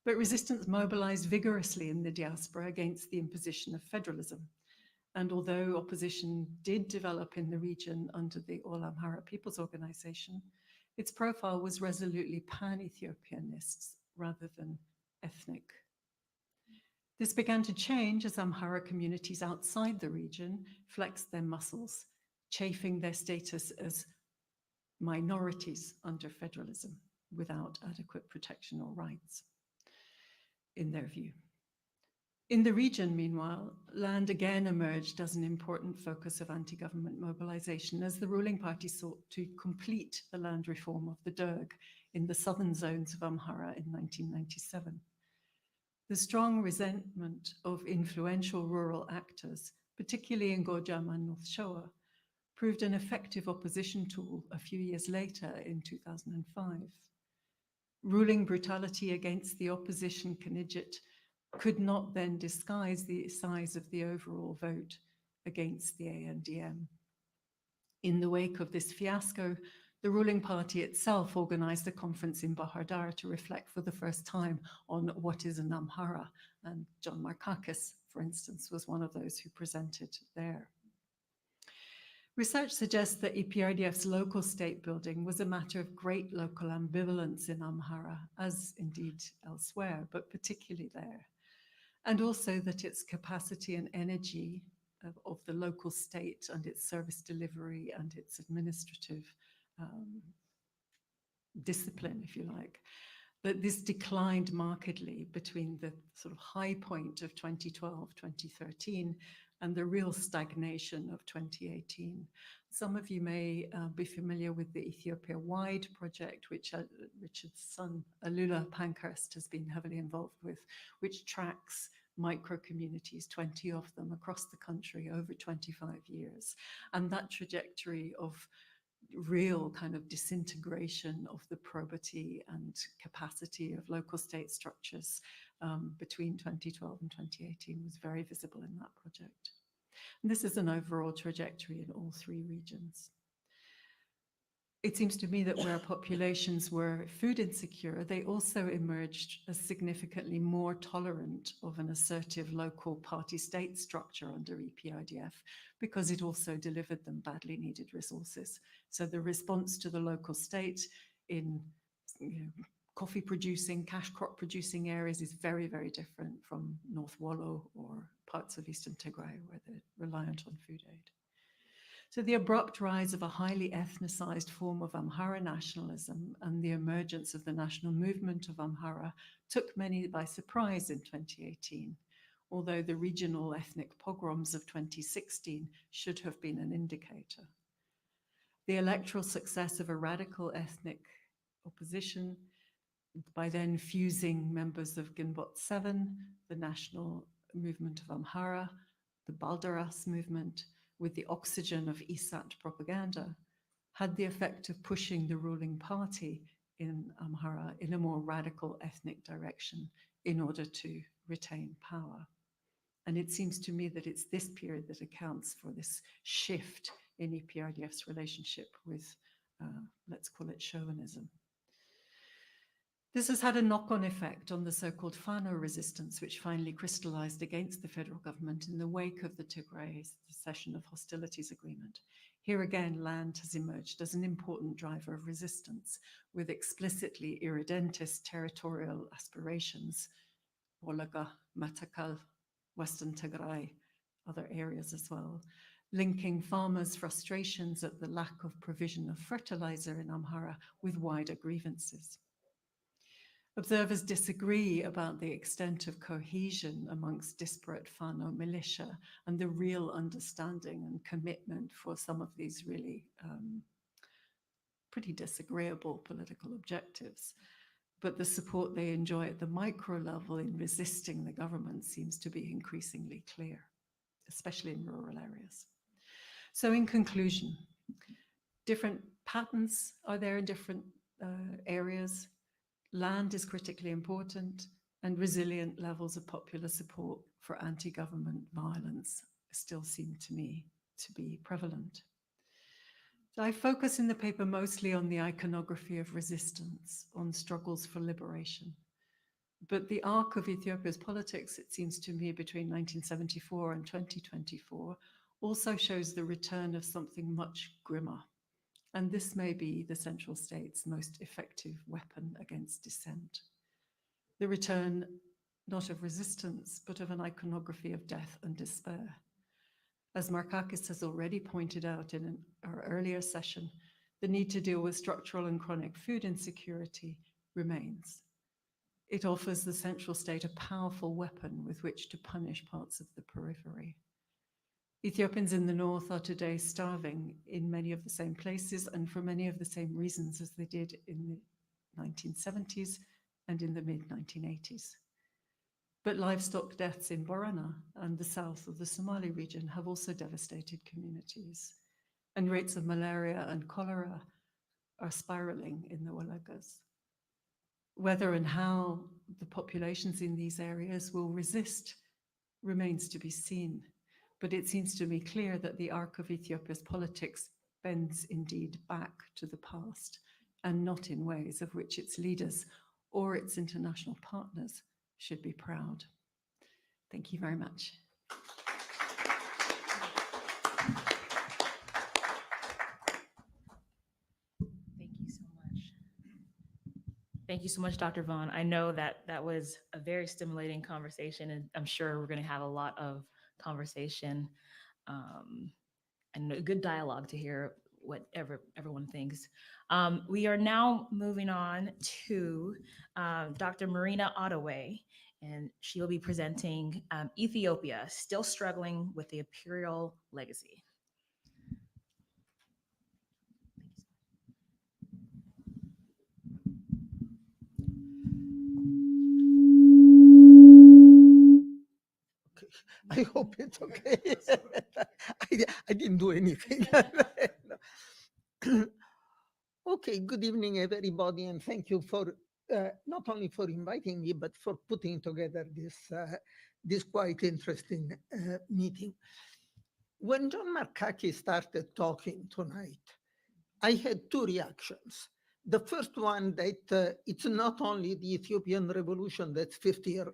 But resistance mobilized vigorously in the diaspora against the imposition of federalism. And although opposition did develop in the region under the All Amhara People's Organization, its profile was resolutely pan-Ethiopianist rather than ethnic. This began to change as Amhara communities outside the region flexed their muscles, chafing their status as minorities under federalism without adequate protection or rights, in their view. In the region, meanwhile, land again emerged as an important focus of anti-government mobilization as the ruling party sought to complete the land reform of the Derg in the southern zones of Amhara in 1997. The strong resentment of influential rural actors, particularly in Gojam and North Shoa, proved an effective opposition tool a few years later in 2005. Ruling brutality against the opposition Khanijat could not then disguise the size of the overall vote against the ANDM. In the wake of this fiasco, the ruling party itself organized a conference in Bahar Dar to reflect for the first time on what is an Amhara, and John Markakis, for instance, was one of those who presented there. Research suggests that EPRDF's local state building was a matter of great local ambivalence in Amhara, as indeed elsewhere, but particularly there. And also that its capacity and energy of the local state and its service delivery and its administrative discipline, if you like, that this declined markedly between the sort of high point of 2012, 2013 and the real stagnation of 2018. Some of you may be familiar with the Ethiopia-wide project, which Richard's son, Alula Pankhurst, has been heavily involved with, which tracks micro-communities, 20 of them across the country over 25 years. And that trajectory of real kind of disintegration of the probity and capacity of local state structures between 2012 and 2018 was very visible in that project. And this is an overall trajectory in all three regions. It seems to me that where populations were food insecure, they also emerged as significantly more tolerant of an assertive local party-state structure under EPRDF, because it also delivered them badly needed resources. So the response to the local state in coffee producing, cash crop producing areas is very, very different from North Wollo or parts of Eastern Tigray, where they're reliant on food aid. So the abrupt rise of a highly ethnicized form of Amhara nationalism and the emergence of the national movement of Amhara took many by surprise in 2018, although the regional ethnic pogroms of 2016 should have been an indicator. The electoral success of a radical ethnic opposition, by then fusing members of Ginbot 7, the national movement of Amhara, the Balderas movement, with the oxygen of ISAT propaganda, had the effect of pushing the ruling party in Amhara in a more radical ethnic direction in order to retain power. And it seems to me that it's this period that accounts for this shift in EPRDF's relationship with, let's call it chauvinism. This has had a knock-on effect on the so-called Fano resistance, which finally crystallized against the federal government in the wake of the Tigray cessation of hostilities agreement. Here again, land has emerged as an important driver of resistance, with explicitly irredentist territorial aspirations, Wolaga, Matakal, Western Tigray, other areas as well, linking farmers' frustrations at the lack of provision of fertilizer in Amhara with wider grievances. Observers disagree about the extent of cohesion amongst disparate Fano militia and the real understanding and commitment for some of these really pretty disagreeable political objectives. But the support they enjoy at the micro level in resisting the government seems to be increasingly clear, especially in rural areas. So in conclusion, different patterns are there in different areas. Land is critically important, and resilient levels of popular support for anti-government violence still seem to me to be prevalent. So I focus in the paper mostly on the iconography of resistance, on struggles for liberation. But the arc of Ethiopia's politics, it seems to me, between 1974 and 2024, also shows the return of something much grimmer. And this may be the central state's most effective weapon against dissent. The return not of resistance, but of an iconography of death and despair. As Markakis has already pointed out in our earlier session, the need to deal with structural and chronic food insecurity remains. It offers the central state a powerful weapon with which to punish parts of the periphery. Ethiopians in the north are today starving in many of the same places and for many of the same reasons as they did in the 1970s and in the mid-1980s. But livestock deaths in Borana and the south of the Somali region have also devastated communities, and rates of malaria and cholera are spiraling in the Wolagas. Whether and how the populations in these areas will resist remains to be seen. But it seems to me clear that the arc of Ethiopia's politics bends indeed back to the past, and not in ways of which its leaders or its international partners should be proud. Thank you very much. Thank you so much. Thank you so much, Dr. Vaughn. I know that that was a very stimulating conversation, and I'm sure we're going to have a lot of conversation and a good dialogue to hear whatever everyone thinks. We are now moving on to Dr. Marina Ottaway, and she will be presenting Ethiopia, Still Struggling with the Imperial Legacy. I hope it's okay. I didn't do anything. Okay, good evening, everybody, and thank you for not only for inviting me, but for putting together this quite interesting meeting. When John Markakis started talking tonight, I had two reactions. The first one that it's not only the Ethiopian Revolution that's 50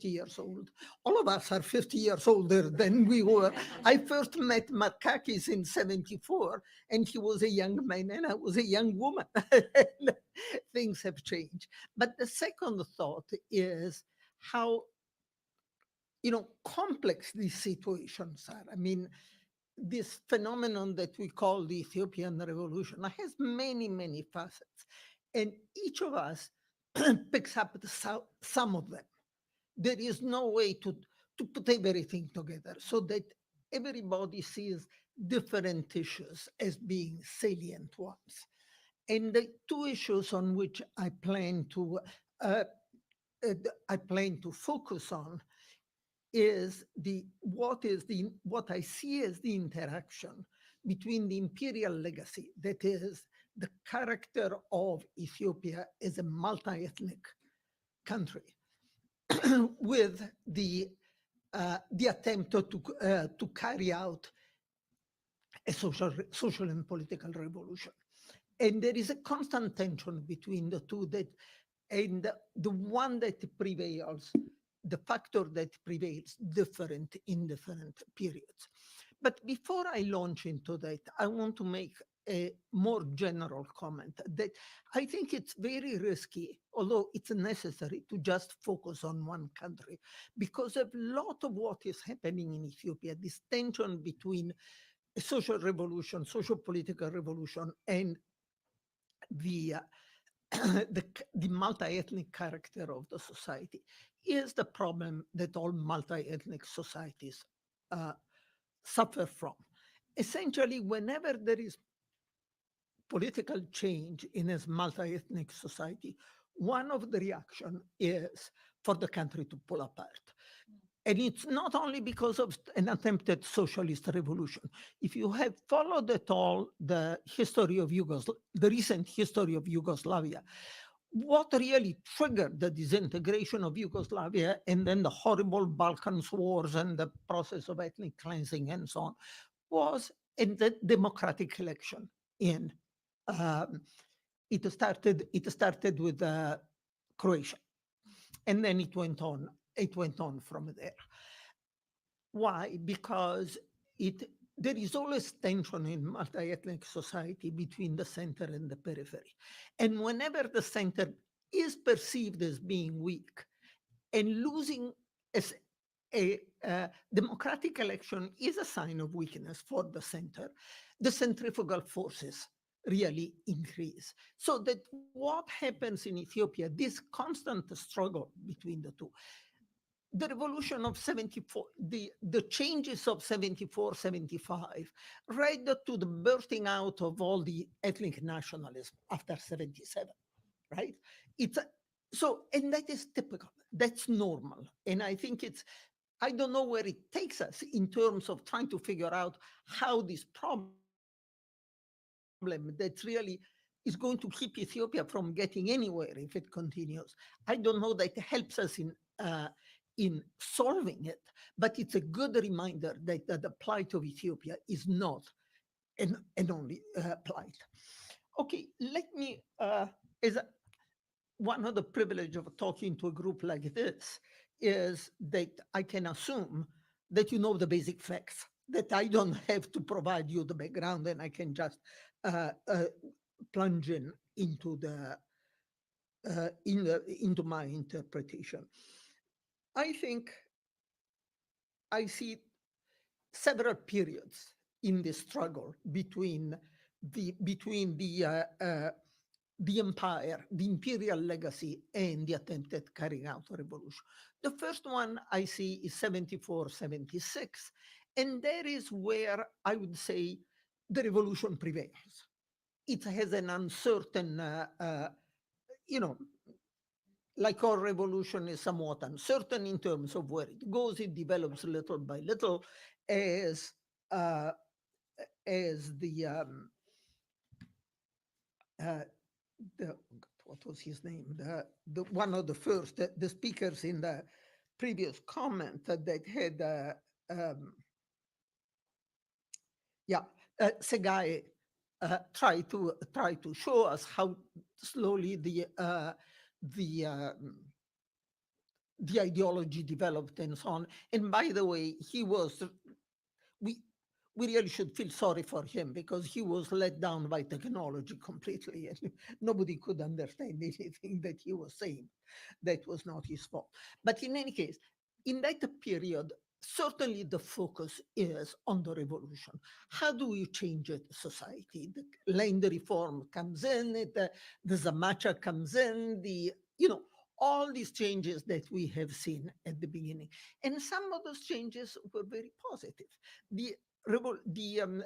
years old. All of us are 50 years older than we were. I first met Markakis in 74, and he was a young man and I was a young woman. Things have changed. But the second thought is how complex these situations are. I mean, this phenomenon that we call the Ethiopian Revolution has many, many facets, and each of us picks up some of them. There is no way to put everything together so that everybody sees different issues as being salient ones. And the two issues on which I plan to focus on is what I see as the interaction between the imperial legacy, that is the character of Ethiopia as a multi-ethnic country, with the attempt to carry out a social and political revolution. And there is a constant tension between the two, and the one that prevails, the factor that prevails different in different periods. But before I launch into that, I want to make a more general comment that I think it's very risky, although it's necessary, to just focus on one country, because a lot of what is happening in Ethiopia, this tension between a social revolution, social political revolution, and the multi-ethnic character of the society, is the problem that all multi-ethnic societies suffer from. Essentially, whenever there is political change in a multi-ethnic society, one of the reaction is for the country to pull apart. And it's not only because of an attempted socialist revolution. If you have followed at all the history of the recent history of Yugoslavia, what really triggered the disintegration of Yugoslavia and then the horrible Balkans wars and the process of ethnic cleansing and so on was in the democratic election in it started with Croatia, and then it went on from there. Why? Because there is always tension in multi-ethnic society between the center and the periphery. And whenever the center is perceived as being weak and losing as a democratic election is a sign of weakness for the center, the centrifugal forces really increase. So that what happens in Ethiopia, this constant struggle between the two, the revolution of 74, the changes of 74, 75, right to the bursting out of all the ethnic nationalism after 77, right? And that is typical, that's normal. And I think I don't know where it takes us in terms of trying to figure out how this problem that really is going to keep Ethiopia from getting anywhere if it continues. I don't know that it helps us in solving it, but it's a good reminder that the plight of Ethiopia is not an only plight. Okay, let me, one of the privilege of talking to a group like this is that I can assume that you know the basic facts, that I don't have to provide you the background and I can just plunge into my interpretation. I think I see several periods in the struggle between the empire, the imperial legacy, and the attempted carrying out a revolution. The first one I see is 74, 76, and that is where I would say the revolution prevails. It has an uncertain, like our revolution is somewhat uncertain in terms of where it goes. It develops little by little as what was his name? The one of the first, the speakers in the previous comment that had, Segai try to show us how slowly the ideology developed and so on. And by the way, we really should feel sorry for him because he was let down by technology completely and nobody could understand anything that he was saying. That was not his fault. But in any case, in that period, certainly the focus is on the revolution. How do we change the society? The land reform comes in, the Zamacha comes in, all these changes that we have seen at the beginning. And some of those changes were very positive. The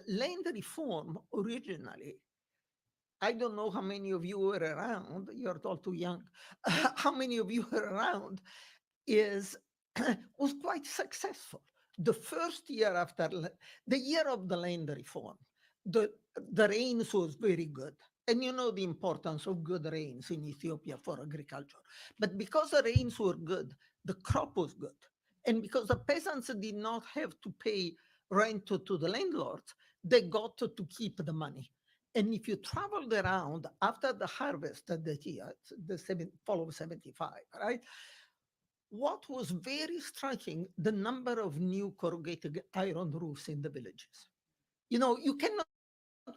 land reform originally, I don't know how many of you were around, you're all too young, how many of you were around, was quite successful. The first year after, the year of the land reform, the rains was very good. And you know the importance of good rains in Ethiopia for agriculture. But because the rains were good, the crop was good. And because the peasants did not have to pay rent to the landlords, they got to keep the money. And if you traveled around after the harvest that year, the fall of 75, right? What was very striking, the number of new corrugated iron roofs in the villages. You cannot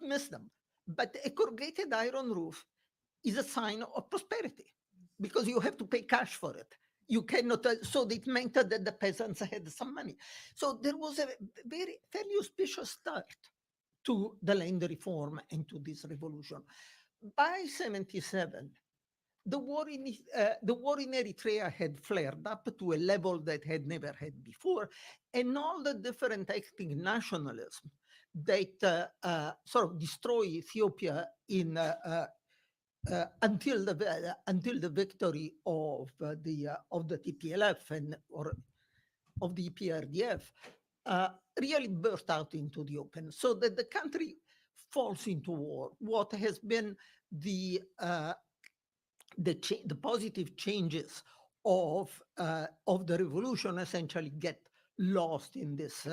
miss them, but a corrugated iron roof is a sign of prosperity because you have to pay cash for it. You cannot, so it meant that the peasants had some money. So there was a fairly auspicious start to the land reform and to this revolution. By 77, the war in Eritrea had flared up to a level that had never had before, and all the different ethnic nationalism that sort of destroy Ethiopia until the victory of the TPLF or of the EPRDF really burst out into the open, so that the country falls into war. What has been the positive changes of the revolution essentially get lost in this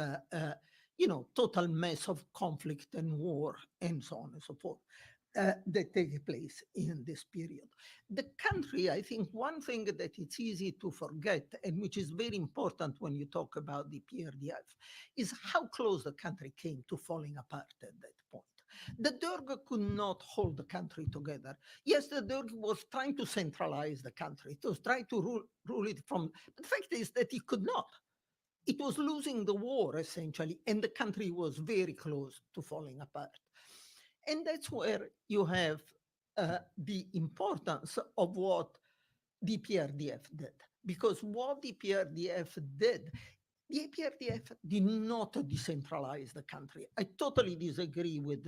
total mess of conflict and war and so on and so forth that take place in this period. The country, I think one thing that it's easy to forget and which is very important when you talk about the PRDF is how close the country came to falling apart at that point. The Derg could not hold the country together. Yes, the Derg was trying to centralize the country. It was trying to rule it from, but the fact is that it could not. It was losing the war essentially, and the country was very close to falling apart. And that's where you have the importance of what the PRDF did. Because what the PRDF did, the PRDF did not decentralize the country. I totally disagree with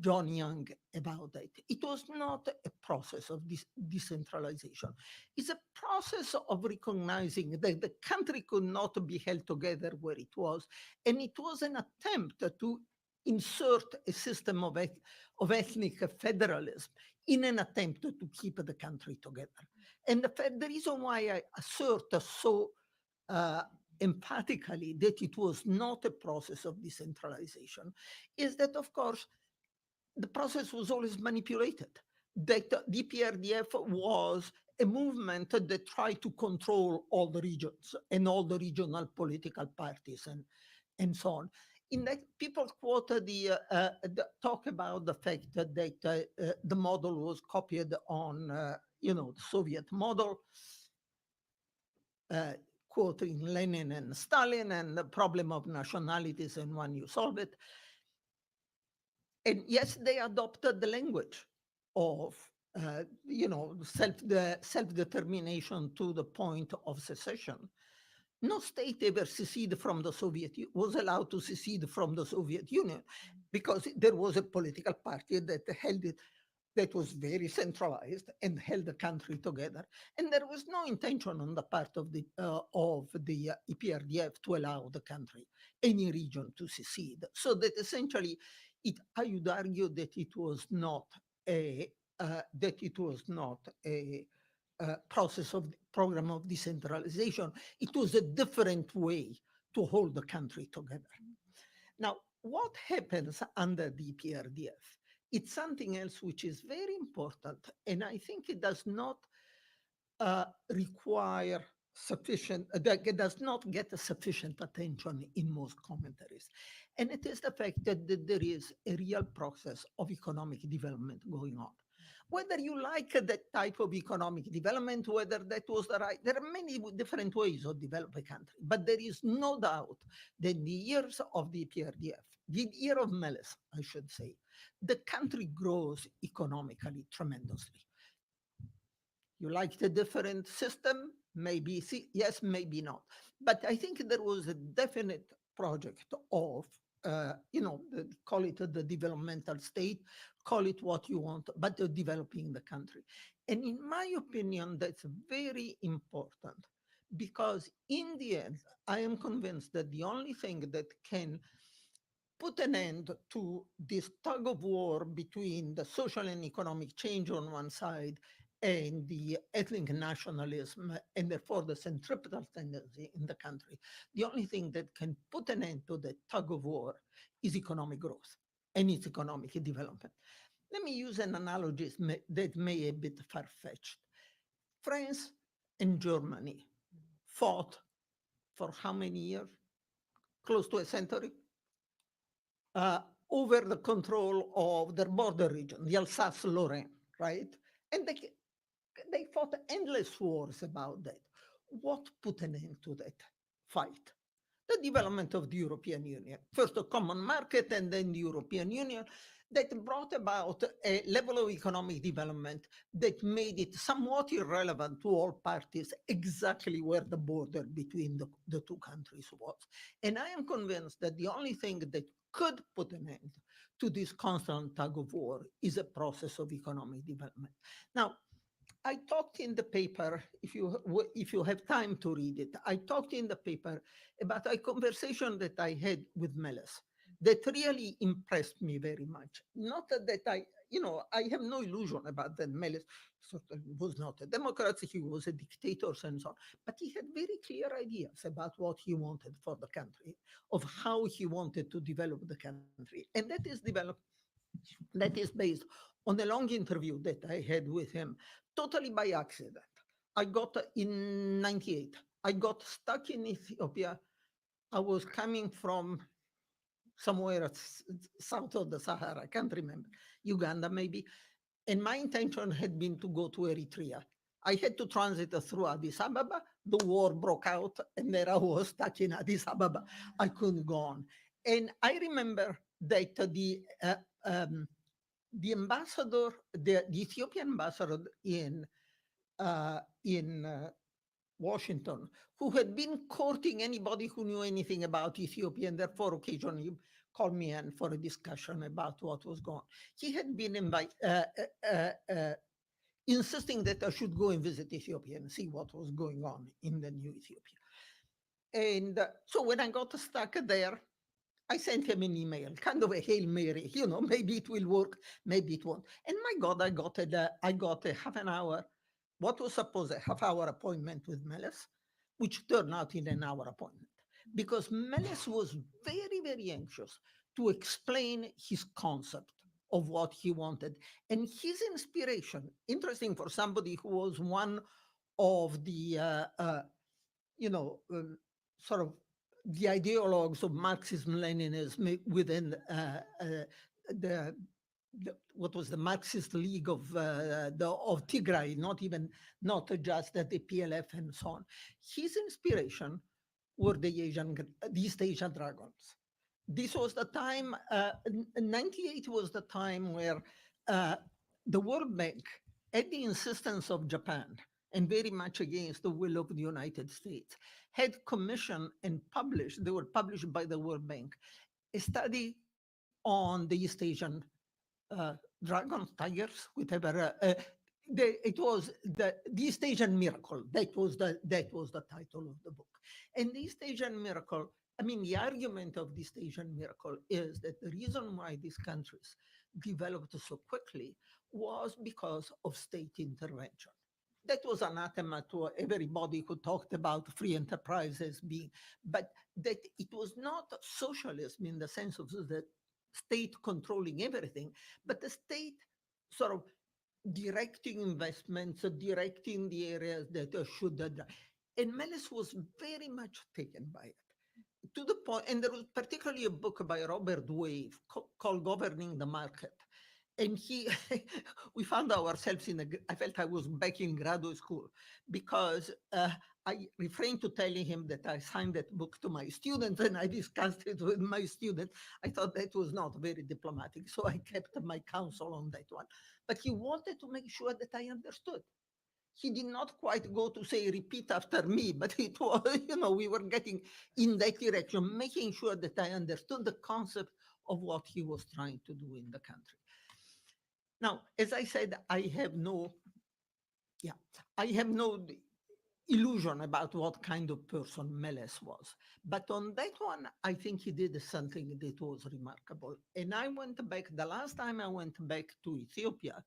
John Young about that. It was not a process of decentralization. It's a process of recognizing that the country could not be held together where it was. And it was an attempt to insert a system of ethnic federalism in an attempt to keep the country together. And the reason why I assert so emphatically that it was not a process of decentralization is that, of course, the process was always manipulated. That the PRDF was a movement that tried to control all the regions and all the regional political parties and so on. In that, people quoted talk about the fact that the model was copied on, the Soviet model, quoting Lenin and Stalin and the problem of nationalities and when you solve it. And yes, they adopted the language of, self-determination to the point of secession. No state ever seceded from the was allowed to secede from the Soviet Union because there was a political party that held it, that was very centralized and held the country together. And there was no intention on the part of the EPRDF to allow the country, any region, to secede. So that essentially, I would argue that it was not a process of program of decentralization. It was a different way to hold the country together. Now, what happens under the PRDF? It's something else which is very important, and I think it does not require sufficient, it does not get sufficient attention in most commentaries. And it is the fact that there is a real process of economic development going on. whether you like that type of economic development, whether that was the right, there are many different ways of developing a country, but there is no doubt that the years of the PRDF, the year of Meles, I should say, the country grows economically tremendously. You like the different system? Maybe yes, maybe not. But I think there was a definite project of, call it the developmental state, call it what you want, but developing the country. And in my opinion, that's very important because in the end, I am convinced that the only thing that can put an end to this tug of war between the social and economic change on one side and the ethnic nationalism and therefore the centripetal tendency in the country. The only thing that can put an end to the tug of war is economic growth and its economic development. Let me use an analogy that may be a bit far-fetched. France and Germany fought for how many years? Close to a century? Over the control of their border region, the Alsace-Lorraine, right? And they fought endless wars about that. What put an end to that fight? The development of the European Union. First a common market and then the European Union that brought about a level of economic development that made it somewhat irrelevant to all parties exactly where the border between the two countries was. And I am convinced that the only thing that could put an end to this constant tug of war is a process of economic development. Now, I talked in the paper, if you have time to read it, I talked in the paper about a conversation that I had with Meles that really impressed me very much. Not that I have no illusion about that Meles certainly was not a democrat, he was a dictator and so on, but he had very clear ideas about what he wanted for the country, of how he wanted to develop the country. And that is based on a long interview that I had with him, totally by accident. I got in 98, I got stuck in Ethiopia. I was coming from somewhere south of the Sahara, I can't remember, Uganda maybe. And my intention had been to go to Eritrea. I had to transit through Addis Ababa. The war broke out and there I was stuck in Addis Ababa. I couldn't go on. And I remember that the ambassador, the Ethiopian ambassador in Washington, who had been courting anybody who knew anything about Ethiopia, and therefore occasionally called me in for a discussion about what was going on. He had been insisting that I should go and visit Ethiopia and see what was going on in the new Ethiopia. And so when I got stuck there, I sent him an email, kind of a Hail Mary, maybe it will work, maybe it won't. And my God, I got a half an hour, what was supposed a half-hour appointment with Meles, which turned out in an hour appointment. Because Meles was very, very anxious to explain his concept of what he wanted. And his inspiration, interesting for somebody who was one of the, sort of the ideologues of Marxism-Leninism within what was the Marxist League of Tigray, not just the PLF and so on. His inspiration were the East Asian dragons. This was the time, 98 was the time where the World Bank, at the insistence of Japan, and very much against the will of the United States, had commissioned and published, they were published by the World Bank, a study on the East Asian dragons, tigers, whatever. It was the East Asian Miracle. That was the title of the book. And the East Asian Miracle, the argument of the East Asian Miracle is that the reason why these countries developed so quickly was because of state intervention. That was anathema to everybody who talked about free enterprises but that it was not socialism in the sense of the state controlling everything, but the state sort of directing investments, directing the areas that should. And Meles was very much taken by it. To the point, and there was particularly a book by Robert Wave called Governing the Market. And we found ourselves I felt I was back in graduate school because I refrained to telling him that I signed that book to my students and I discussed it with my students. I thought that was not very diplomatic, so I kept my counsel on that one. But he wanted to make sure that I understood. He did not quite go to say, repeat after me, but it was, we were getting in that direction, making sure that I understood the concept of what he was trying to do in the country. Now, as I said, I have no illusion about what kind of person Meles was. But on that one, I think he did something that was remarkable. And I went back, the last time I went back to Ethiopia,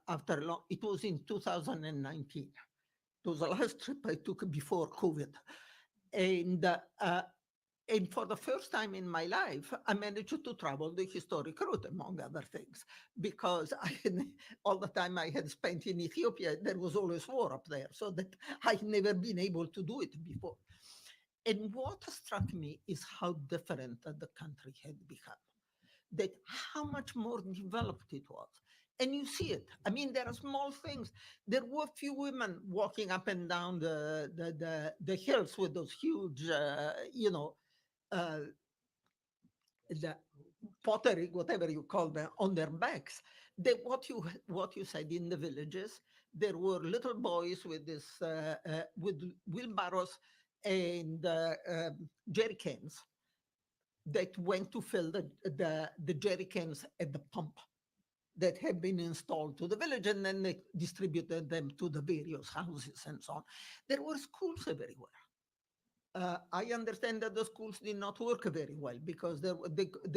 after long, it was in 2019. It was the last trip I took before COVID. And for the first time in my life, I managed to travel the historic route, among other things, because all the time I had spent in Ethiopia, there was always war up there, so that I'd never been able to do it before. And what struck me is how different the country had become, that how much more developed it was. And you see it. I mean, there are small things. There were few women walking up and down the hills with those huge, the pottery, whatever you call them, on their backs. What you said in the villages, there were little boys with with wheelbarrows and jerry cans that went to fill the jerry cans at the pump that had been installed to the village, and then they distributed them to the various houses and so on. There were schools everywhere. I understand that the schools did not work very well because they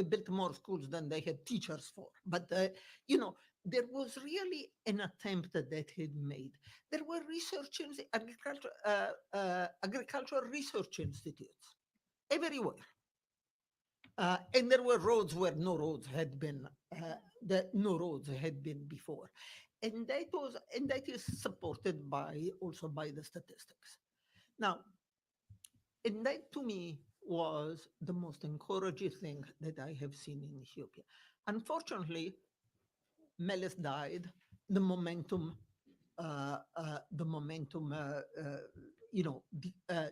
built more schools than they had teachers for. But, there was really an attempt that had made. There were agricultural research institutes everywhere. And there were roads where no roads had been before. And that is supported also by the statistics. Now, and that to me was the most encouraging thing that I have seen in Ethiopia. Unfortunately, Meles died. The momentum,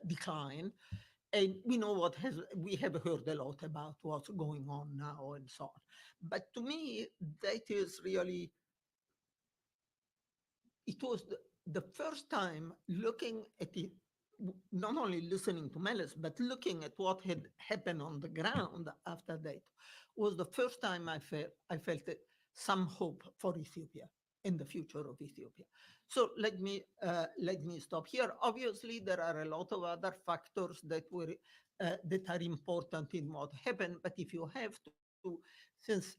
declined. And we know we have heard a lot about what's going on now and so on. But to me, that is really, it was the first time looking at it, not only listening to Meles, but looking at what had happened on the ground after that, was the first time I felt some hope for Ethiopia and the future of Ethiopia. So let me stop here. Obviously, there are a lot of other factors that are important in what happened. But if you have to, since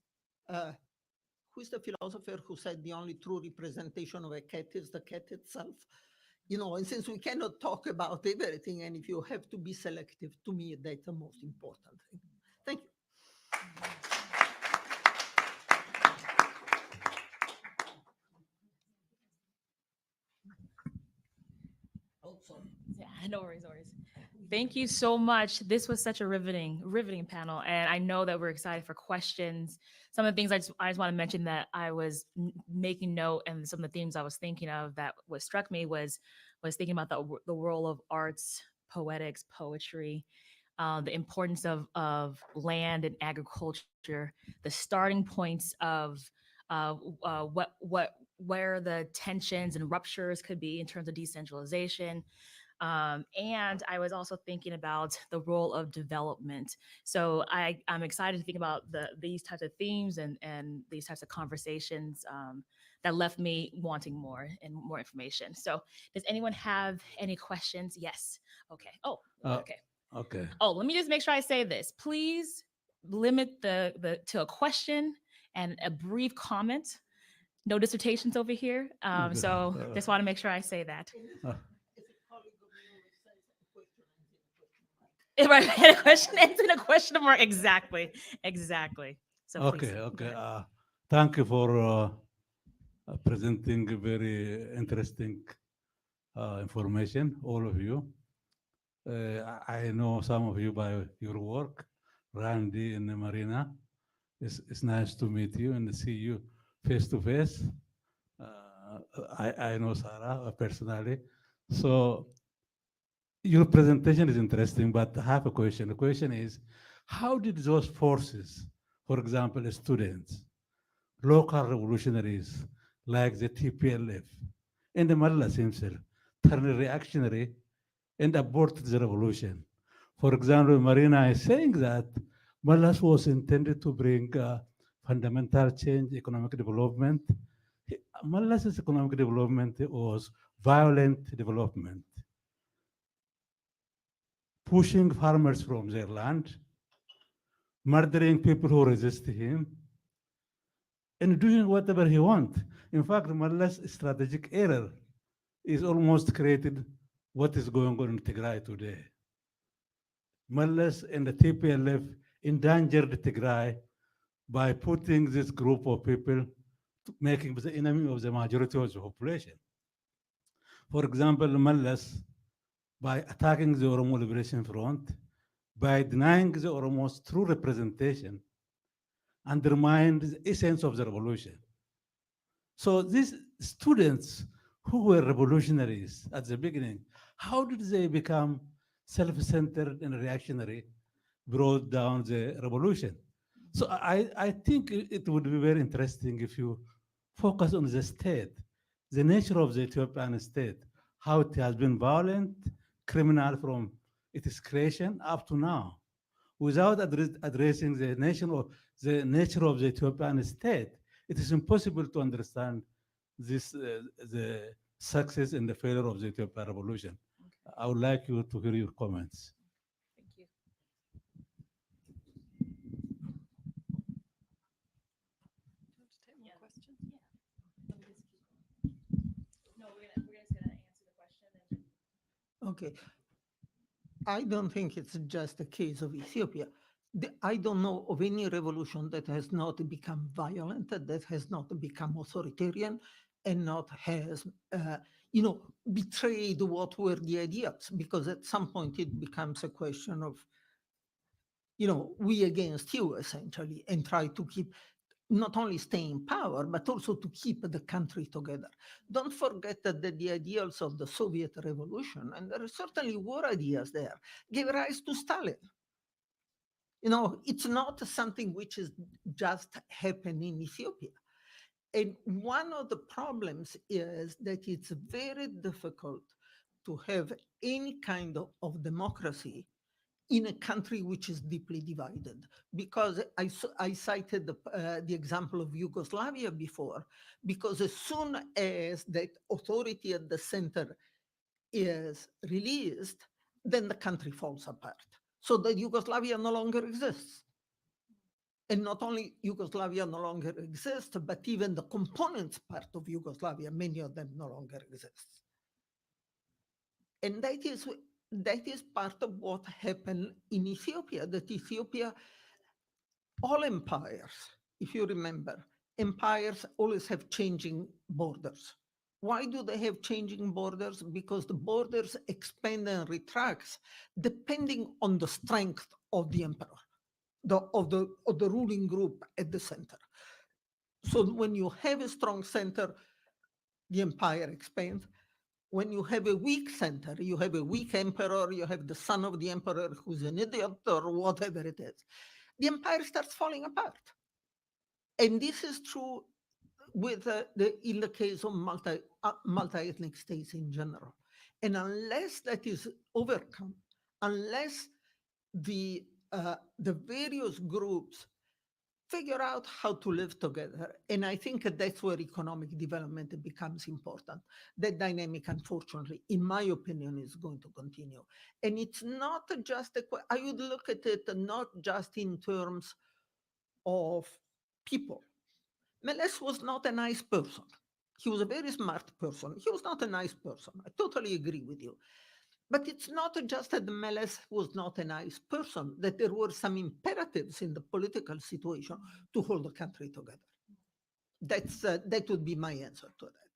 who's the philosopher who said the only true representation of a cat is the cat itself? And since we cannot talk about everything, and if you have to be selective, to me, that's the most important thing. Thank you. Oh, sorry. Yeah, no worries, no worries. Thank you so much. This was such a riveting panel, and I know that we're excited for questions. Some of the things I just want to mention that I was making note, and some of the themes I was thinking of that what struck me was thinking about the role of arts, poetics, poetry, the importance of land and agriculture, the starting points of where the tensions and ruptures could be in terms of decentralization. And I was also thinking about the role of development. So I'm excited to think about these types of themes and these types of conversations that left me wanting more and more information. So does anyone have any questions? Yes. Okay. Oh, okay. Okay. Oh, let me just make sure I say this. Please limit to a question and a brief comment. No dissertations over here. So just want to make sure I say that. Right, a question ends in a question mark. Exactly. So Okay. Thank you for presenting very interesting information, all of you. I know some of you by your work, Randy and Marina. It's nice to meet you and see you face to face. I know Sarah personally. So your presentation is interesting, but I have a question. The question is, how did those forces, for example, students, local revolutionaries like the TPLF and the Mallas himself, turn reactionary and aborted the revolution? For example, Marina is saying that Mallas was intended to bring fundamental change, economic development. Mallas's economic development was violent development, pushing farmers from their land, murdering people who resist him, and doing whatever he wants. In fact, Mallas' strategic error is almost created what is going on in Tigray today. Mallas and the TPLF endangered Tigray by putting this group of people, making the enemy of the majority of the population. For example, Mallas, by attacking the Oromo Liberation Front, by denying the Oromo's true representation, undermined the essence of the revolution. So these students who were revolutionaries at the beginning, how did they become self-centered and reactionary, brought down the revolution? So I think it would be very interesting if you focus on the state, the nature of the Ethiopian state, how it has been violent, criminal from its creation up to now, without addressing the nature of the Ethiopian state. It is impossible to understand this, the success and the failure of the Ethiopian revolution. I would like you to hear your comments. Thank you. No, we're just gonna answer the question and then. Okay. I don't think it's just a case of Ethiopia. I don't know of any revolution that has not become violent, that has not become authoritarian, and not has, betrayed what were the ideals. Because at some point it becomes a question of, we against you, essentially, and try to keep not only stay in power, but also to keep the country together. Don't forget that the ideals of the Soviet Revolution, and there certainly were ideas there, gave rise to Stalin. It's not something which is just happening in Ethiopia. And one of the problems is that it's very difficult to have any kind of democracy in a country which is deeply divided. Because I cited the example of Yugoslavia before, because as soon as that authority at the center is released, then the country falls apart. So that Yugoslavia no longer exists. And not only Yugoslavia no longer exists, but even the components part of Yugoslavia, many of them no longer exist. And that is part of what happened in Ethiopia, that Ethiopia, all empires, if you remember, empires always have changing borders. Why do they have changing borders? Because the borders expand and retract depending on the strength of the emperor, of the ruling group at the center. So when you have a strong center, the empire expands. When you have a weak center, you have a weak emperor, you have the son of the emperor who's an idiot or whatever it is, the empire starts falling apart. And this is true with in the case of multi-ethnic states in general. And unless that is overcome, unless the various groups figure out how to live together, and I think that's where economic development becomes important. That dynamic, unfortunately, in my opinion, is going to continue. And it's not just I would look at it not just in terms of people. Meles was not a nice person. He was a very smart person. He was not a nice person. I totally agree with you. But it's not just that Meles was not a nice person, that there were some imperatives in the political situation to hold the country together. That would be my answer to that.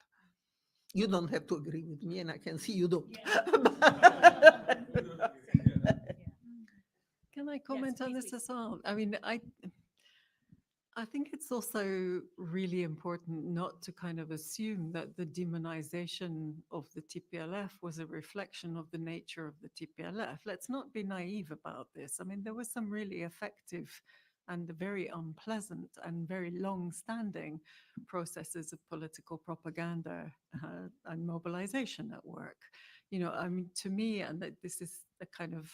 You don't have to agree with me, and I can see you don't. Yeah. Can I comment on this as well? I mean, I think it's also really important not to kind of assume that the demonization of the TPLF was a reflection of the nature of the TPLF. Let's not be naive about this. I mean, there were some really effective and very unpleasant and very long-standing processes of political propaganda and mobilization at work. You know, I mean, to me, and that this is the kind of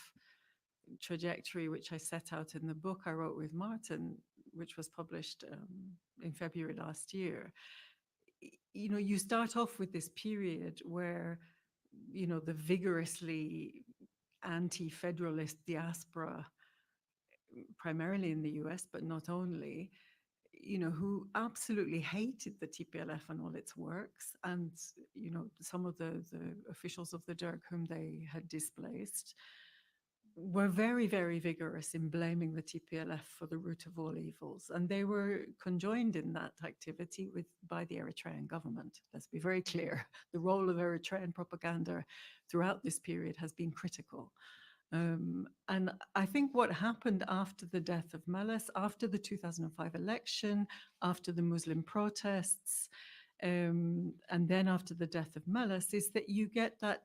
trajectory which I set out in the book I wrote with Martin, which was published in February last year. You know, you start off with this period where, you know, the vigorously anti-federalist diaspora, primarily in the US, but not only, you know, who absolutely hated the TPLF and all its works, and, you know, some of the officials of the Derg whom they had displaced, were very, very vigorous in blaming the TPLF for the root of all evils. And they were conjoined in that activity by the Eritrean government. Let's be very clear. The role of Eritrean propaganda throughout this period has been critical. And I think what happened after the death of Meles, after the 2005 election, after the Muslim protests, and then after the death of Meles, is that you get that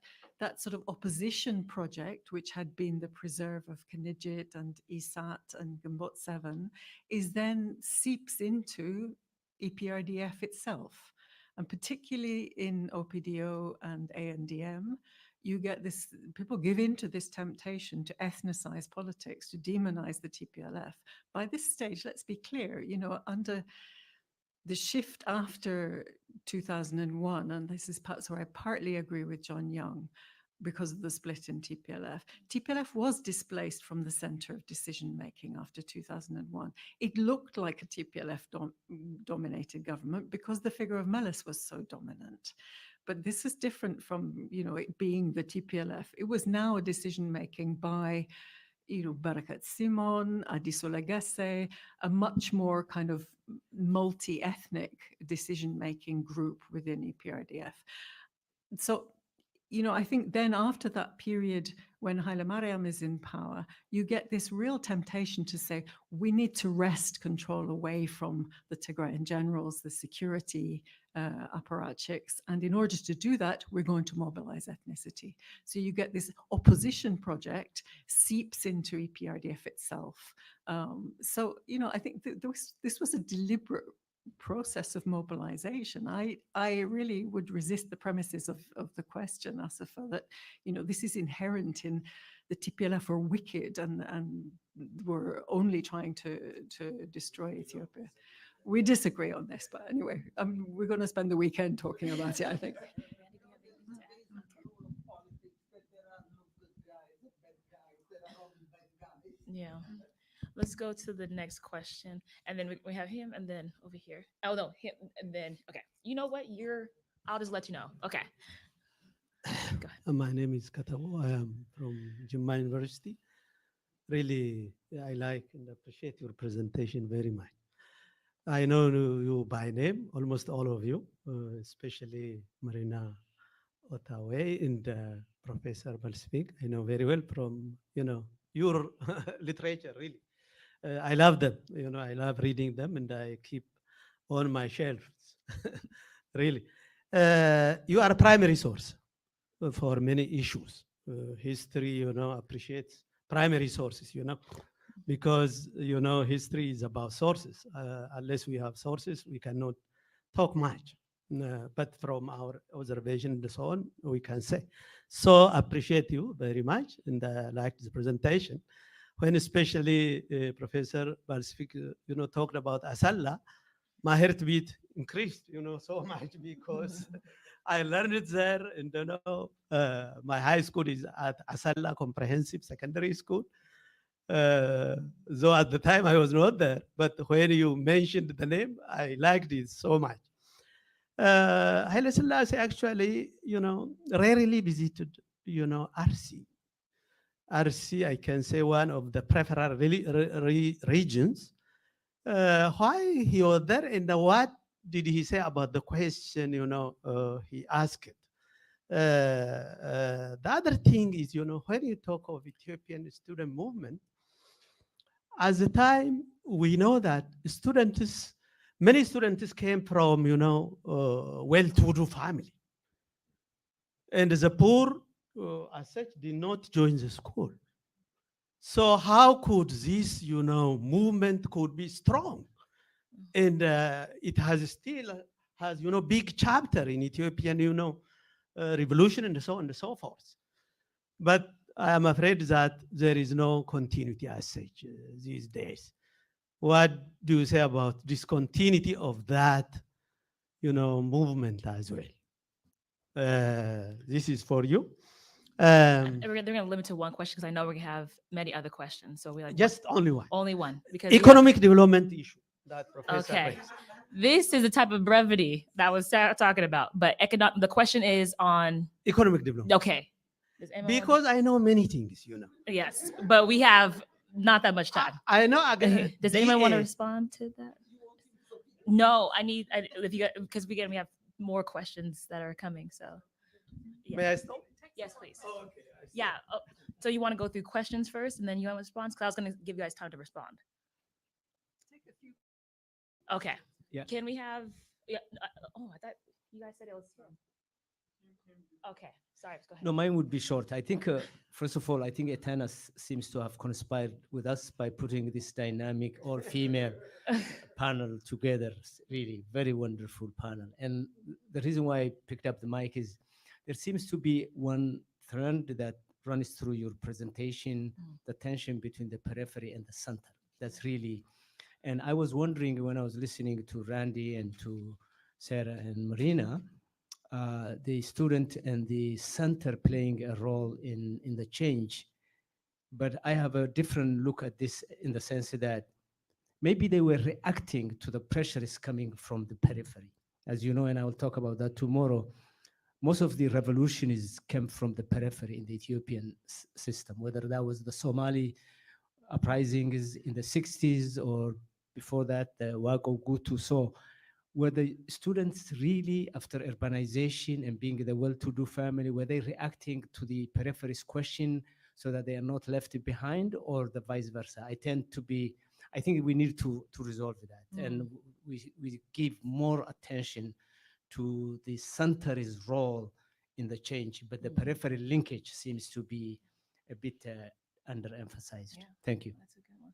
sort of opposition project, which had been the preserve of Knightley and ISAT and Gambot 7, is then seeps into EPRDF itself. And particularly in OPDO and ANDM, you get this, people give in to this temptation to ethnicize politics, to demonize the TPLF. By this stage, let's be clear, you know, under the shift after 2001, and this is parts where I partly agree with John Young because of the split in TPLF. TPLF was displaced from the center of decision-making after 2001. It looked like a TPLF-dominated government because the figure of Meles was so dominant. But this is different from, you know, it being the TPLF. It was now a decision-making by, you know, Barakat Simon, Adisola Gesse, a much more kind of multi-ethnic decision-making group within EPRDF. So, you know, I think then after that period when Haile Mariam is in power, you get this real temptation to say, we need to wrest control away from the Tigrayan generals, the security apparatchiks. And in order to do that, we're going to mobilize ethnicity. So you get this opposition project seeps into EPRDF itself. So, you know, I think this was a deliberate process of mobilization. I really would resist the premises of the question, Asifa, that, you know, this is inherent in the TPLF are wicked and were only trying to destroy Ethiopia. We disagree on this, but anyway, we're going to spend the weekend talking about it, I think. Yeah. Let's go to the next question. And then we have him and then over here. Oh, no, him and then, okay. You know what? I'll just let you know. Okay. Go ahead. My name is Katabo. I am from Jimma University. Really, I like and appreciate your presentation very much. I know you by name, almost all of you, especially Marina Otawe and Professor Balsvik. I know very well from, you know, your literature, really. I love them, you know, I love reading them and I keep on my shelves, really. You are a primary source for many issues. History, you know, appreciates primary sources, you know, because, you know, history is about sources. Unless we have sources, we cannot talk much. But from our observation and so on, we can say. So appreciate you very much and I like this presentation. When especially Professor Balsvik, you know, talked about Asalla, my heartbeat increased, you know, so much because I learned it there and, you know, my high school is at Asalla Comprehensive Secondary School. Though at the time I was not there, but when you mentioned the name, I liked it so much. Haile Selassie actually, you know, rarely visited, you know, RC. RC, I can say, one of the preferred regions. Why he was there and what did he say about the question, you know, he asked? The other thing is, you know, when you talk of Ethiopian student movement, at the time we know that many students came from, well-to-do family. And the poor, as such, did not join the school. So how could this, movement could be strong? And it has still has, big chapter in Ethiopian, revolution and so on and so forth. But I am afraid that there is no continuity as such these days. What do you say about discontinuity of that, movement as well? This is for you. And they're going to limit to one question because I know we're going to have many other questions. So we like Just only one. only one because Economic development issue that Professor Okay. raised. This is the type of brevity that I was talking about. But the question is on Economic development. okay. Does anyone want Because I know many things, yes, but we have not that much time. I know. Again, Does anyone want to DA respond to that? No, if you because we have more questions that are coming. So May I stop? yes, please. Yeah. So you want to go through questions first, and then you want to respond? Because I was going to give you guys time to respond. Okay. Yeah. Can we have? Yeah. I thought you guys said it was. Okay. Sorry. Go ahead. No, mine would be short. I think, first of all, I think Etana seems to have conspired with us by putting this dynamic all-female panel together. Really, very wonderful panel. And the reason why I picked up the mic is there seems to be one trend that runs through your presentation, the tension between the periphery and the center. That's really, and I was wondering when I was listening to Randy and to Sarah and Marina, the student and the center playing a role in the change. But I have a different look at this in the sense that maybe they were reacting to the pressures coming from the periphery. As you know, and I will talk about that tomorrow, most of the revolutions came from the periphery in the Ethiopian system, whether that was the Somali uprisings in the 60s or before that, the Wago Gutu. So were the students really, after urbanization and being the well-to-do family, were they reacting to the periphery's question so that they are not left behind, or the vice versa? I think we need to resolve that. And we give more attention to the center's role in the change, but the periphery linkage seems to be a bit underemphasized. Yeah. Thank you. That's a good one.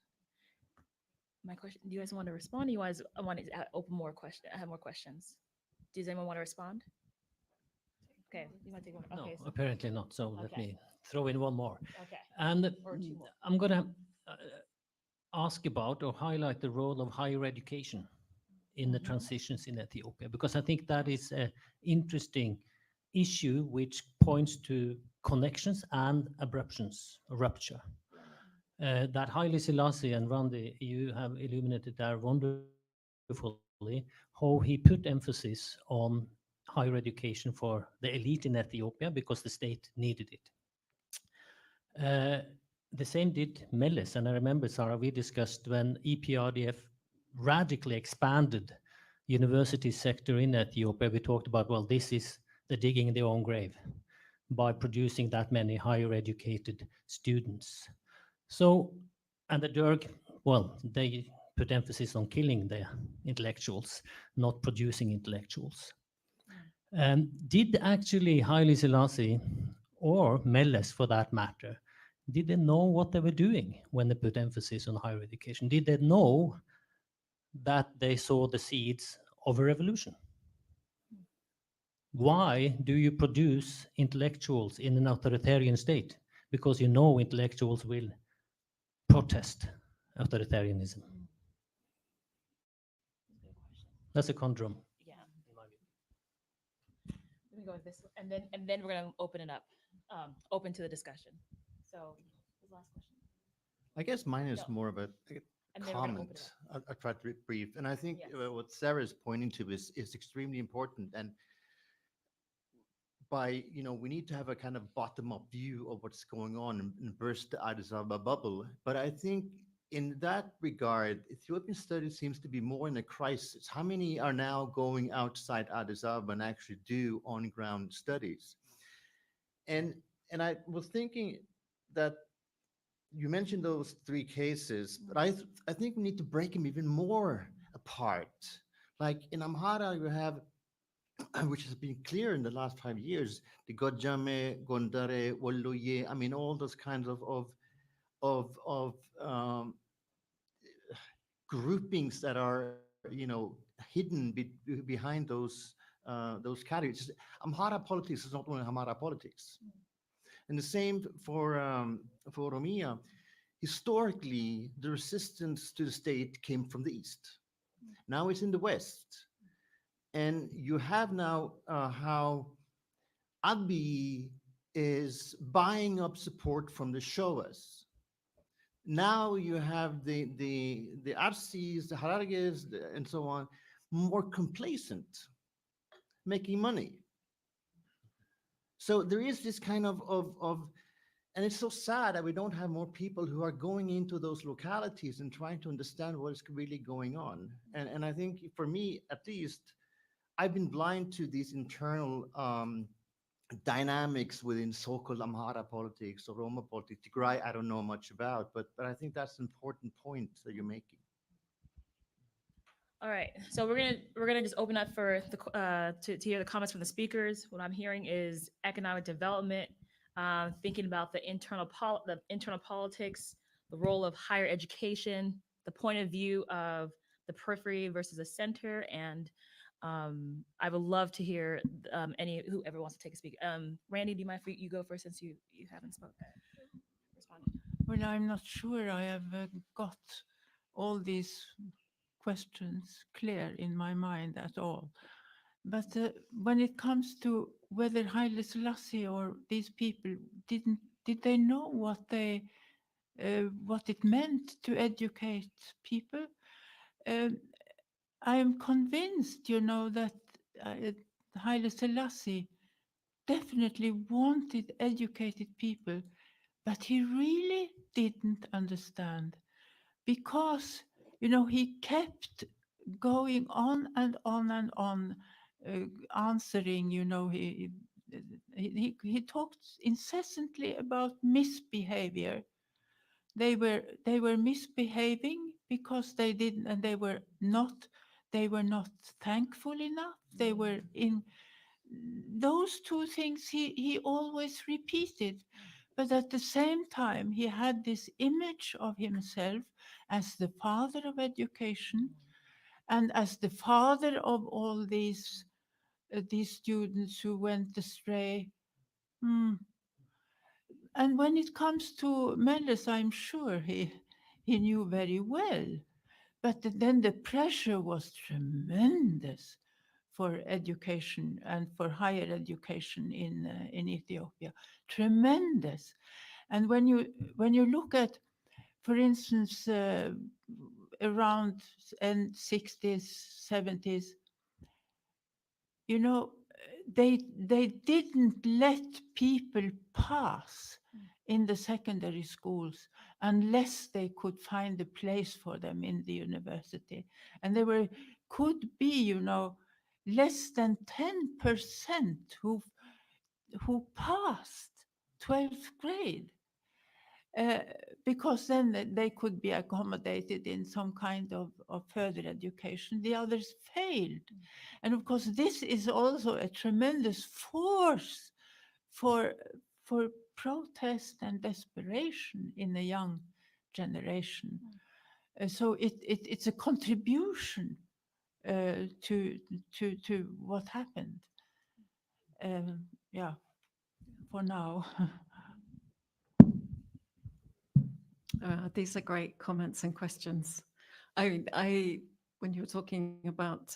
My question, do you guys want to respond? Or you guys want to open more questions? I have more questions. Does anyone want to respond? Okay, you want to take one? No, Okay, so- apparently not. So let Okay. me throw in one more. Okay. And Or two more. I'm going to ask about or highlight the role of higher education in the transitions in Ethiopia, because I think that is an interesting issue which points to connections and rupture. That Haile Selassie and Randy, you have illuminated there wonderfully how he put emphasis on higher education for the elite in Ethiopia because the state needed it. The same did Meles, and I remember, Sarah, we discussed when EPRDF radically expanded university sector in Ethiopia, we talked about, well, this is the digging in their own grave by producing that many higher educated students. So, and the Derg, well, they put emphasis on killing the intellectuals, not producing intellectuals. Did actually Haile Selassie, or Meles for that matter, did they know what they were doing when they put emphasis on higher education? Did they know that they saw the seeds of a revolution? Why do you produce intellectuals in an authoritarian state? Because you know intellectuals will protest authoritarianism. That's a conundrum. Yeah. Let me go with this, and then we're gonna open it up, open to the discussion. So, the last question. I guess mine is No. more of a And then we're gonna open it comment. I'll try to be brief. And I think Yes. what Sarah is pointing to is extremely important. And by, we need to have a kind of bottom-up view of what's going on and burst the Addis Ababa bubble. But I think in that regard, Ethiopian studies seems to be more in a crisis. How many are now going outside Addis Ababa and actually do on-ground studies? And I was thinking that you mentioned those three cases, but I think we need to break them even more apart. Like in Amhara, you have, which has been clear in the last 5 years, the Gojame, Gondare, Wolloye, I mean, all those kinds of groupings that are, hidden behind those categories. Amhara politics is not only Amhara politics. And the same for Oromia. Historically, the resistance to the state came from the east. Now it's in the west. And you have now how Abiy is buying up support from the Showas. Now you have the Arsis, the Hararges, and so on, more complacent, making money. So there is this kind of and it's so sad that we don't have more people who are going into those localities and trying to understand what is really going on. And I think for me, at least, I've been blind to these internal dynamics within so-called Amhara politics or Roma politics. Tigray, I don't know much about, but I think that's an important point that you're making. All right, so we're gonna just open up for the to hear the comments from the speakers. What I'm hearing is economic development, thinking about the internal politics, the role of higher education, the point of view of the periphery versus the center, and I would love to hear whoever wants to take a speak. Randy, do you mind if you go first since you haven't responded? Well, I'm not sure I have got all these questions clear in my mind at all. But when it comes to whether Haile Selassie or these people did they know what it meant to educate people? I am convinced, that Haile Selassie definitely wanted educated people, but he really didn't understand because, he kept going on and on and on, answering, he talked incessantly about misbehavior. They were misbehaving because they didn't, and they were not thankful enough. They were in those two things he always repeated. But at the same time, he had this image of himself as the father of education and as the father of all these students who went astray. And when it comes to Meles, I'm sure he knew very well. But then the pressure was tremendous for education and for higher education in Ethiopia, tremendous. And when you look at, for instance, around the 60s, 70s, they didn't let people pass in the secondary schools unless they could find a place for them in the university. And there could be, less than 10% who passed 12th grade. Because then they could be accommodated in some kind of further education. The others failed. And of course, this is also a tremendous force for protest and desperation in a young generation. So it's a contribution to what happened. For now. These are great comments and questions. When you were talking about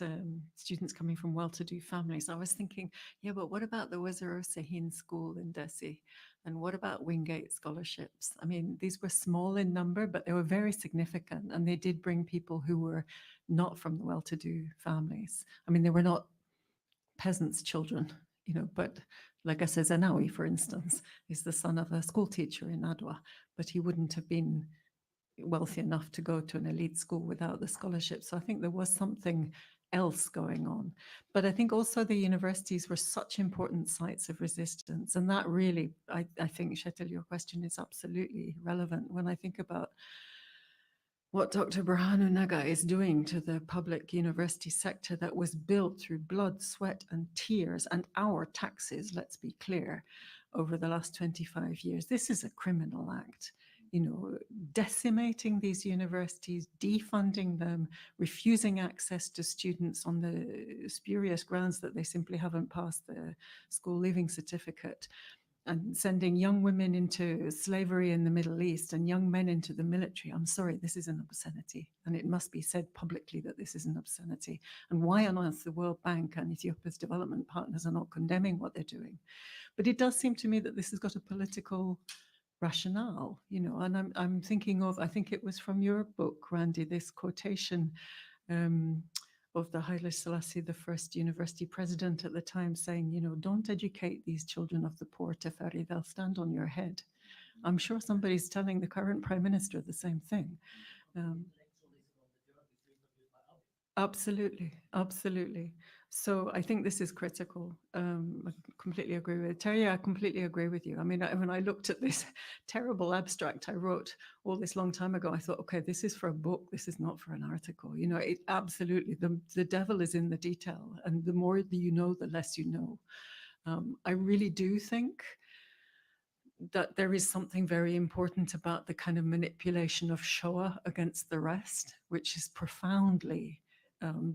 students coming from well-to-do families, I was thinking, yeah, but what about the Waziro Sahin School in Desi? And what about Wingate scholarships? I mean, these were small in number, but they were very significant. And they did bring people who were not from the well-to-do families. I mean, they were not peasants' children, but like I said, Zenawi, for instance, is the son of a school teacher in Adwa, but he wouldn't have been wealthy enough to go to an elite school without the scholarship. So I think there was something else going on. But I think also the universities were such important sites of resistance. And that really, I think, Shetel, your question is absolutely relevant. When I think about what Dr. Burhanu Naga is doing to the public university sector that was built through blood, sweat, and tears, and our taxes, let's be clear, over the last 25 years, this is a criminal act. You know, decimating these universities, defunding them, refusing access to students on the spurious grounds that they simply haven't passed the school leaving certificate, and sending young women into slavery in the Middle East and young men into the military. I'm sorry, this is an obscenity. And it must be said publicly that this is an obscenity. And why on earth the World Bank and Ethiopia's development partners are not condemning what they're doing. But it does seem to me that this has got a political rationale, you know, and I'm thinking of, I think it was from your book, Randy, this quotation of the Haile Selassie, the first university president at the time, saying, you know, don't educate these children of the poor, Teferi, they'll stand on your head. I'm sure somebody's telling the current prime minister the same thing. Absolutely, absolutely. So I think this is critical. I completely agree with Terry. I completely agree with you. I mean, when I looked at this terrible abstract I wrote all this long time ago, I thought, okay, this is for a book. This is not for an article. You know, it absolutely, the devil is in the detail. And the more that you know, the less you know. I really do think that there is something very important about the kind of manipulation of Shoah against the rest, which is profoundly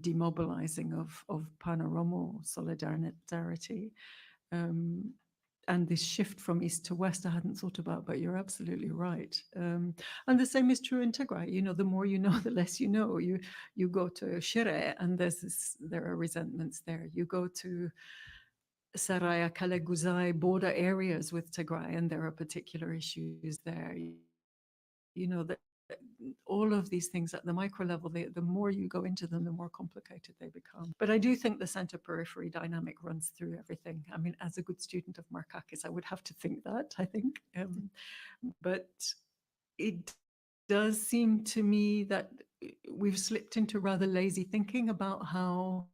demobilizing of Pan-Oromo solidarity. And this shift from east to west, I hadn't thought about, but you're absolutely right. And the same is true in Tigray. You know, the more you know, the less you know. You go to Shire and there are resentments there. You go to Saraya, Kaleguzai border areas with Tigray, and there are particular issues there. You know, that all of these things at the micro level, the more you go into them, the more complicated they become. But I do think the center periphery dynamic runs through everything. I mean, as a good student of Markakis, I would have to think that, I think. But it does seem to me that we've slipped into rather lazy thinking about how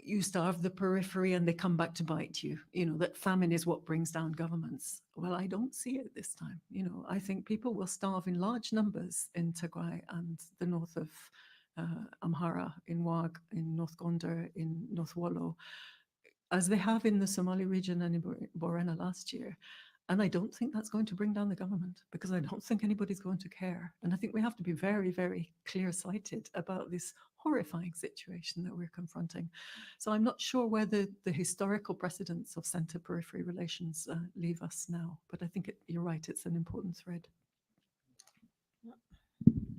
you starve the periphery and they come back to bite you, you know, that famine is what brings down governments. Well, I don't see it this time. You know, I think people will starve in large numbers in Tigray and the north of Amhara, in Wag, in North Gondar, in North Wollo, as they have in the Somali region and in Borena last year. And I don't think that's going to bring down the government, because I don't think anybody's going to care. And I think we have to be very, very clear-sighted about this horrifying situation that we're confronting. So I'm not sure whether the historical precedents of center-periphery relations leave us now, but I think you're right, it's an important thread.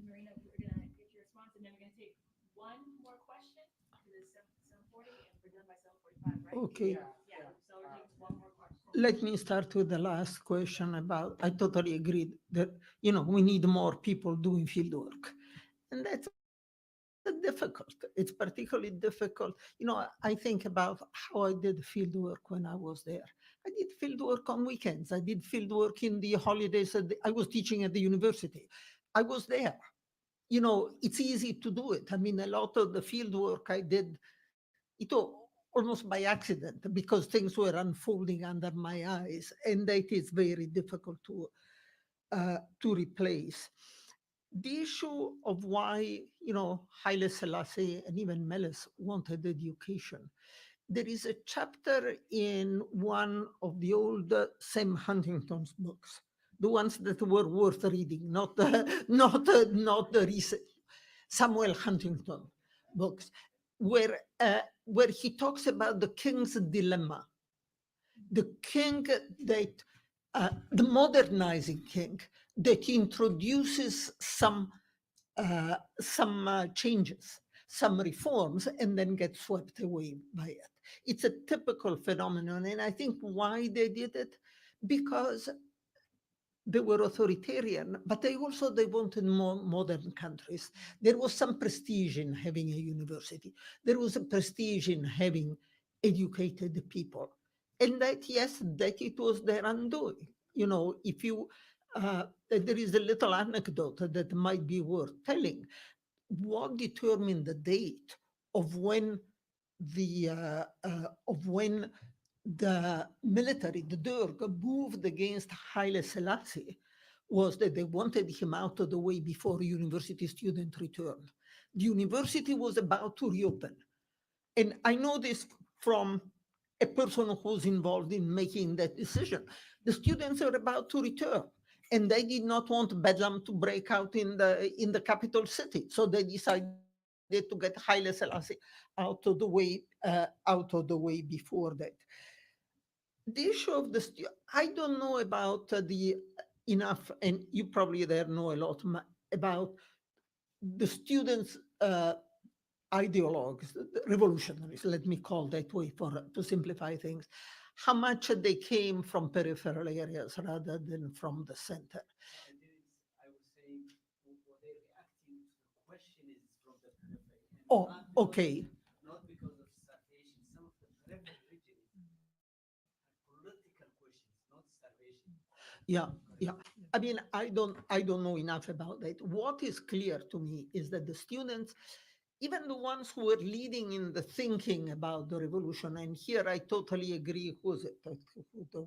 Marina, we're going to get your response, and then we're going to take one more question to the 7:40, and we're done by 7:45, right? Okay. Yeah, so we're taking one more question. Let me start with the last question about, I totally agree that, you know, we need more people doing field work. And that's difficult. It's particularly difficult. You know, I think about how I did field work when I was there. I did field work on weekends. I did field work in the holidays. I was teaching at the university. I was there. You know, it's easy to do it. I mean, a lot of the field work I did, almost by accident, because things were unfolding under my eyes, and that is very difficult to replace. The issue of why, you know, Haile Selassie and even Meles wanted education. There is a chapter in one of the old Sam Huntington's books, the ones that were worth reading, not the recent Samuel Huntington books, where he talks about the king's dilemma. The king that, the modernizing king that introduces some changes, some reforms, and then gets swept away by it. It's a typical phenomenon, and I think why they did it, because they were authoritarian, but they wanted more modern countries. There was some prestige in having a university. There was a prestige in having educated people. And that, yes, that it was their undoing. You know, if you, there is a little anecdote that might be worth telling. what determined the date of when the military, the Derg, moved against Haile Selassie was that they wanted him out of the way before university student returned. The university was about to reopen. And I know this from a person who's involved in making that decision. The students are about to return, and they did not want Bedlam to break out in the capital city. So they decided to get Haile Selassie out of the way before that. The issue of the I don't know about the enough, and you probably there know a lot about the students' ideologues, revolutionaries, let me call that way to simplify things, how much they came from peripheral areas rather than from the center. I would say what they're reacting to the question is from the periphery. Oh, okay. Not because of starvation. Some of the peripheral regions are political questions, not starvation. Yeah. I mean, I don't know enough about that. What is clear to me is that the students, even the ones who were leading in the thinking about the revolution, and here I totally agree, who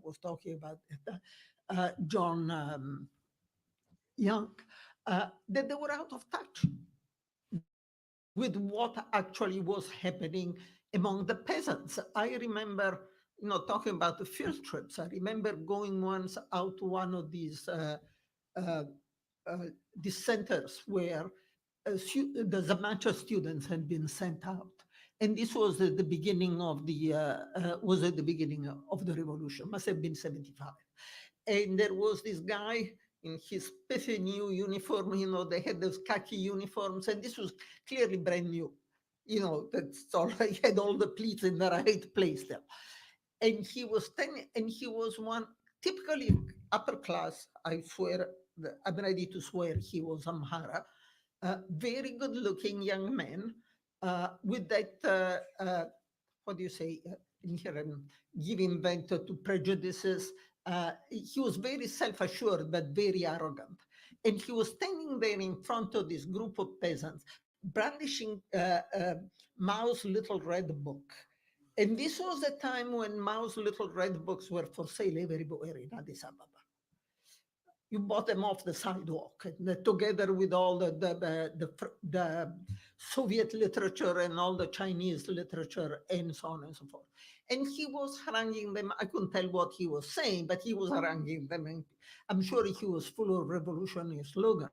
was talking about it, John Young, that they were out of touch with what actually was happening among the peasants. I remember, talking about the field trips, I remember going once out to one of these centers where the Zamacha students had been sent out. And this was at the beginning of the revolution, must have been 75. And there was this guy in his spiffy new uniform, they had those khaki uniforms, and this was clearly brand new. That's all, he had all the pleats in the right place there. And he was one typically upper class, I swear, I'm ready to swear he was Amhara, very good looking young man with that, what do you say, here I'm giving vent to prejudices. He was very self-assured, but very arrogant. And he was standing there in front of this group of peasants, brandishing Mao's Little Red Book. And this was the time when Mao's Little Red Books were for sale everywhere in Addis Ababa. You bought them off the sidewalk, and together with all the Soviet literature and all the Chinese literature and so on and so forth. And he was haranguing them. I couldn't tell what he was saying, but he was haranguing them. And I'm sure he was full of revolutionary slogans.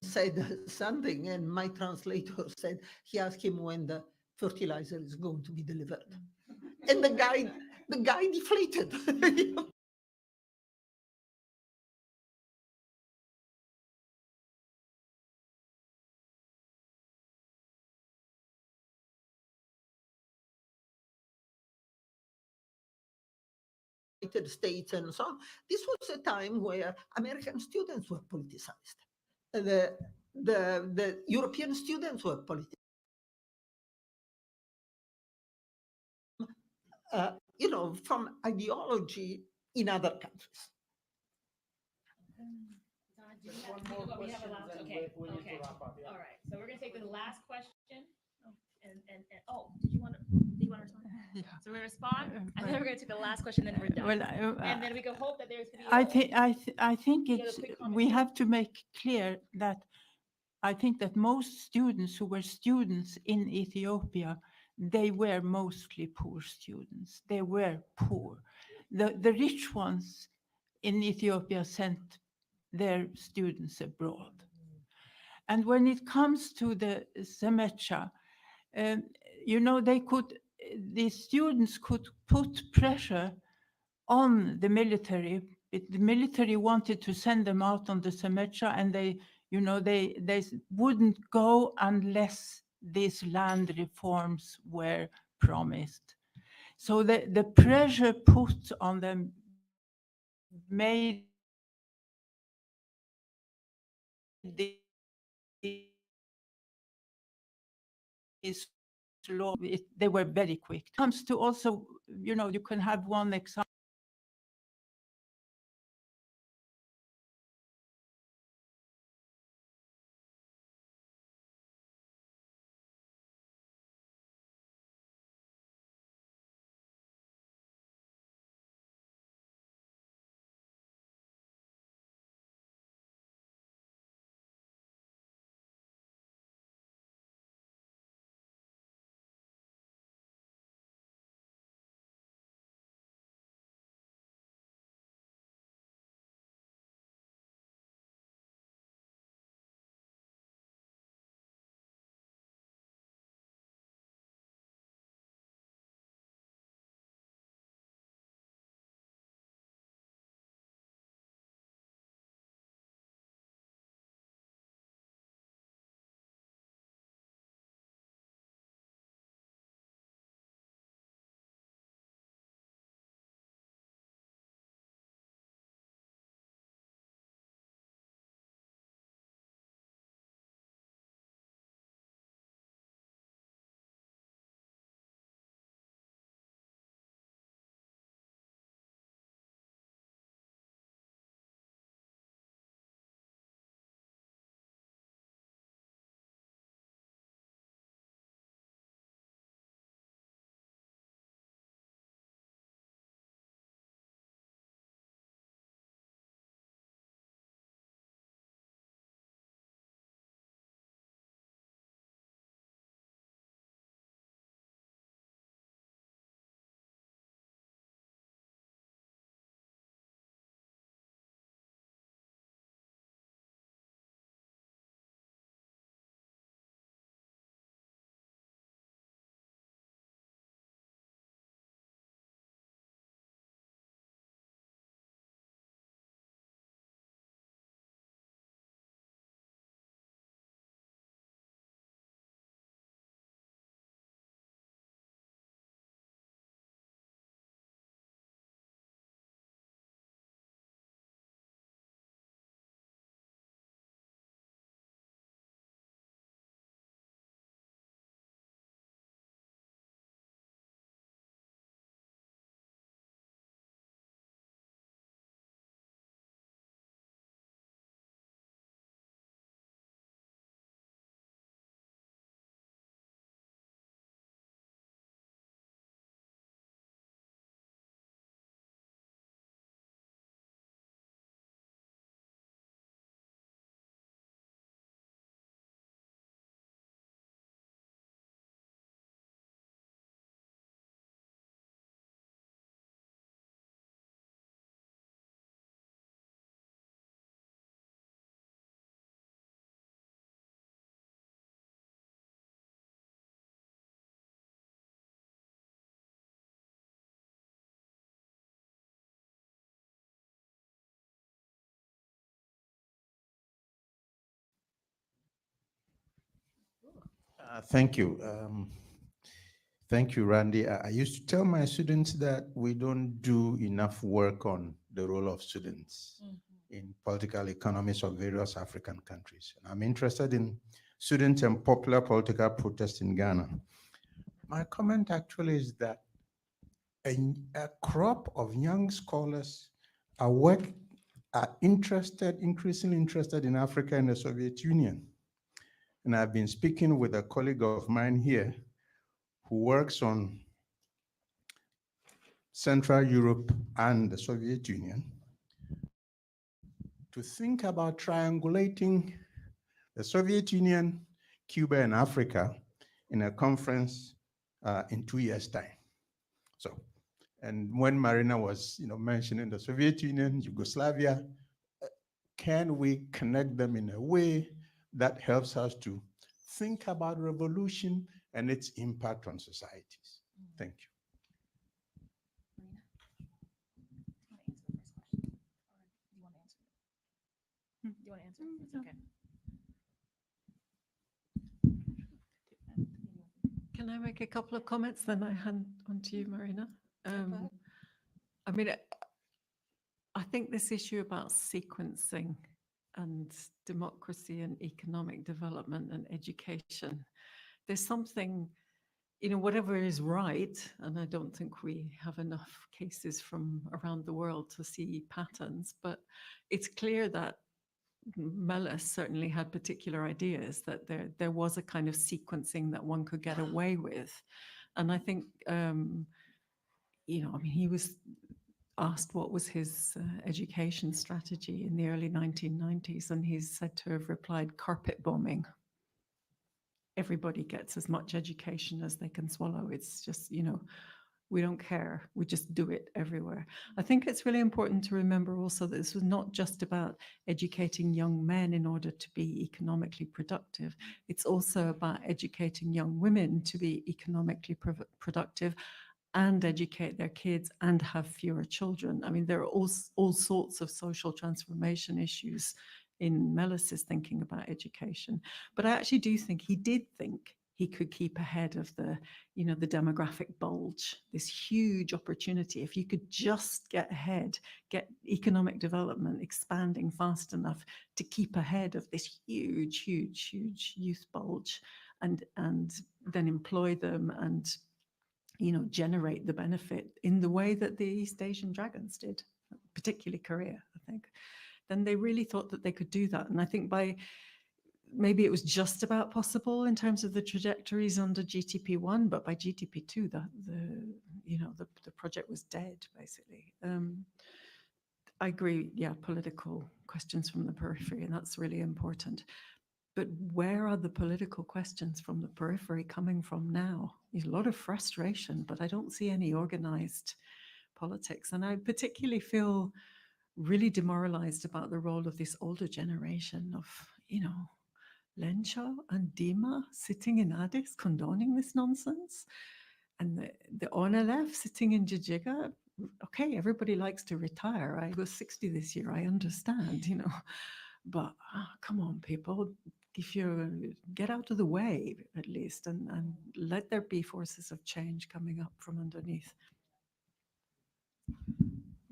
Said something, and my translator said, he asked him when the fertilizer is going to be delivered. And the guy deflated. United States and so on. This was a time where American students were politicized. The European students were politicized. From ideology in other countries. We have a lot. Okay. All right. So we're gonna take the last question. And did you want to respond? Yeah. So we respond, and then we're going to take the last question, then we're done. Well, and then we can hope that there's. I think it's we have to make clear that I think that most students who were students in Ethiopia, they were mostly poor students. They were poor. The rich ones in Ethiopia sent their students abroad. And when it comes to the Semecha, the students could put pressure on the military. The military wanted to send them out on the Semecha, and they wouldn't go unless these land reforms were promised. So the pressure put on them made this law, they were very quick. Comes to also, you can have one example. Thank you. Thank you, Randy. I used to tell my students that we don't do enough work on the role of students in political economies of various African countries. And I'm interested in students and popular political protest in Ghana. My comment actually is that a crop of young scholars are increasingly interested in Africa and the Soviet Union. And I've been speaking with a colleague of mine here who works on Central Europe and the Soviet Union to think about triangulating the Soviet Union, Cuba, and Africa in a conference in 2 years' time. So, and when Marina was mentioning the Soviet Union, Yugoslavia, can we connect them in a way that helps us to think about revolution and its impact on societies? Thank you. Do you want to answer? It's okay. Can I make a couple of comments, then I hand on to you, Marina? I mean, I think this issue about sequencing and democracy and economic development and education. There's something, whatever is right, and I don't think we have enough cases from around the world to see patterns, but it's clear that Meles certainly had particular ideas, that there was a kind of sequencing that one could get away with. And I think, he was asked what was his education strategy in the early 1990s, and he's said to have replied, carpet bombing. Everybody gets as much education as they can swallow. It's just, we don't care. We just do it everywhere. I think it's really important to remember also that this was not just about educating young men in order to be economically productive. It's also about educating young women to be economically productive and educate their kids and have fewer children. I mean, there are all sorts of social transformation issues in Meles's thinking about education. But I actually do think he did think he could keep ahead of the demographic bulge, this huge opportunity. If you could just get ahead, get economic development expanding fast enough to keep ahead of this huge, huge, huge youth bulge, and then employ them and generate the benefit in the way that the East Asian dragons did, particularly Korea, I think, then they really thought that they could do that. And I think maybe it was just about possible in terms of the trajectories under GTP1, but by GTP2, the project was dead, basically. I agree, yeah, political questions from the periphery, and that's really important. But where are the political questions from the periphery coming from now? There's a lot of frustration, but I don't see any organized politics. And I particularly feel really demoralized about the role of this older generation of, Lencho and Dima sitting in Addis condoning this nonsense. And the ONLF sitting in Jijiga. Okay, everybody likes to retire. I was 60 this year, I understand, but come on, people. If you get out of the way, at least, and let there be forces of change coming up from underneath.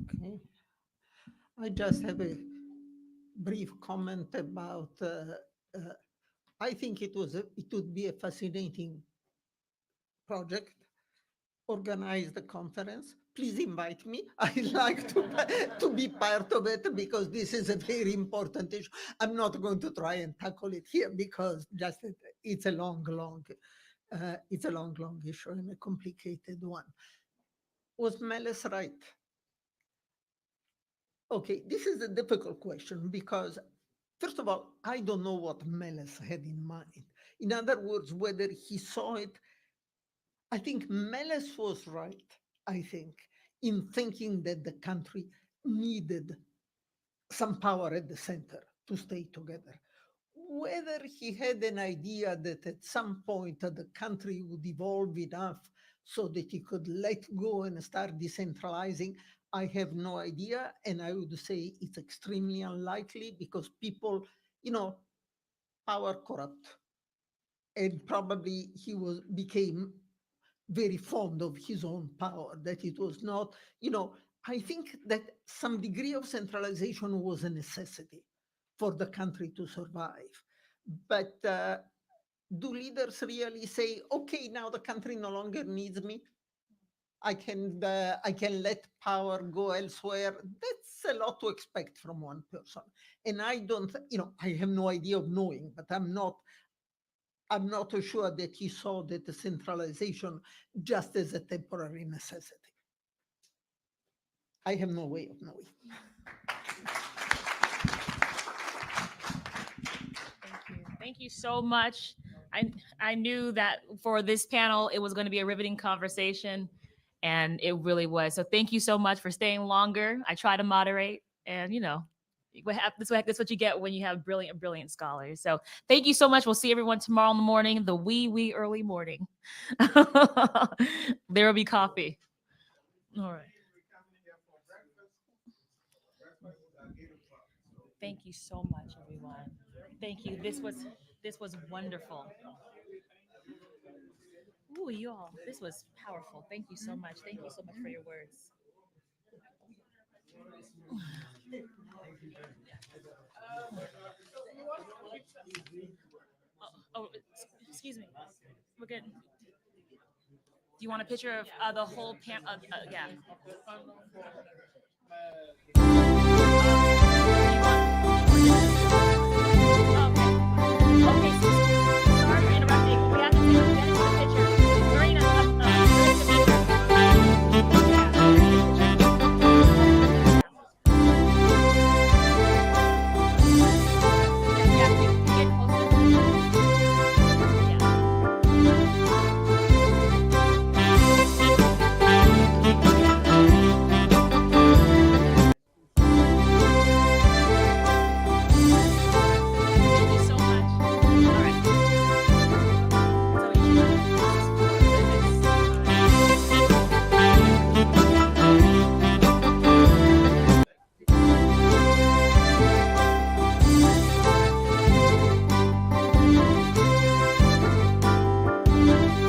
Okay. I just have a brief comment about, I think it would be a fascinating project. Organize the conference. Please invite me. I'd like to be part of it because this is a very important issue. I'm not going to try and tackle it here because it's a long issue and a complicated one. Was Meles right? Okay, this is a difficult question because, first of all, I don't know what Meles had in mind. In other words, whether he saw it. I think Meles was right, I think, in thinking that the country needed some power at the center to stay together. Whether he had an idea that at some point the country would evolve enough so that he could let go and start decentralizing, I have no idea. And I would say it's extremely unlikely because people, power corrupt. And probably he became very fond of his own power, that it was not, I think that some degree of centralization was a necessity for the country to survive. But do leaders really say, okay, now the country no longer needs me? I can let power go elsewhere? That's a lot to expect from one person. And I don't, I have no idea of knowing, but I'm not sure that he saw that the centralization just as a temporary necessity. I have no way of knowing. Thank you so much. I knew that for this panel, it was going to be a riveting conversation, and it really was. So thank you so much for staying longer. I try to moderate, and that's what you get when you have brilliant scholars. So thank you so much. We'll see everyone tomorrow in the morning, the wee early morning. There will be coffee. All right. Thank you so much, everyone. Thank you. This was wonderful. Ooh, you all, this was powerful. Thank you so much. Thank you so much for your words. Oh, excuse me. We're good. Do you want a picture of the whole yeah.